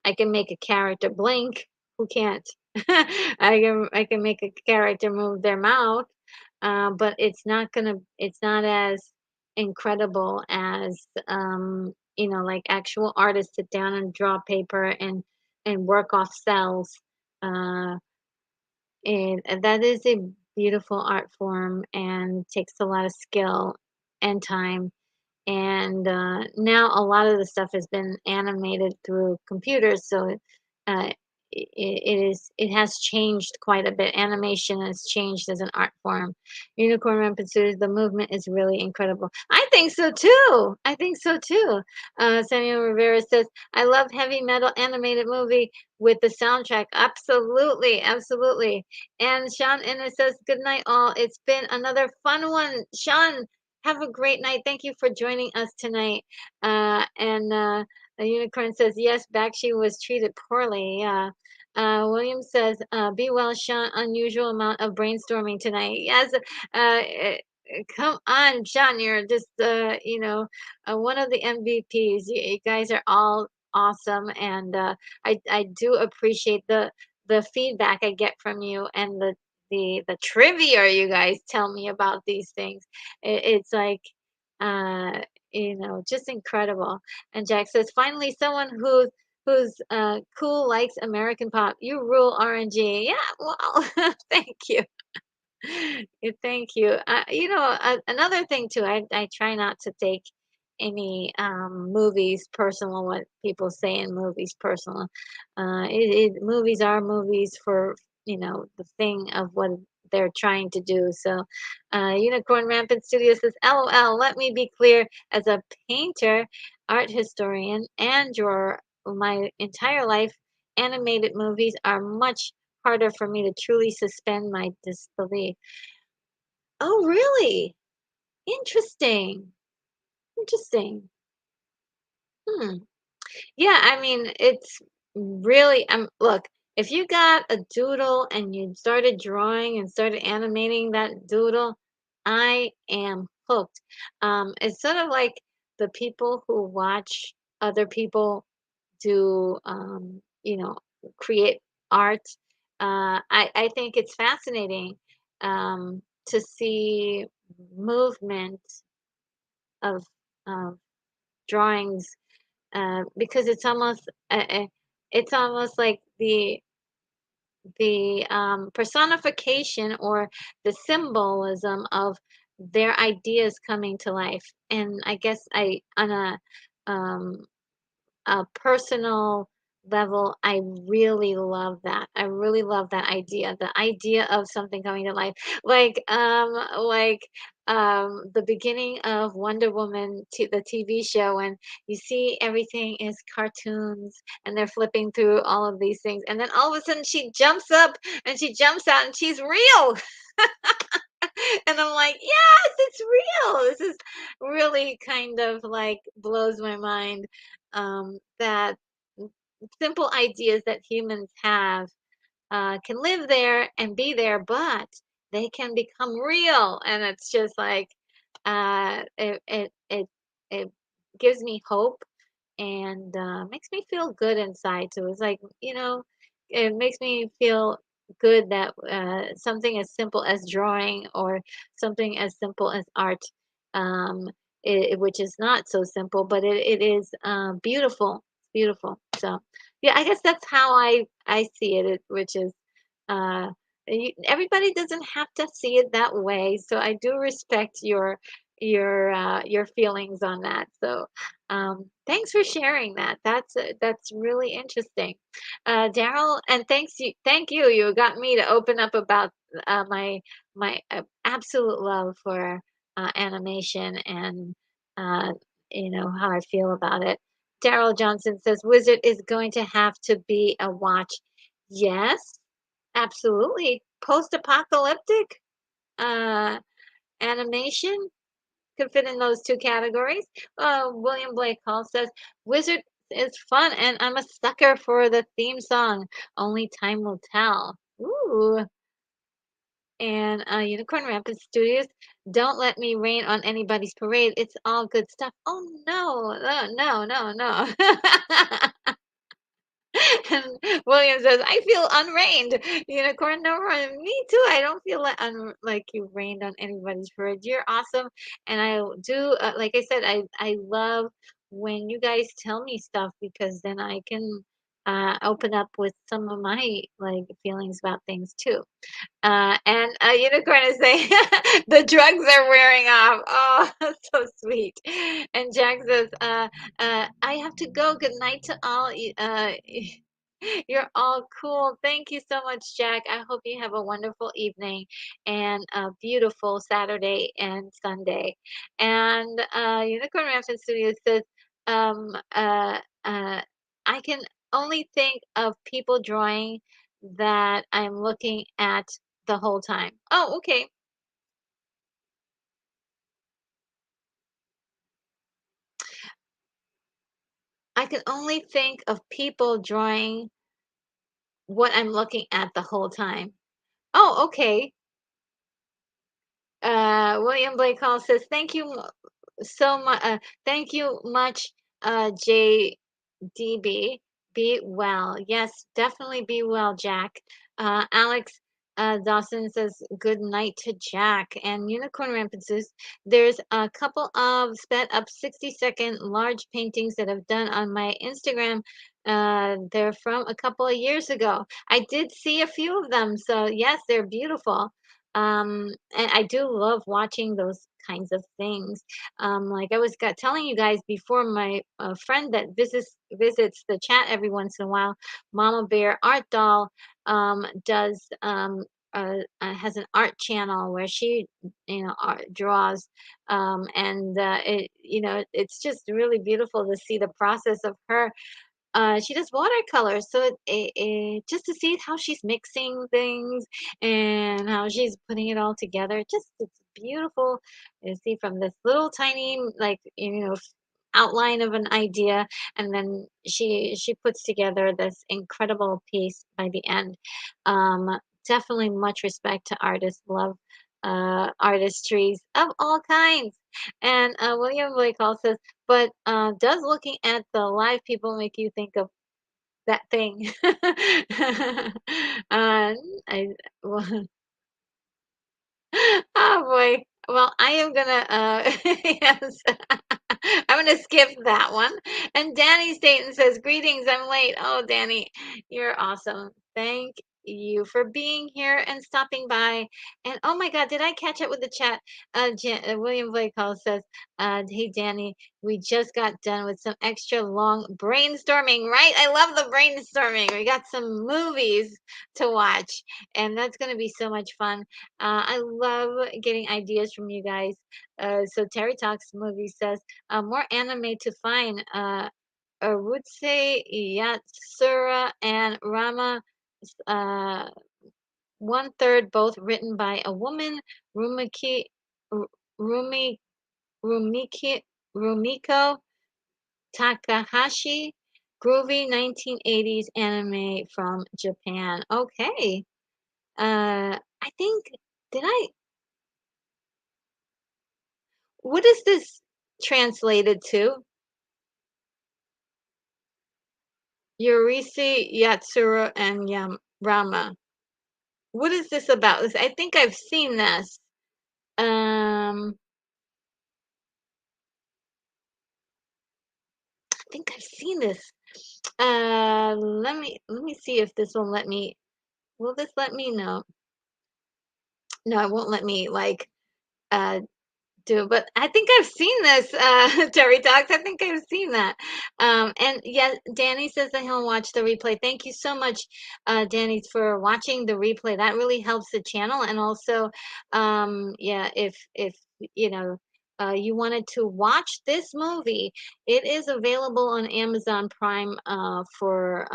I can make a character blink. Who can't? I can make a character move their mouth, but it's not as incredible as like actual artists sit down and draw paper and work off cells. Uh, and that is a beautiful art form and takes a lot of skill and time. And now a lot of the stuff has been animated through computers, so uh, it has changed quite a bit. Animation has changed as an art form. Unicorn Rampant Studios, the movement is really incredible. I think so too. I think so too. Samuel Rivera says, "I love heavy metal animated movie with the soundtrack." Absolutely, absolutely. And Sean Innes says, "Good night, all. It's been another fun one." Sean, have a great night. Thank you for joining us tonight. And a unicorn says, yes, Bakshi was treated poorly. William says, be well, Sean. Unusual amount of brainstorming tonight. Yes, come on, Sean. You're just, one of the MVPs. You guys are all awesome. And I do appreciate the feedback I get from you and the trivia you guys tell me about these things. It's like, uh, just incredible. And Jack says, finally, someone who's cool, likes American pop. You rule, RNG. Yeah, well, thank you. Thank you. Another thing too, I try not to take any movies personal, what people say in movies personal. Movies are movies for, the thing of what they're trying to do. So, Unicorn Rampant Studio says, LOL, let me be clear, as a painter, art historian, and drawer, my entire life, animated movies are much harder for me to truly suspend my disbelief. Oh, really? Interesting. Interesting. Hmm. Yeah, I mean, it's really look, if you got a doodle and you started drawing and started animating that doodle, I am hooked. It's sort of like the people who watch other people do create art. I think it's fascinating to see movement of of drawings, because it's almost like the personification or the symbolism of their ideas coming to life. And I guess I on um, a personal level, I really love that. I really love that idea. The idea of something coming to life. Like the beginning of Wonder Woman, the TV show, and you see everything is cartoons and they're flipping through all of these things. And then all of a sudden she jumps up and she jumps out and she's real. And I'm like, yes, it's real. This is really kind of like blows my mind, that simple ideas that humans have can live there and be there, but they can become real. And it's just like, it gives me hope and makes me feel good inside too. It's like, it makes me feel good that something as simple as drawing or something as simple as art, um, which is not so simple, but it is beautiful. It's beautiful. So, yeah, I guess that's how I see it, which is uh, everybody doesn't have to see it that way. So I do respect your feelings on that. So thanks for sharing that. That's really interesting, Daryl. And thank you. You got me to open up about my absolute love for animation and uh, how I feel about it. Daryl Johnson says Wizard is going to have to be a watch. Yes, absolutely. Post-apocalyptic uh, animation could fit in those two categories. William Blake Hall says, Wizard is fun, and I'm a sucker for the theme song. Only time will tell. Ooh. And Unicorn Rampant Studios, don't let me rain on anybody's parade. It's all good stuff. Oh, no. No, no, no, no. And William says, "I feel unrained." Unicorn number one, me too. I don't feel like you rained on anybody's parade. You're awesome, and I do. Like I said, I love when you guys tell me stuff because then I can open up with some of my like feelings about things too. And Unicorn is saying the drugs are wearing off. Oh, so sweet. And Jack says, I have to go. Good night to all. You're all cool. Thank you so much, Jack. I hope you have a wonderful evening and a beautiful Saturday and Sunday. And Unicorn Rampant Studios says, um, uh, uh, I can only think of people drawing that I'm looking at the whole time. Oh, okay. I can only think of people drawing what I'm looking at the whole time. Oh, okay. William Blake Hall says, "Thank you so much. Thank you much, JDB. Be well. Yes, definitely be well, Jack." Alex Dawson says, "Good night to Jack." And Unicorn Rampant says, "There's a couple of sped up 60-second large paintings that I've done on my Instagram. They're from a couple of years ago. I did see a few of them. So, yes, they're beautiful." And I do love watching those kinds of things. Like I was telling you guys before, my friend that visits the chat every once in a while, Mama Bear Art Doll, does has an art channel where she draws, and it's just really beautiful to see the process of her. She does watercolors, so just to see how she's mixing things and how she's putting it all together. Just it's beautiful to see from this little tiny like outline of an idea, and then she puts together this incredible piece by the end. Definitely much respect to artists. Love artistries of all kinds. And William Blake also, but does looking at the live people make you think of that thing? I well, oh boy. Well, I am gonna yes. I'm gonna skip that one. And Danny Staten says, "Greetings, I'm late." Oh, Danny, you're awesome. Thank you for being here and stopping by. And oh my God, did I catch it with the chat? William Blake Hall says, "Hey Danny, we just got done with some extra long brainstorming, right? I love the brainstorming. We got some movies to watch, and that's gonna be so much fun. I love getting ideas from you guys. So Terry Talks Movie says, more anime to find. Arutse Yatsura and Rama, uh, one third, both written by a woman, Rumiki, Rumi, Rumiki, Rumiko Takahashi. Groovy 1980s anime from Japan. Okay. I think, did I, what is this translated to? Yurisi Yatsura and Rama. What is this about? I think I've seen this. I think I've seen this. Let me see if this will let me. Will this let me know? No, it won't let me like uh do, but I think I've seen this, Terry Talks. I think I've seen that. And yeah, Danny says that he'll watch the replay. Thank you so much, Danny, for watching the replay. That really helps the channel. And also, yeah, if you know you wanted to watch this movie, it is available on Amazon Prime for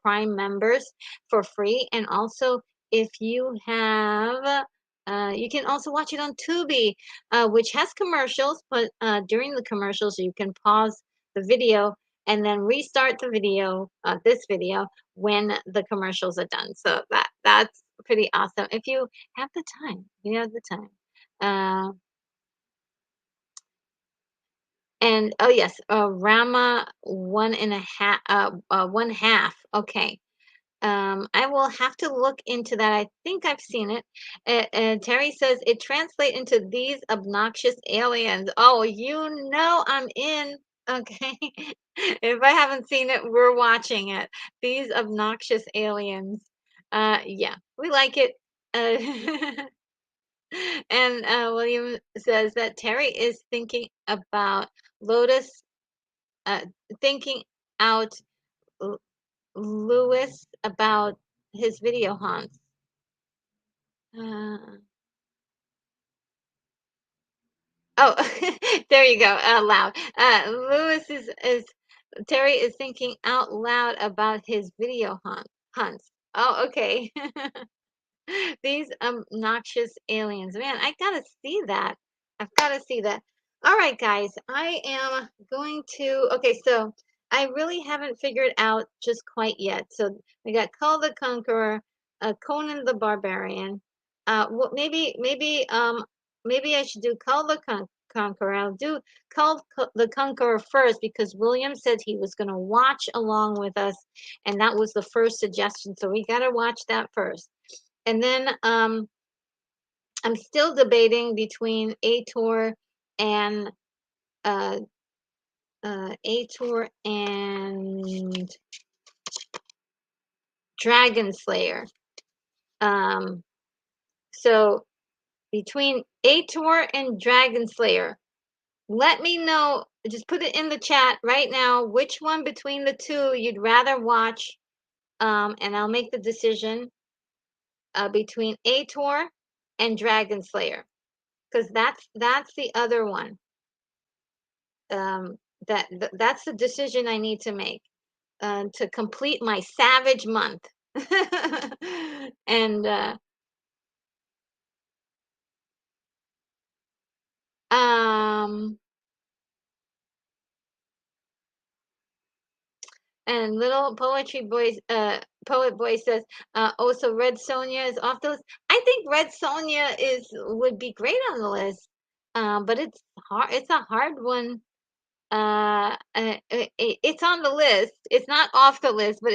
Prime members for free. And also, if you have you can also watch it on Tubi, which has commercials, but during the commercials, you can pause the video and then restart the video, this video, when the commercials are done. So that's pretty awesome. If you have the time, you have the time. Uh, And oh yes, Rama one and a half, one half. Okay. I will have to look into that. I think I've seen it. Terry says it translates into these obnoxious aliens. Oh, you know I'm in. Okay. If I haven't seen it, we're watching it. These obnoxious aliens. Yeah, we like it. Uh, and William says that Terry is thinking about Lotus, uh, thinking out Lewis about his video haunts. Uh, oh, there you go. Out loud. Lewis is Terry is thinking out loud about his video hunts. Oh, okay. These obnoxious aliens. Man, I gotta see that. I've gotta see that. All right, guys. I am going to. Okay, so I really haven't figured out just quite yet. So we got Kull the Conqueror, Conan the Barbarian. Well, maybe I should do Kull the Conqueror. I'll do the Conqueror first because William said he was going to watch along with us, and that was the first suggestion. So we got to watch that first. And then I'm still debating between and uh, Ator and Dragon Slayer. Um, so between Ator and Dragon Slayer, let me know. Just put it in the chat right now. Which one between the two you'd rather watch? And I'll make the decision between Ator and Dragon Slayer because that's the other one. um, that's the decision I need to make to complete my savage month. and um and little poet boy says, oh, so Red Sonja is off the list. I think Red Sonja is would be great on the list. But it's hard. It's a hard one. It's on the list. It's not off the list, but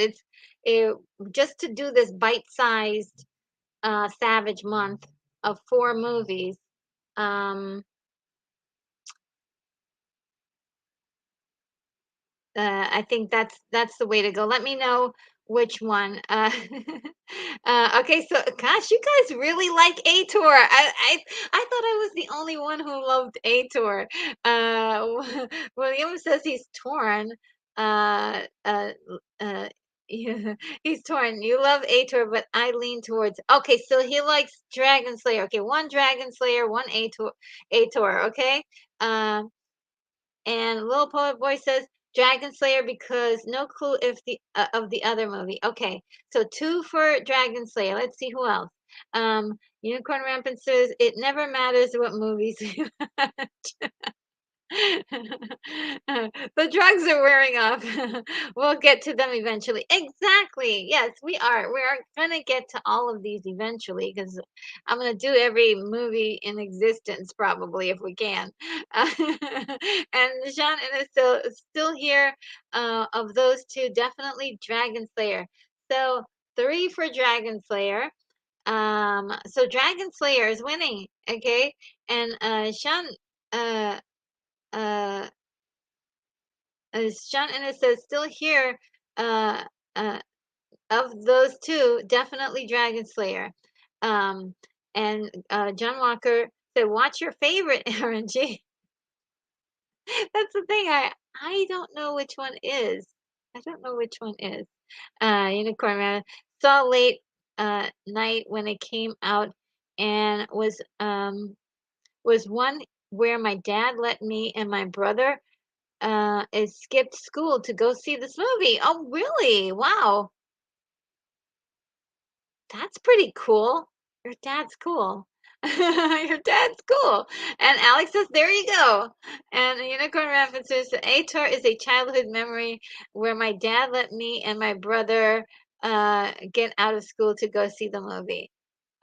it, just to do this bite-sized Savage month of 4 movies. Um, I think that's the way to go. Let me know which one. Okay, so gosh, you guys really like Ator. I thought I was the only one who loved Ator. William says he's torn. Uh, uh, yeah, he's torn. You love Ator, but I lean towards. Okay, so he likes Dragon Slayer. Okay, one Dragon Slayer, one Ator. Ator. Okay. Um. And Little Poet Boy says Dragon Slayer because no clue if the of the other movie. Okay, so 2 for Dragon Slayer. Let's see who else. Unicorn Rampant says it never matters what movies you watch. The drugs are wearing off. We'll get to them eventually. Exactly. Yes, we are. We are gonna get to all of these eventually because I'm gonna do every movie in existence probably if we can. And Jean is still here. Of those two, definitely Dragon Slayer. So 3 for Dragon Slayer. So Dragon Slayer is winning. Okay, and Sean. Uh, uh Sean Ennis says, still here. Uh, uh, of those two, definitely Dragon Slayer. Um, and John Walker said, watch your favorite, RNG. That's the thing. I don't know which one is. I don't know which one is. Unicorn Man saw late night when it came out and was one where my dad let me and my brother is skipped school to go see this movie. Oh, really? Wow. That's pretty cool. Your dad's cool. Your dad's cool. And Alex says, there you go. And Unicorn references Ator is a childhood memory where my dad let me and my brother get out of school to go see the movie.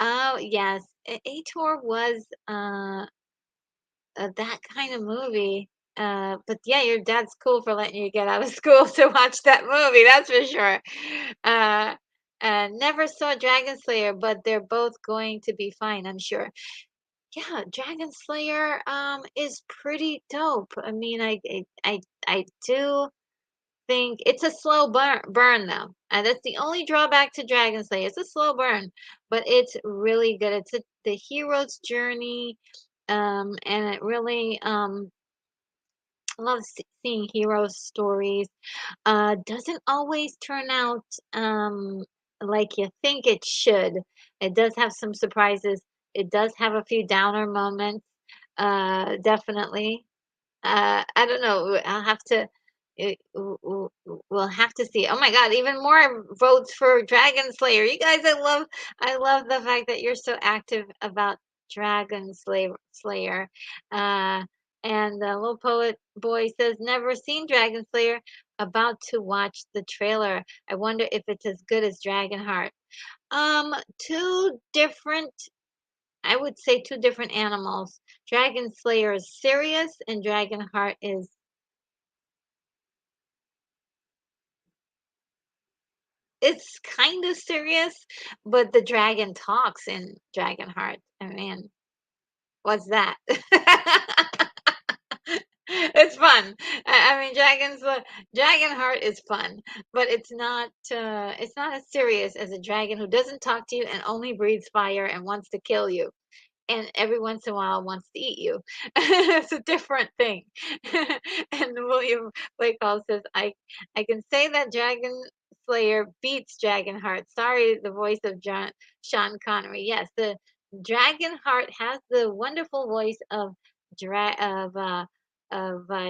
Oh, yes. Ator was that kind of movie. But yeah, your dad's cool for letting you get out of school to watch that movie, that's for sure. Uh, Never saw Dragon Slayer, but they're both going to be fine, I'm sure. Yeah, Dragon Slayer is pretty dope. I mean, I do think it's a slow burn though. That's the only drawback to Dragon Slayer. It's a slow burn, but it's really good. The hero's journey, and it really I love seeing hero stories. Doesn't always turn out like you think it should. It does have some surprises. It does have a few downer moments. Definitely. I don't know. I'll have to. We'll have to see. Oh my God! Even more votes for Dragon Slayer. You guys, I love the fact that you're so active about Slayer. Uh, and the little poet boy says, "Never seen Dragon Slayer. About to watch the trailer. I wonder if it's as good as Dragonheart." Two different I would say two different animals. Dragon Slayer is serious and Dragonheart is it's kind of serious, but the dragon talks in Dragonheart. I mean, what's that? It's fun. I mean, Dragonheart is fun, but it's not as serious as a dragon who doesn't talk to you and only breathes fire and wants to kill you. And every once in a while wants to eat you. It's a different thing. And William Blakehall says, I can say that Dragon Slayer beats Dragonheart. Sorry, the voice of Sean Connery. Yes, the Dragonheart has the wonderful voice of dra- of uh,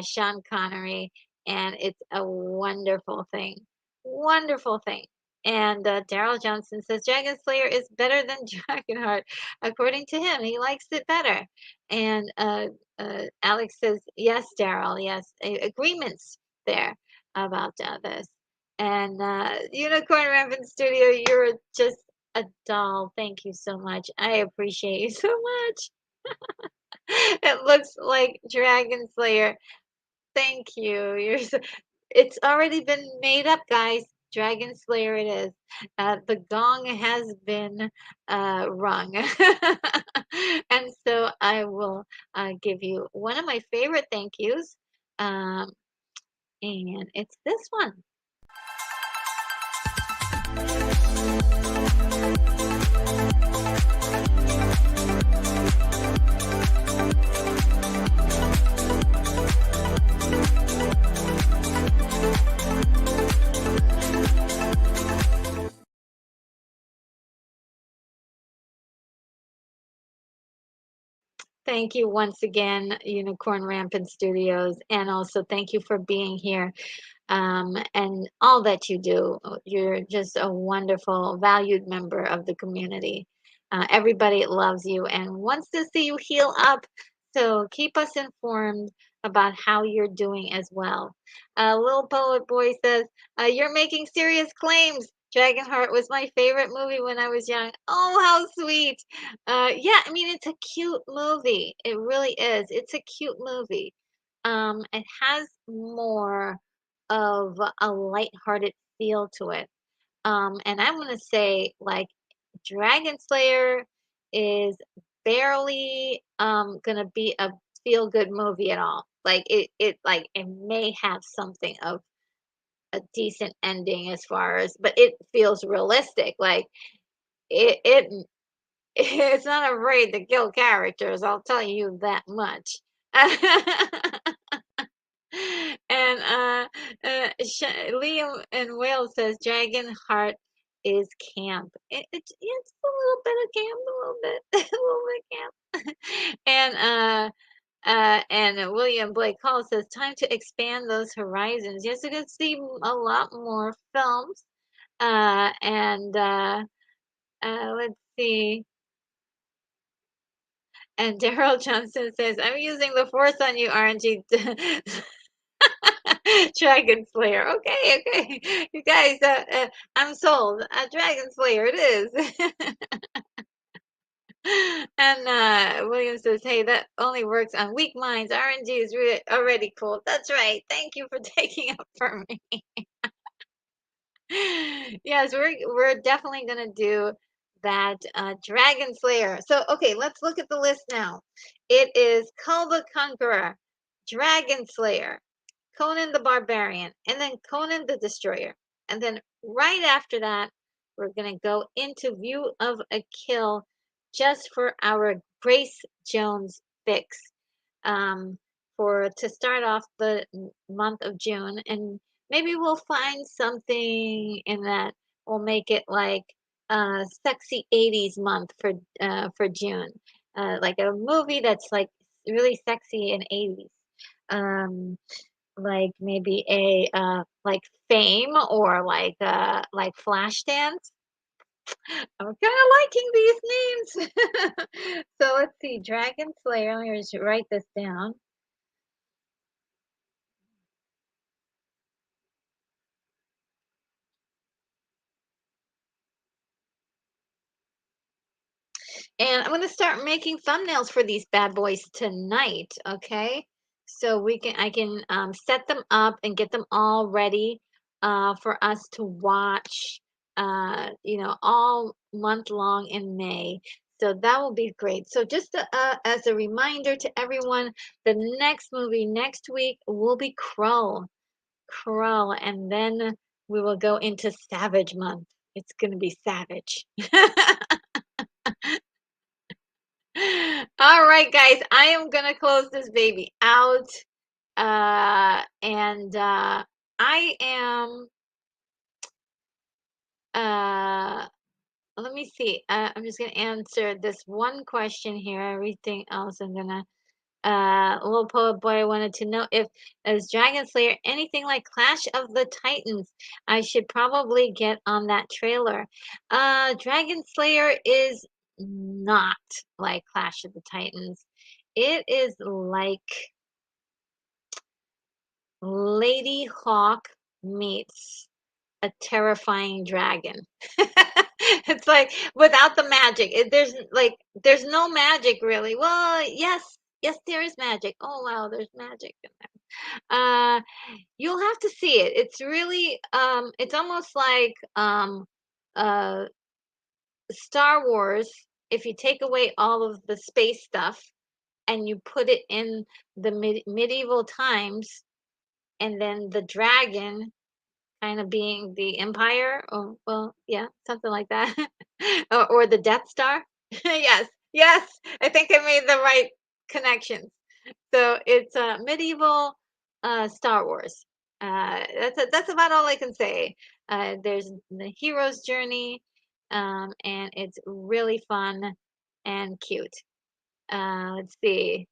Sean Connery, and it's a wonderful thing. Wonderful thing. And Daryl Johnson says Dragon Slayer is better than Dragonheart. According to him, he likes it better. And Alex says, yes, Daryl, yes. Agreements there about this. And Unicorn Rampant Studio, you're just a doll. Thank you so much. I appreciate you so much. It looks like Dragon Slayer. Thank you. It's already been made up, guys. Dragon Slayer it is. The gong has been rung. And so I will give you one of my favorite thank yous. Um, and it's this one. Thank you once again, Unicorn Rampant Studios. And also thank you for being here and all that you do. You're just a wonderful, valued member of the community. Everybody loves you and wants to see you heal up. So keep us informed about how you're doing as well. Little Poet Boy says, you're making serious claims. Dragonheart was my favorite movie when I was young. Oh, how sweet. Yeah, I mean, it's a cute movie. It really is. It's a cute movie. It has more of a lighthearted feel to it. And I'm gonna say like Dragon Slayer is barely gonna be a feel good movie at all. Like it may have something of a decent ending as far as, but it feels realistic. Like it it's not afraid to kill characters. I'll tell you that much. And Liam in Wales says Dragon Heart is camp. It's a little bit of camp, a little bit, a little bit camp. And William Blake Hall says time to expand those horizons. Yes, we're gonna see a lot more films. And let's see. And Daryl Johnson says, I'm using the force on you, aren't you? Dragon Slayer. Okay, okay. You guys, I'm sold. Dragon Slayer it is. And William says, "Hey, that only works on weak minds. RNG is already cool." That's right. Thank you for taking up for me. Yes, we're definitely gonna do that Dragon Slayer. So okay, let's look at the list now. It is Kull the Conqueror, Dragon Slayer, Conan the Barbarian, and then Conan the Destroyer. And then right after that, we're gonna go into View of a Kill just for our Grace Jones fix for to start off the month of June, and maybe we'll find something in that will make it like sexy 80s month for June, like a movie that's like really sexy in 80s. Um, like maybe a like Fame or like Flashdance. I'm kind of liking these names. So let's see, Dragon Slayer. Let me just write this down. And I'm going to start making thumbnails for these bad boys tonight, okay? So I can set them up and get them all ready for us to watch, all month long in May. So that will be great. So just as a reminder to everyone, the next movie next week will be Krull, and then we will go into Savage Month. It's going to be savage. All right, guys, I am gonna close this baby out. And I am uh let me see. I'm just gonna answer this one question here. Everything else I'm gonna little poet boy wanted to know if as Dragon Slayer anything like Clash of the Titans. I should probably get on that trailer. Dragon Slayer is not like Clash of the Titans. It is like Lady Hawk meets a terrifying dragon. It's like without the magic. There's no magic really. Well, yes, there is magic. Oh wow, there's magic in there. You'll have to see it. It's really it's almost like uh Star Wars if you take away all of the space stuff and you put it in the medieval times, and then the dragon kind of being the Empire, or well, yeah, something like that, or the Death Star. Yes, yes, I think I made the right connections. So it's medieval Star Wars. That's about all I can say. There's the hero's journey, and it's really fun and cute. Let's see.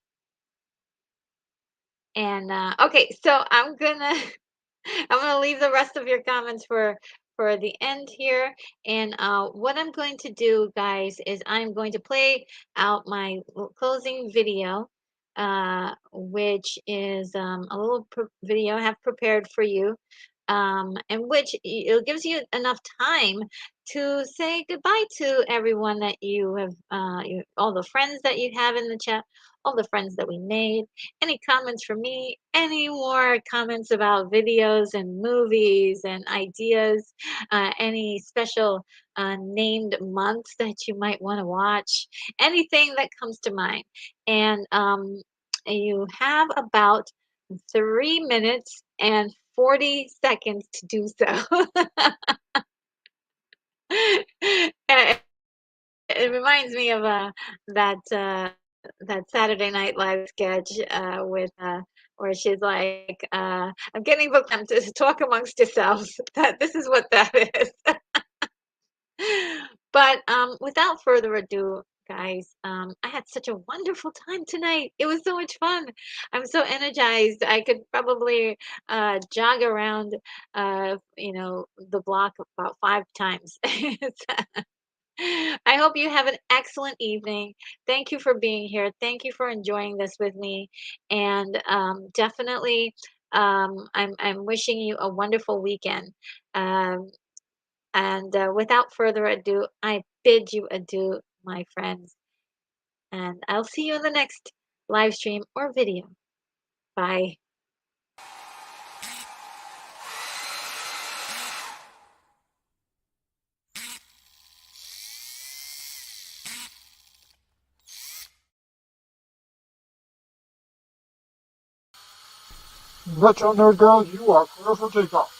And okay, so I'm gonna leave the rest of your comments for the end here. And what I'm going to do, guys, is I'm going to play out my closing video, which is a little video I have prepared for you, and which it gives you enough time to say goodbye to everyone that you have, all the friends that you have in the chat, all the friends that we made. Any comments from me, any more comments about videos and movies and ideas, any special named months that you might want to watch, anything that comes to mind. And you have about 3 minutes and 40 seconds to do so. it, it reminds me of that Saturday Night Live sketch with where she's like, "I'm getting booked to talk amongst yourselves." That this is what that is. But without further ado, guys, I had such a wonderful time tonight. It was so much fun. I'm so energized. I could probably jog around, the block about 5 times. I hope you have an excellent evening. Thank you for being here. Thank you for enjoying this with me, and definitely, I'm wishing you a wonderful weekend. Um, and without further ado, I bid you adieu, my friends. And I'll see you in the next live stream or video. Bye. Retro Nerd Girl, you are clear for takeoff.